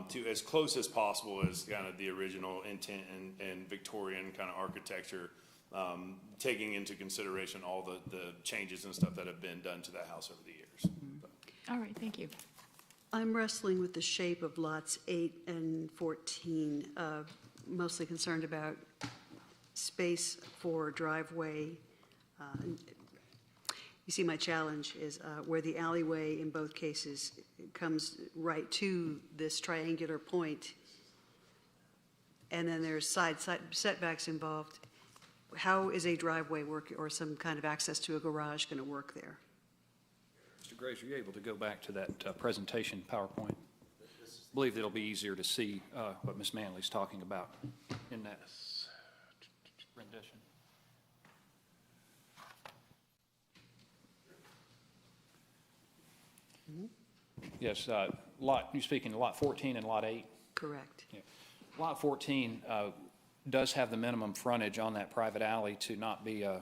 to as close as possible as kind of the original intent and Victorian kind of architecture, taking into consideration all the changes and stuff that have been done to that house over the years. All right, thank you. I'm wrestling with the shape of lots 8 and 14, mostly concerned about space for driveway. You see, my challenge is where the alleyway in both cases comes right to this triangular point, and then there's side setbacks involved. How is a driveway work or some kind of access to a garage going to work there? Mr. Graves, are you able to go back to that presentation PowerPoint? I believe it'll be easier to see what Ms. Manley's talking about in that rendition. Yes, you're speaking to lot 14 and lot 8? Correct. Yeah. Lot 14 does have the minimum frontage on that private alley to not be a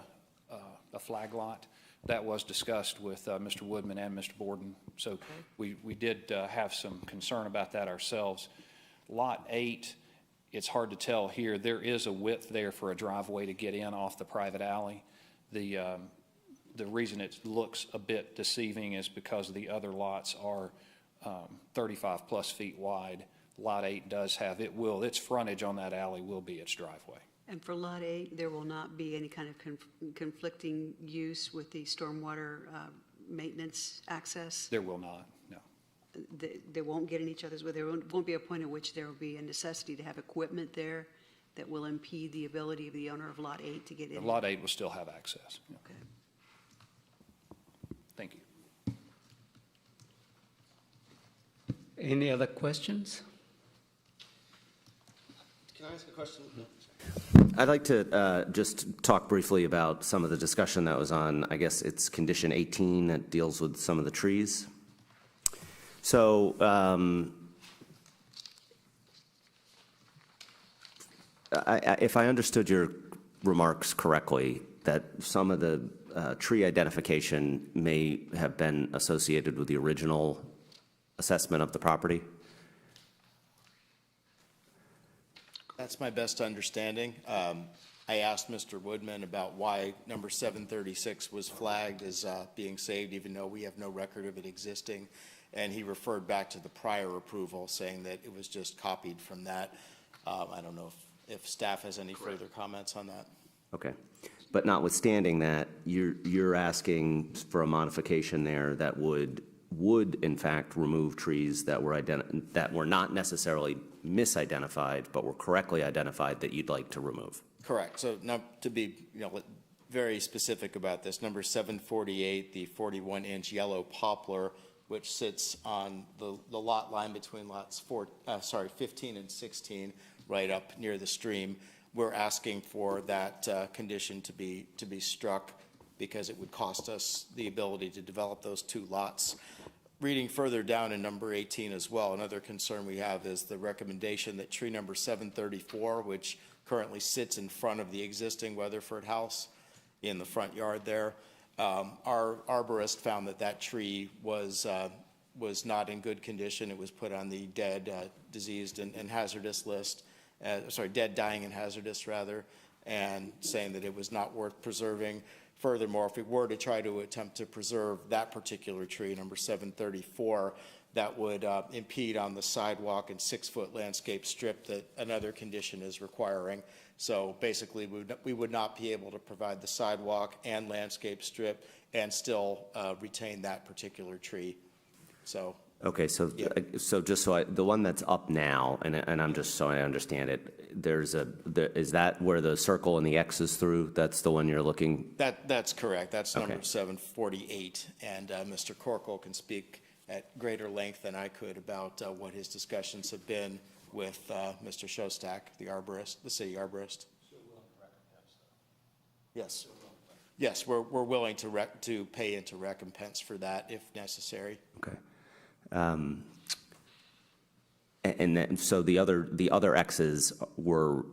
flag lot. That was discussed with Mr. Woodman and Mr. Borden, so we did have some concern about that ourselves. Lot 8, it's hard to tell here. There is a width there for a driveway to get in off the private alley. The reason it looks a bit deceiving is because the other lots are 35 plus feet wide. Lot 8 does have, its frontage on that alley will be its driveway. And for Lot 8, there will not be any kind of conflicting use with the stormwater maintenance access? There will not, no. They won't get in each other's way. There won't be a point at which there will be a necessity to have equipment there that will impede the ability of the owner of Lot 8 to get in? Lot 8 will still have access. Yeah. Okay. Thank you. Any other questions? Can I ask a question? I'd like to just talk briefly about some of the discussion that was on, I guess it's condition 18 that deals with some of the trees. So if I understood your remarks correctly, that some of the tree identification may have been associated with the original assessment of the property? That's my best understanding. I asked Mr. Woodman about why number 736 was flagged as being saved, even though we have no record of it existing. And he referred back to the prior approval, saying that it was just copied from that. I don't know if staff has any further comments on that. Okay. But notwithstanding that, you're asking for a modification there that would in fact remove trees that were not necessarily misidentified, but were correctly identified that you'd like to remove. Correct. So now to be very specific about this, number 748, the 41-inch yellow poplar, which sits on the lot line between lots 15 and 16, right up near the stream. We're asking for that condition to be struck because it would cost us the ability to develop those two lots. Reading further down in number 18 as well, another concern we have is the recommendation that tree number 734, which currently sits in front of the existing Weatherford house in the front yard there, our arborist found that tree was not in good condition. It was put on the dead, diseased, and hazardous list. Dead, dying, and hazardous, rather, and saying that it was not worth preserving. Furthermore, if we were to try to attempt to preserve that particular tree, number 734, that would impede on the sidewalk and 6-foot landscape strip that another condition is requiring. So basically, we would not be able to provide the sidewalk and landscape strip and still retain that particular tree. So. Okay, so just so the one that's up now, and I'm just so I understand it, is that where the circle and the X is through? That's the one you're looking? That's correct. That's number 748, and Mr. Corkle can speak at greater length than I could about what his discussions have been with Mr. Shostak, the city arborist. Yes. Yes, we're willing to pay into recompense for that if necessary. Okay. And then, so the other X's were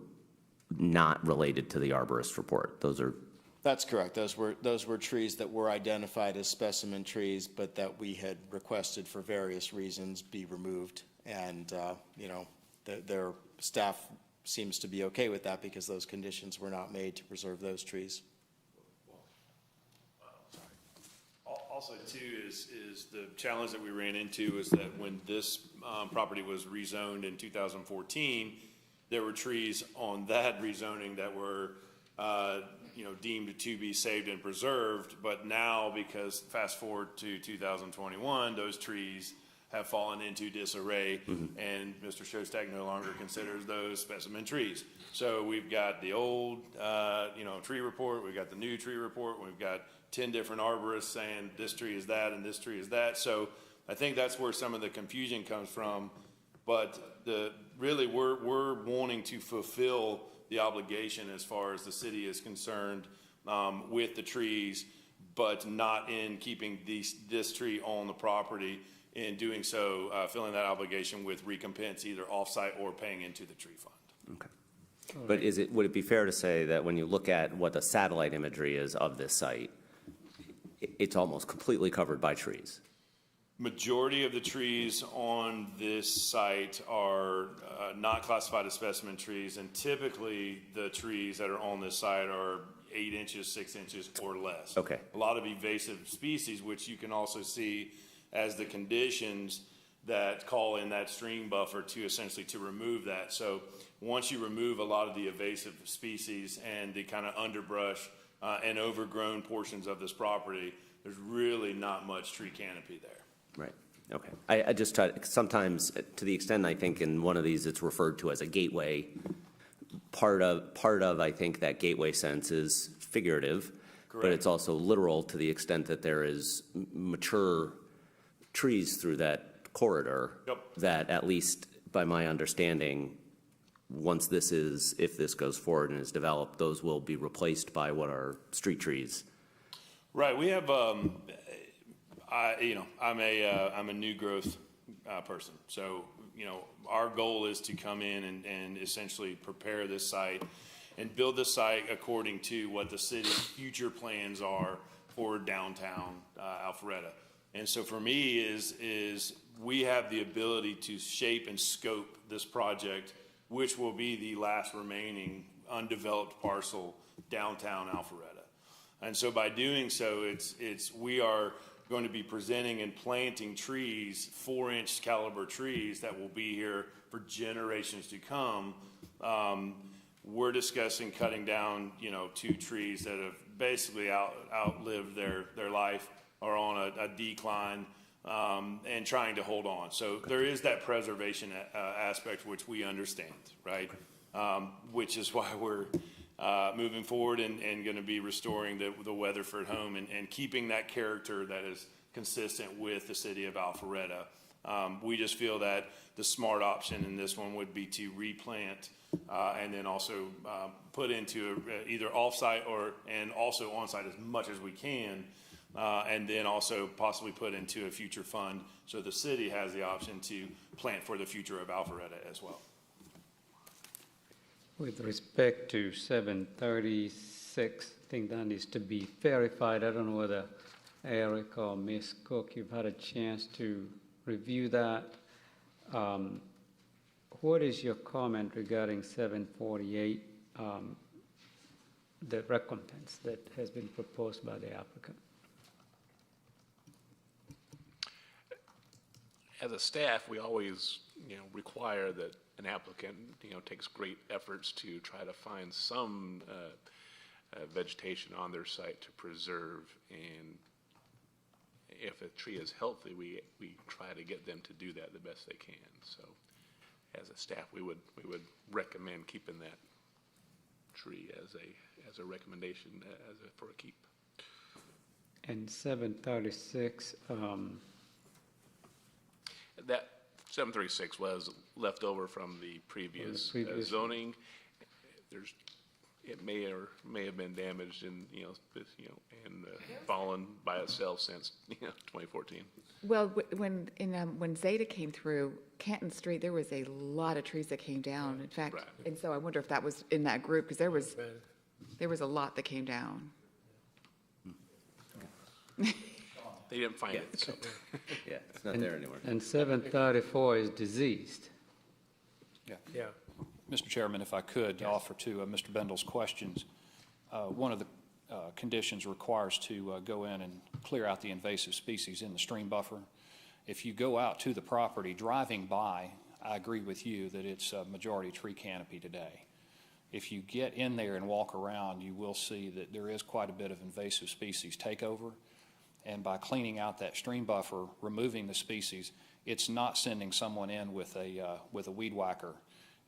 not related to the arborist report. Those are. That's correct. Those were trees that were identified as specimen trees, but that we had requested for various reasons be removed. And their staff seems to be okay with that because those conditions were not made to preserve those trees. Also, too, is the challenge that we ran into is that when this property was rezoned in 2014, there were trees on that rezoning that were, deemed to be saved and preserved. But now, because fast forward to 2021, those trees have fallen into disarray, and Mr. Shostak no longer considers those specimen trees. So we've got the old, tree report, we've got the new tree report, we've got 10 different arborists saying this tree is that and this tree is that. So I think that's where some of the confusion comes from. But really we're wanting to fulfill the obligation as far as the city is concerned with the trees, but not in keeping this tree on the property. In doing so, filling that obligation with recompense, either offsite or paying into the tree fund. Okay. But would it be fair to say that when you look at what the satellite imagery is of this site, it's almost completely covered by trees? Majority of the trees on this site are not classified as specimen trees, and typically the trees that are on this site are 8 inches, 6 inches, or less. Okay. A lot of invasive species, which you can also see as the conditions that call in that stream buffer to essentially to remove that. So once you remove a lot of the invasive species and the kind of underbrush and overgrown portions of this property, there's really not much tree canopy there. Right. Okay. I just try to, sometimes to the extent I think in one of these it's referred to as a gateway. Part of I think that gateway sense is figurative, but it's also literal to the extent that there is mature trees through that corridor. Yep. That at least by my understanding, once if this goes forward and is developed, those will be replaced by what are street trees. Right. We have, I'm a new growth person. So, our goal is to come in and essentially prepare this site and build the site according to what the city's future plans are for downtown Alpharetta. And so for me is we have the ability to shape and scope this project, which will be the last remaining undeveloped parcel downtown Alpharetta. And so by doing so, we are going to be presenting and planting trees, 4-inch caliber trees that will be here for generations to come. We're discussing cutting down, 2 trees that have basically outlived their life, or on a decline, and trying to hold on. So there is that preservation aspect, which we understand, right? Which is why we're moving forward and going to be restoring the Weatherford home and keeping that character that is consistent with the city of Alpharetta. We just feel that the smart option in this one would be to replant and then also put into either off-site and also on-site as much as we can, and then also possibly put into a future fund so the city has the option to plant for the future of Alpharetta as well. With respect to 736, I think that needs to be verified. I don't know whether Eric or Ms. Cook, you've had a chance to review that. What is your comment regarding 748, the recompense that has been proposed by the applicant? As a staff, we always, require that an applicant, takes great efforts to try to find some vegetation on their site to preserve. And if a tree is healthy, we try to get them to do that the best they can. So as a staff, we would recommend keeping that tree as a recommendation for a keep. And 736, that 736 was left over from the previous zoning. It may have been damaged and fallen by itself since 2014. Well, when Zeta came through Canton Street, there was a lot of trees that came down. In fact, and so I wonder if that was in that group, because there was a lot that came down. They didn't find it. So. Yeah, it's not there anymore. And 734 is diseased. Yeah. Mr. Chairman, if I could offer to Mr. Bendel's questions, one of the conditions requires to go in and clear out the invasive species in the stream buffer. If you go out to the property driving by, I agree with you that it's a majority tree canopy today. If you get in there and walk around, you will see that there is quite a bit of invasive species takeover. And by cleaning out that stream buffer, removing the species, it's not sending someone in with a weed whacker.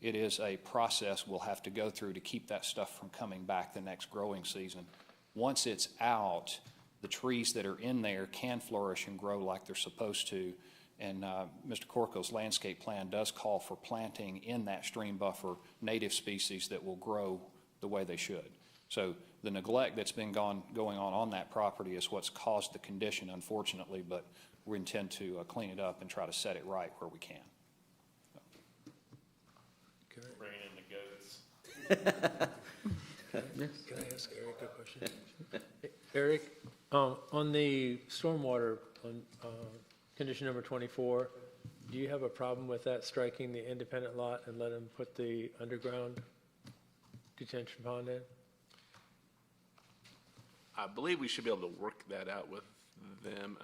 It is a process we'll have to go through to keep that stuff from coming back the next growing season. Once it's out, the trees that are in there can flourish and grow like they're supposed to. And Mr. Corco's landscape plan does call for planting in that stream buffer native species that will grow the way they should. So the neglect that's been going on that property is what's caused the condition, unfortunately, but we intend to clean it up and try to set it right where we can. Bringing in the goats. Yes. Can I ask Eric a question? Eric, on the stormwater, on condition number 24, do you have a problem with that striking the independent lot and let them put the underground detention pond in? I believe we should be able to work that out with them.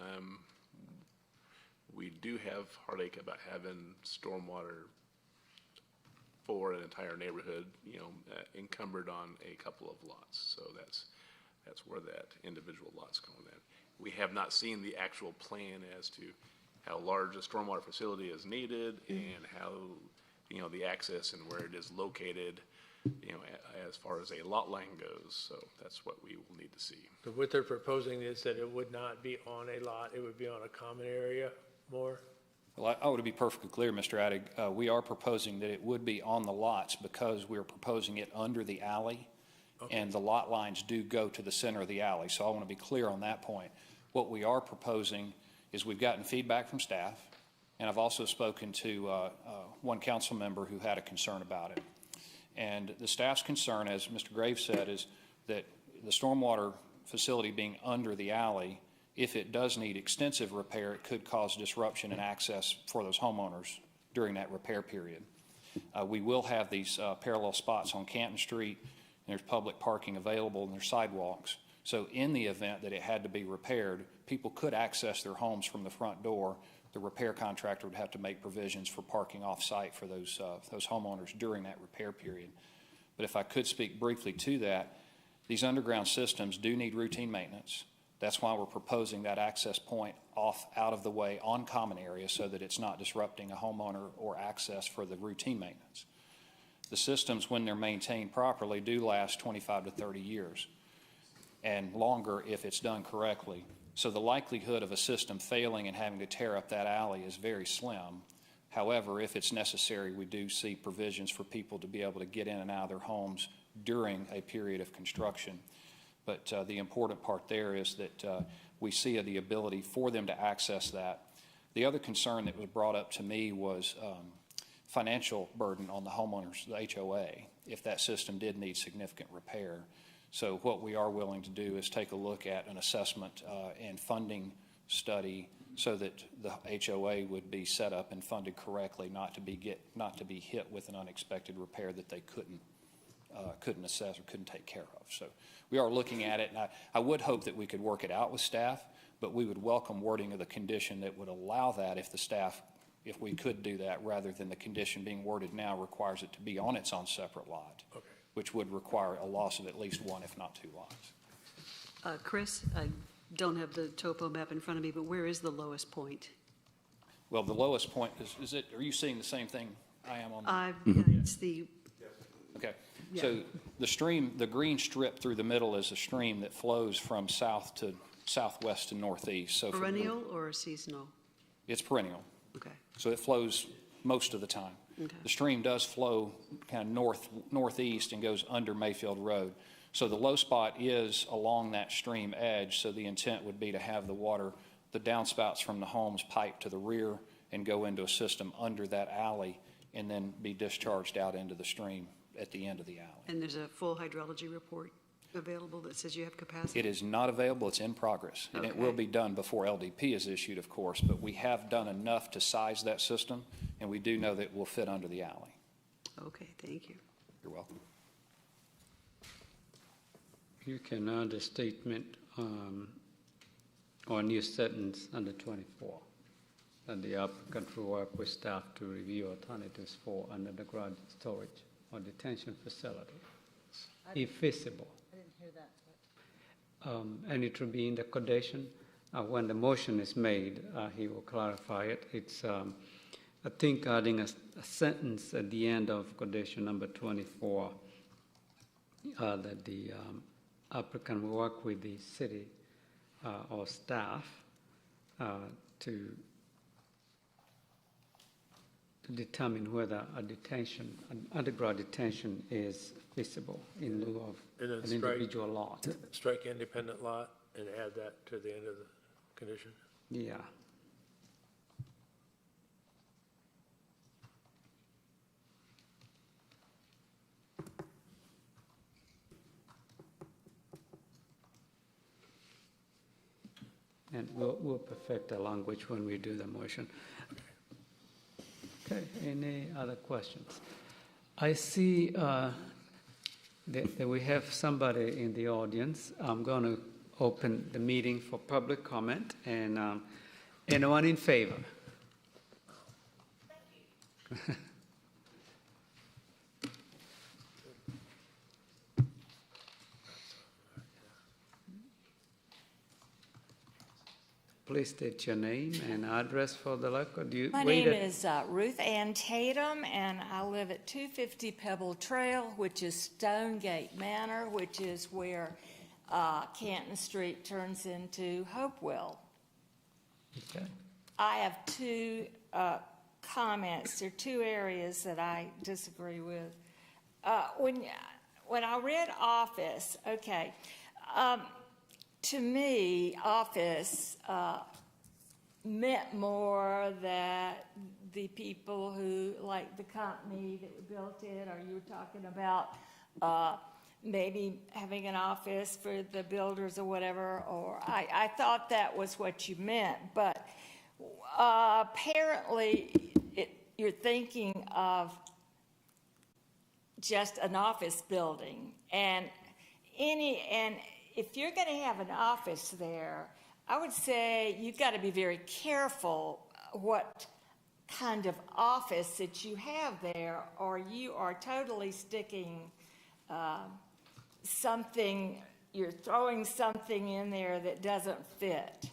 We do have heartache about having stormwater for an entire neighborhood, encumbered on a couple of lots. So that's where that individual lot's going in. We have not seen the actual plan as to how large a stormwater facility is needed and how, the access and where it is located, as far as a lot line goes. So that's what we will need to see. So what they're proposing is that it would not be on a lot, it would be on a common area more? Well, I want to be perfectly clear, Mr. Addig. We are proposing that it would be on the lots because we're proposing it under the alley, and the lot lines do go to the center of the alley. So I want to be clear on that point. What we are proposing is we've gotten feedback from staff, and I've also spoken to one council member who had a concern about it. And the staff's concern, as Mr. Graves said, is that the stormwater facility being under the alley, if it does need extensive repair, it could cause disruption in access for those homeowners during that repair period. We will have these parallel spots on Canton Street, and there's public parking available, and there's sidewalks. So in the event that it had to be repaired, people could access their homes from the front door. The repair contractor would have to make provisions for parking off-site for those homeowners during that repair period. But if I could speak briefly to that, these underground systems do need routine maintenance. That's why we're proposing that access point out of the way on common areas so that it's not disrupting a homeowner or access for the routine maintenance. The systems, when they're maintained properly, do last 25 to 30 years and longer if it's done correctly. So the likelihood of a system failing and having to tear up that alley is very slim. However, if it's necessary, we do see provisions for people to be able to get in and out of their homes during a period of construction. But the important part there is that we see the ability for them to access that. The other concern that was brought up to me was financial burden on the homeowners, the HOA, if that system did need significant repair. So what we are willing to do is take a look at an assessment and funding study so that the HOA would be set up and funded correctly, not to be hit with an unexpected repair that they couldn't assess or couldn't take care of. So we are looking at it, and I would hope that we could work it out with staff, but we would welcome wording of the condition that would allow that if we could do that, rather than the condition being worded now requires it to be on its own separate lot, which would require a loss of at least one, if not two lots. Chris, I don't have the topo map in front of me, but where is the lowest point? Well, the lowest point are you seeing the same thing I am on? It's the... Okay. Yeah. So the stream, the green strip through the middle is a stream that flows from south to southwest to northeast. So perennial or seasonal? It's perennial. Okay. So it flows most of the time. Okay. The stream does flow kind of northeast and goes under Mayfield Road. So the low spot is along that stream edge. So the intent would be to have the water, the downspouts from the homes pipe to the rear and go into a system under that alley and then be discharged out into the stream at the end of the alley. And there's a full hydrology report available that says you have capacity? It is not available. It's in progress. And it will be done before LDP is issued, of course, but we have done enough to size that system, and we do know that it will fit under the alley. Okay, thank you. You're welcome. You can add a statement or a new sentence under 24, that the applicant will work with staff to review alternatives for underground storage or detention facility, if feasible. I didn't hear that. And it will be in the condition. When the motion is made, he will clarify it. It's, I think, adding a sentence at the end of condition number 24, that the applicant will work with the city or staff to determine whether an underground detention is feasible in lieu of And then an individual lot. Strike independent lot and add that to the end of the condition? Yeah. And we'll perfect the language when we do the motion. Okay, any other questions? I see that we have somebody in the audience. I'm going to open the meeting for public comment, and anyone in favor? Thank you. Please state your name and address for the record. My name is Ruth Ann Tatum, and I live at 250 Pebble Trail, which is Stonegate Manor, which is where Canton Street turns into Hopewell. Okay. I have two comments. There are two areas that I disagree with. When I read office, okay, to me, office meant more that the people who, like the company that built it, or you were talking about maybe having an office for the builders or whatever, or I thought that was what you meant. But apparently you're thinking of just an office building. And if you're going to have an office there, I would say you've got to be very careful what kind of office that you have there, or you are totally sticking you're throwing something in there that doesn't fit.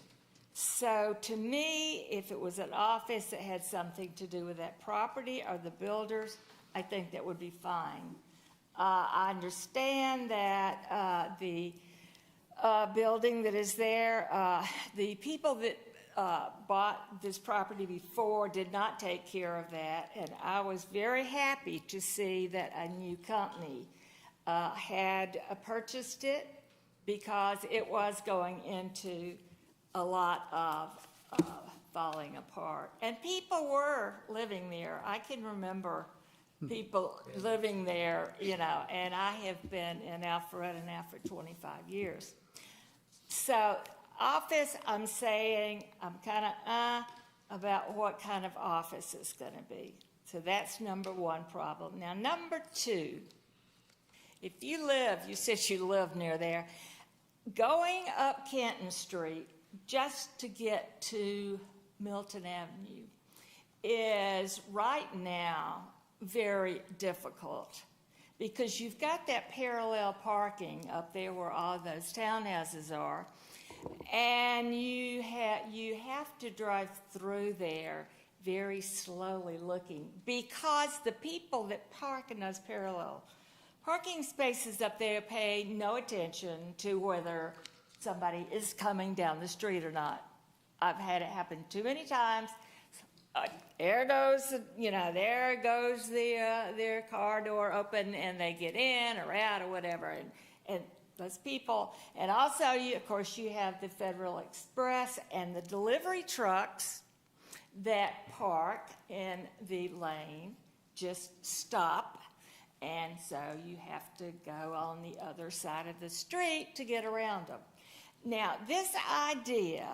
So to me, if it was an office that had something to do with that property or the builders, I think that would be fine. I understand that the building that is there, the people that bought this property before did not take care of that, and I was very happy to see that a new company had purchased it, because it was going into a lot of falling apart. And people were living there. I can remember people living there, you know, and I have been in Alpharetta now for 25 years. So office, I'm saying I'm kind of about what kind of office it's going to be. So that's number one problem. Now, number two, if you said you live near there, going up Canton Street just to get to Milton Avenue is right now very difficult, because you've got that parallel parking up there where all those townhouses are, and you have to drive through there very slowly looking, because the people that park in those parallel parking spaces up there pay no attention to whether somebody is coming down the street or not. I've had it happen too many times. There goes their car door open, and they get in or out or whatever, and those people. And also, of course, you have the Federal Express and the delivery trucks that park in the lane, just stop. And so you have to go on the other side of the street to get around them. Now, this idea,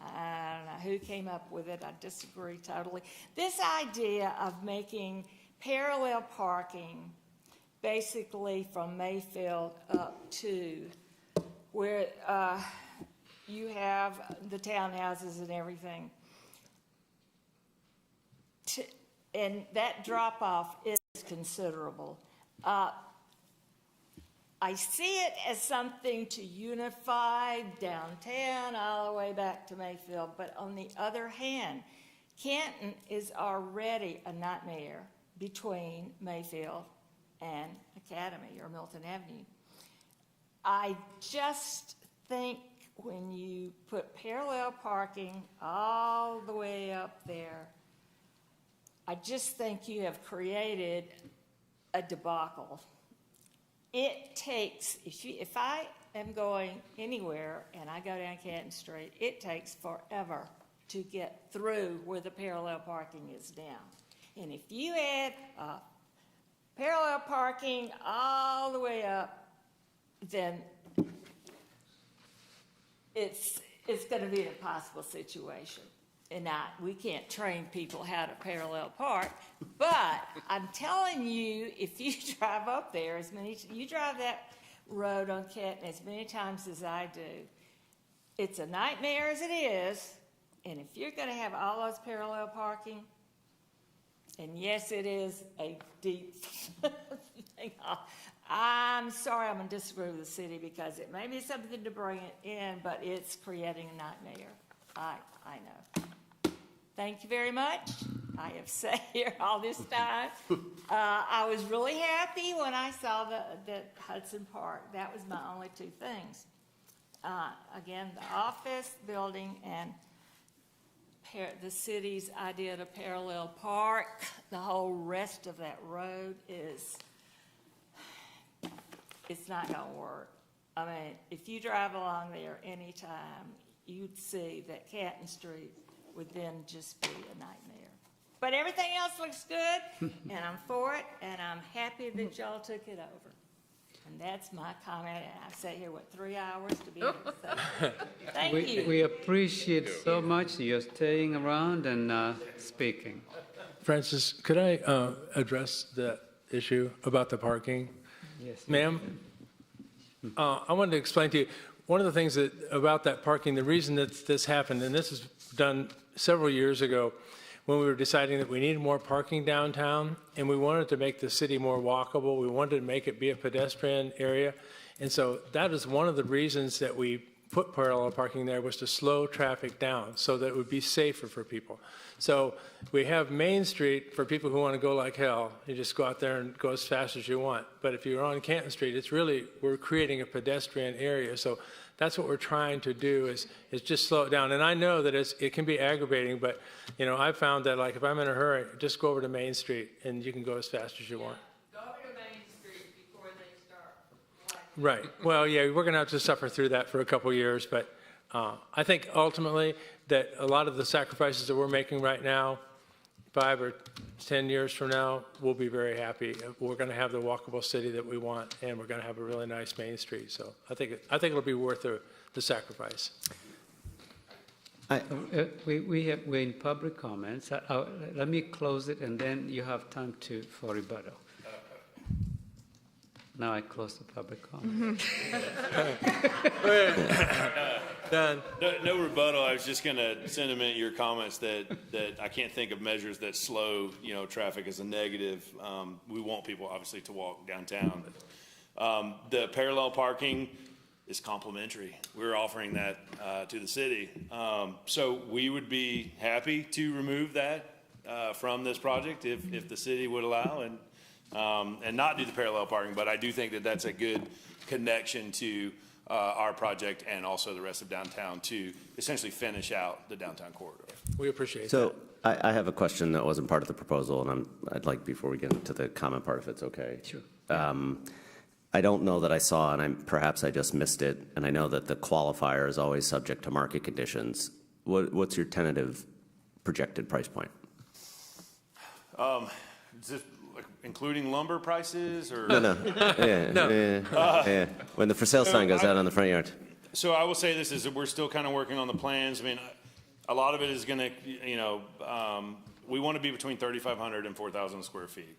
I don't know who came up with it, I disagree totally. This idea of making parallel parking basically from Mayfield up to where you have the townhouses and everything, and that drop-off is considerable. I see it as something to unify downtown all the way back to Mayfield, but on the other hand, Canton is already a nightmare between Mayfield and Academy or Milton Avenue. I just think when you put parallel parking all the way up there, I just think you have created a debacle. It takes, if I am going anywhere and I go down Canton Street, it takes forever to get through where the parallel parking is down. And if you add parallel parking all the way up, then it's going to be an impossible situation. And we can't train people how to parallel park, but I'm telling you, if you drive up there, you drive that road on Canton as many times as I do, it's a nightmare as it is. And if you're going to have all those parallel parking, and yes, it is a deep thing. I'm sorry, I'm going to disagree with the city, because it may be something to bring it in, but it's creating a nightmare. I know. Thank you very much. I have sat here all this time. I was really happy when I saw the Hudson Park. That was my only two things. Again, the office building and the city's idea to parallel park. The whole rest of that road it's not going to work. I mean, if you drive along there anytime, you'd see that Canton Street would then just be a nightmare. But everything else looks good, and I'm for it, and I'm happy that y'all took it over. And that's my comment, and I've sat here, 3 hours to be able to say. Thank you. We appreciate so much you're staying around and speaking. Francis, could I address issue about the parking. Yes. Ma'am, I wanted to explain to you, one of the things about that parking, the reason that this happened, and this was done several years ago, when we were deciding that we needed more parking downtown, and we wanted to make the city more walkable, we wanted to make it be a pedestrian area. And so that is one of the reasons that we put parallel parking there, was to slow traffic down so that it would be safer for people. So we have Main Street for people who want to go like hell. You just go out there and go as fast as you want. But if you're on Canton Street, it's really, we're creating a pedestrian area. So that's what we're trying to do is just slow it down. And I know that it can be aggravating, but you know, I've found that like if I'm in a hurry, just go over to Main Street and you can go as fast as you want. Right. Well, yeah, we're going to have to suffer through that for a couple years, but I think ultimately that a lot of the sacrifices that we're making right now, 5 or 10 years from now, we'll be very happy. We're going to have the walkable city that we want, and we're going to have a really nice Main Street. So I think it'll be worth the sacrifice. We're in public comments. Let me close it, and then you have time for rebuttal. Now I close the public comment. Done. No rebuttal. I was just going to sentiment your comments that I can't think of measures that slow, traffic as a negative. We want people obviously to walk downtown. The parallel parking is complimentary. We're offering that to the city. So we would be happy to remove that from this project if the city would allow, and not do the parallel parking. But I do think that that's a good connection to our project and also the rest of downtown to essentially finish out the downtown corridor. We appreciate that. So I have a question that wasn't part of the proposal, and I'd like, before we get into the comment part, if it's okay. Sure. I don't know that I saw, and perhaps I just missed it, and I know that the qualifier is always subject to market conditions. What's your tentative projected price point? Just including lumber prices, or No. Yeah. When the for sale sign goes out on the front yard. So I will say this is that we're still kind of working on the plans. I mean, a lot of it is going to, we want to be between 3,500 and 4,000 square feet.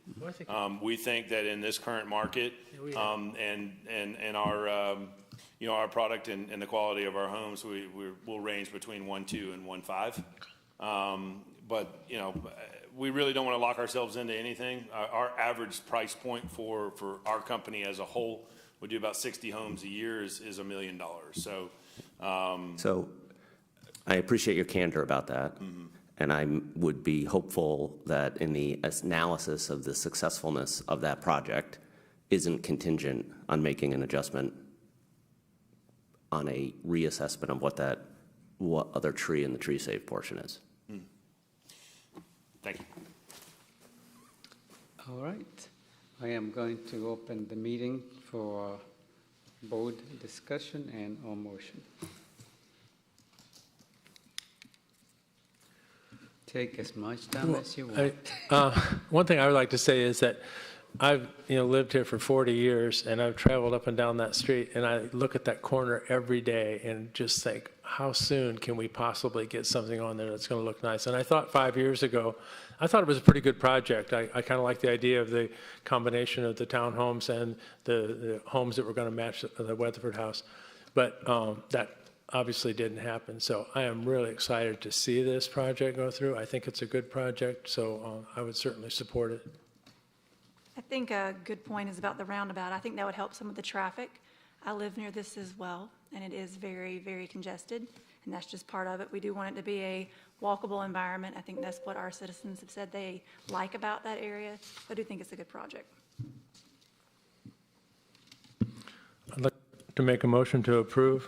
We think that in this current market, and our, our product and the quality of our homes, we'll range between 1.2 and 1.5. But, we really don't want to lock ourselves into anything. Our average price point for our company as a whole, we do about 60 homes a year, is $1 million. So, So I appreciate your candor about that. Mm-hmm. And I would be hopeful that in the analysis of the successfulness of that project isn't contingent on making an adjustment on a reassessment of what other tree in the tree save portion is. Thank you. All right. I am going to open the meeting for board discussion and or motion. Take as much time as you want. One thing I would like to say is that I've lived here for 40 years, and I've traveled up and down that street, and I look at that corner every day and just think, how soon can we possibly get something on there that's going to look nice? And I thought 5 years ago, I thought it was a pretty good project. I kind of like the idea of the combination of the townhomes and the homes that were going to match the Weatherford house. But that obviously didn't happen. So I am really excited to see this project go through. I think it's a good project, so I would certainly support it. I think a good point is about the roundabout. I think that would help some of the traffic. I live near this as well, and it is very, very congested, and that's just part of it. We do want it to be a walkable environment. I think that's what our citizens have said they like about that area. I do think it's a good project. I'd like to make a motion to approve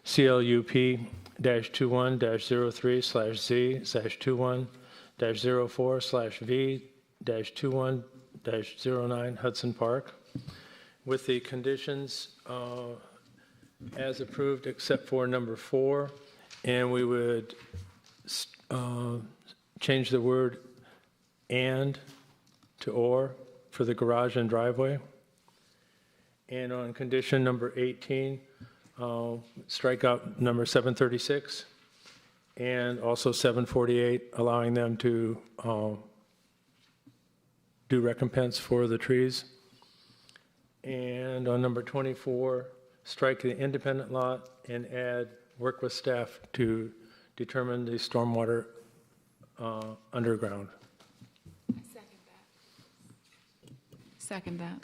CLUP-21-03/Z/21-04/V-21-09 Hudson Park, with the conditions as approved except for number 4, and we would change the word "and" to "or" for the garage and driveway. And on condition number 18, strike out number 736 and also 748, allowing them to do do recompense for the trees. And on number 24, strike the independent lot and add work with staff to determine the stormwater underground. Second that.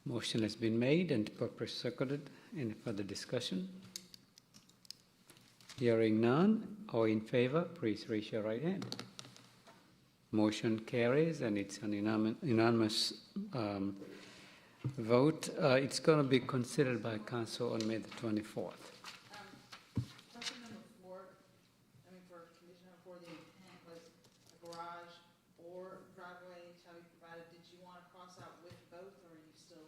Motion has been made and properly seconded. Any further discussion? Hearing none, all in favor, please raise your right hand. Motion carries, and it's an unanimous vote. It's going to be considered by council on May the 24th. Question number 4, for condition number 4, the intent was a garage or driveway shall be provided. Did you want to cross out with both, or are you still,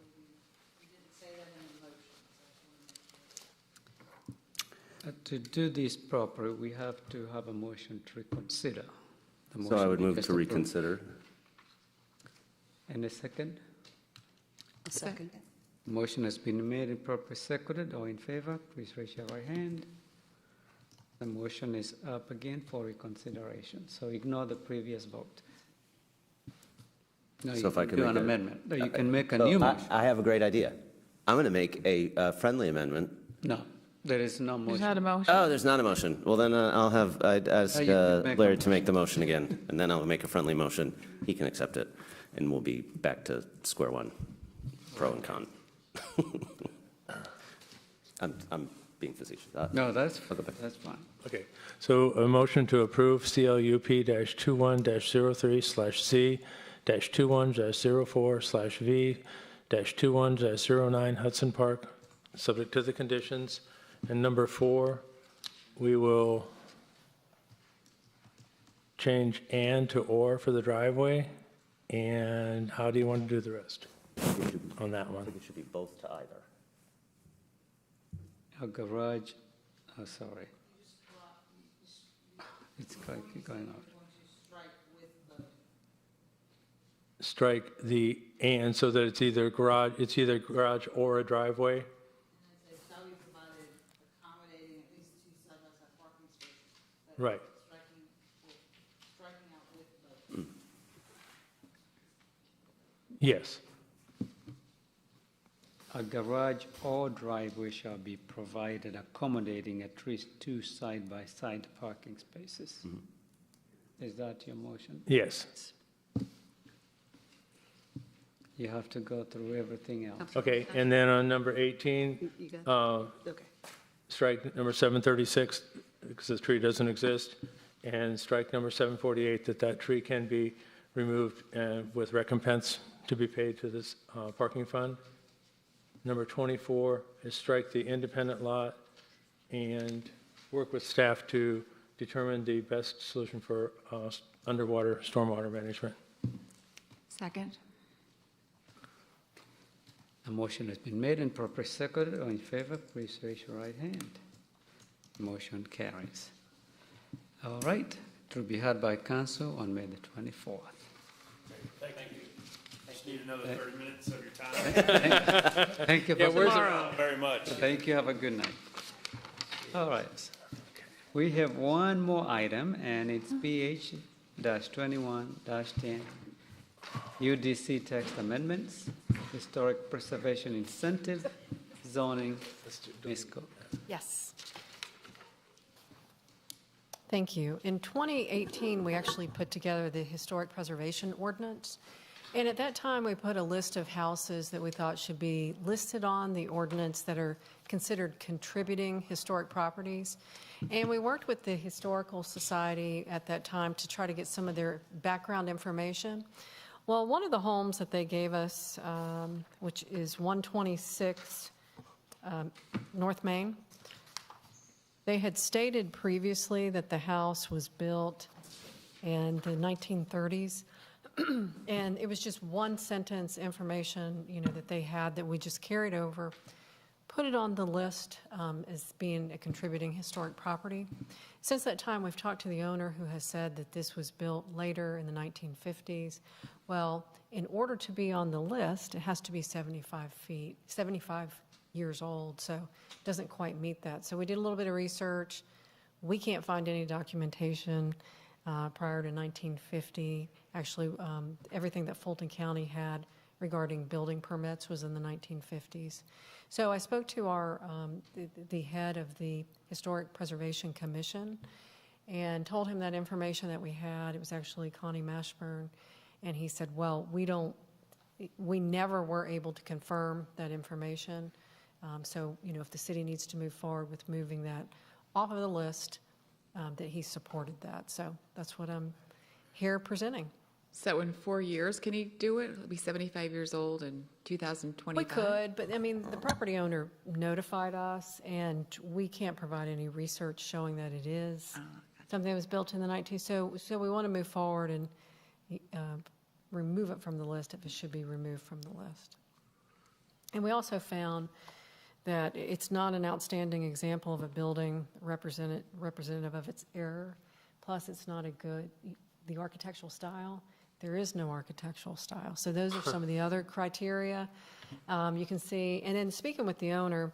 you didn't say that in the motion, so I just want to make sure. To do this properly, we have to have a motion to reconsider. The So I motion would we move just to approved. reconsider. And a second? A second. Motion has been made and properly seconded. All in favor, please raise your right hand. The motion is up again for reconsideration, so ignore the previous vote. No, So you if I can could do make an a- amendment. No, you can make a So new motion. I have a great idea. I'm going to make a friendly amendment. No, there is no There's motion. not a motion. Oh, there's not a motion. Well, then I'd ask you can make a Larry to make the motion again, and then I'll make a friendly motion. He can accept it, and we'll be back to square one, pro and con. I'm being facetious. No, that's I'll go back. fine. Okay, so a motion to approve CLUP-21-03/C-21-04/V-21-09 Hudson Park, subject to the conditions. And number 4, we will change "and" to "or" for the driveway. And how do you want to do the rest on that I one? think it should be both to either. A garage, oh, sorry. It's going off. Strike the "and" so that it's either garage or a driveway? And it says shall be provided accommodating at least 2 side-by-side parking spaces. But Right. striking out with both. Yes. A garage or driveway shall be provided accommodating at least 2 side-by-side parking spaces. Is that your motion? Yes. You have to go through everything else. Okay, and then on number 18, You got it? Okay. strike number 736, because the tree doesn't exist, and strike number 748, that tree can be removed with recompense to be paid to this parking fund. Number 24 is strike the independent lot and work with staff to determine the best solution for underwater stormwater management. Second. A motion has been made and properly seconded. All in favor, please raise your right hand. Motion carries. All right, it will be heard by council on May the 24th. Thank you. Just need another 30 minutes of your time. Thank you Yeah, for where's very much. Thank you. Have a good night. All right. We have one more item, and it's PH-21-10 UDC text amendments, historic preservation incentive, zoning, MISCO. Yes. Thank you. In 2018, we actually put together the historic preservation ordinance. And at that time, we put a list of houses that we thought should be listed on the ordinance that are considered contributing historic properties. And we worked with the Historical Society at that time to try to get some of their background information. Well, one of the homes that they gave us, which is 126 North Main, they had stated previously that the house was built in the 1930s. And it was just one sentence information, that they had that we just carried over, put it on the list as being a contributing historic property. Since that time, we've talked to the owner who has said that this was built later in the 1950s. Well, in order to be on the list, it has to be 75 years old, so it doesn't quite meet that. So we did a little bit of research. We can't find any documentation. prior to 1950. Actually, everything that Fulton County had regarding building permits was in the 1950s. So I spoke to the head of the Historic Preservation Commission and told him that information that we had. It was actually Connie Mashburn, and he said, well, we never were able to confirm that information. So, if the city needs to move forward with moving that off of the list, that he supported that. So that's what I'm here presenting. So in 4 years, can he do it? He'll be 75 years old in 2025? We could, but the property owner notified us, and we can't provide any research showing that it is something that was built in the 19th. So we want to move forward and remove it from the list if it should be removed from the list. And we also found that it's not an outstanding example of a building representative of its era. Plus, it's not the architectural style. There is no architectural style. So those are some of the other criteria you can see. And then speaking with the owner,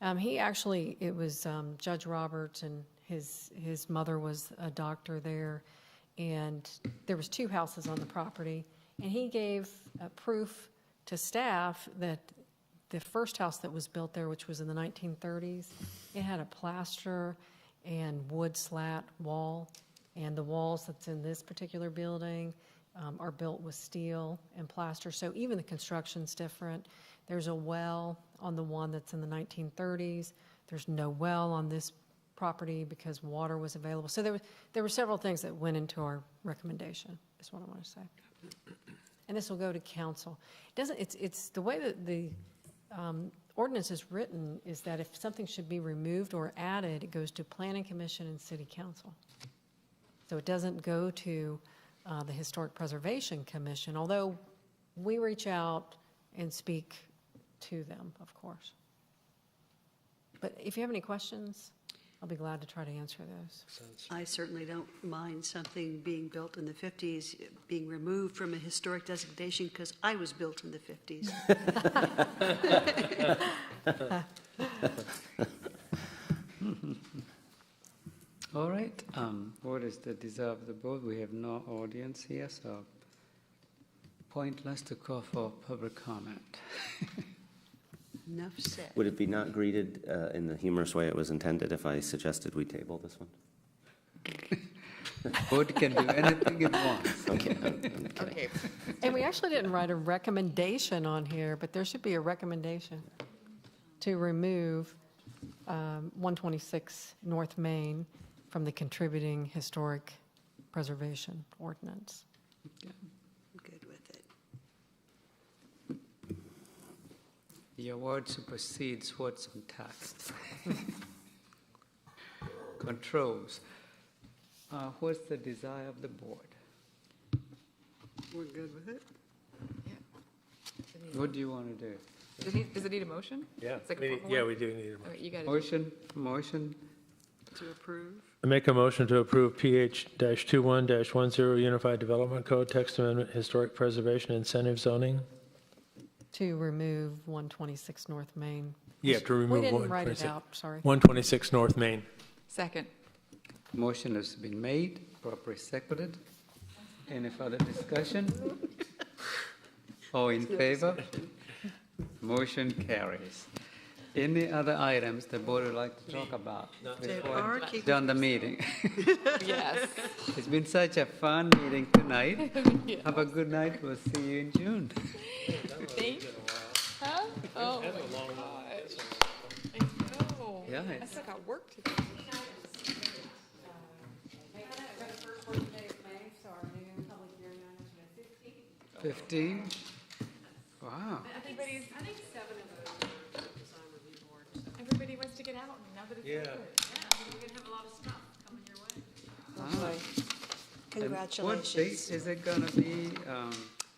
it was Judge Roberts, and his mother was a doctor there, and there was 2 houses on the property, and he gave proof to staff that the first house that was built there, which was in the 1930s, it had a plaster and wood slat wall, and the walls that's in this particular building are built with steel and plaster. So even the construction's different. There's a well on the one that's in the 1930s. There's no well on this property because water was available. So there were several things that went into our recommendation, is what I want to say. And this will go to council. It's the way that the ordinance is written is that if something should be removed or added, it goes to Planning Commission and City Council. So it doesn't go to the Historic Preservation Commission, although we reach out and speak to them, of course. But if you have any questions, I'll be glad to try to answer those. I certainly don't mind something being built in the 50s being removed from a historic designation because I was built in the 50s. All right, what is the desire of the board? We have no audience here, so pointless to call for public comment. Enough said. Would it be not greeted in the humorous way it was intended if I suggested we table this one? Board can do anything it wants. Okay. Okay. And we actually didn't write a recommendation on here, but there should be a recommendation to remove 126 North Main from the contributing historic preservation ordinance. I'm good with it. Your word supersedes what's on text. Controls. What's the desire of the board? We're good with it? What do you want to do? Does it need a motion? Yeah, It's like a we formal one? do need a All right, you got it. Motion? To approve? I make a motion to approve PH-21-10 Unified Development Code Text Amendment Historic Preservation Incentive Zoning. To remove 126 North Main. Yeah, to remove We didn't write it 126 out, sorry. 126 North Main. Second. Motion has been made, properly seconded. Any further discussion? All in favor? Motion carries. Any other items the board would like to talk about before we done the meeting? Yes. It's been such a fun meeting tonight. Have a good night. We'll see you in June. Thank you. Huh? Oh, my gosh. I know. Yeah, I still got work to do. 15? Wow. Everybody's, I think 7 of those are design review boards. Everybody wants to get out now that it's over. Yeah. You're going to have a lot of stuff coming your way. Wow. And Congratulations. what date is it going to be?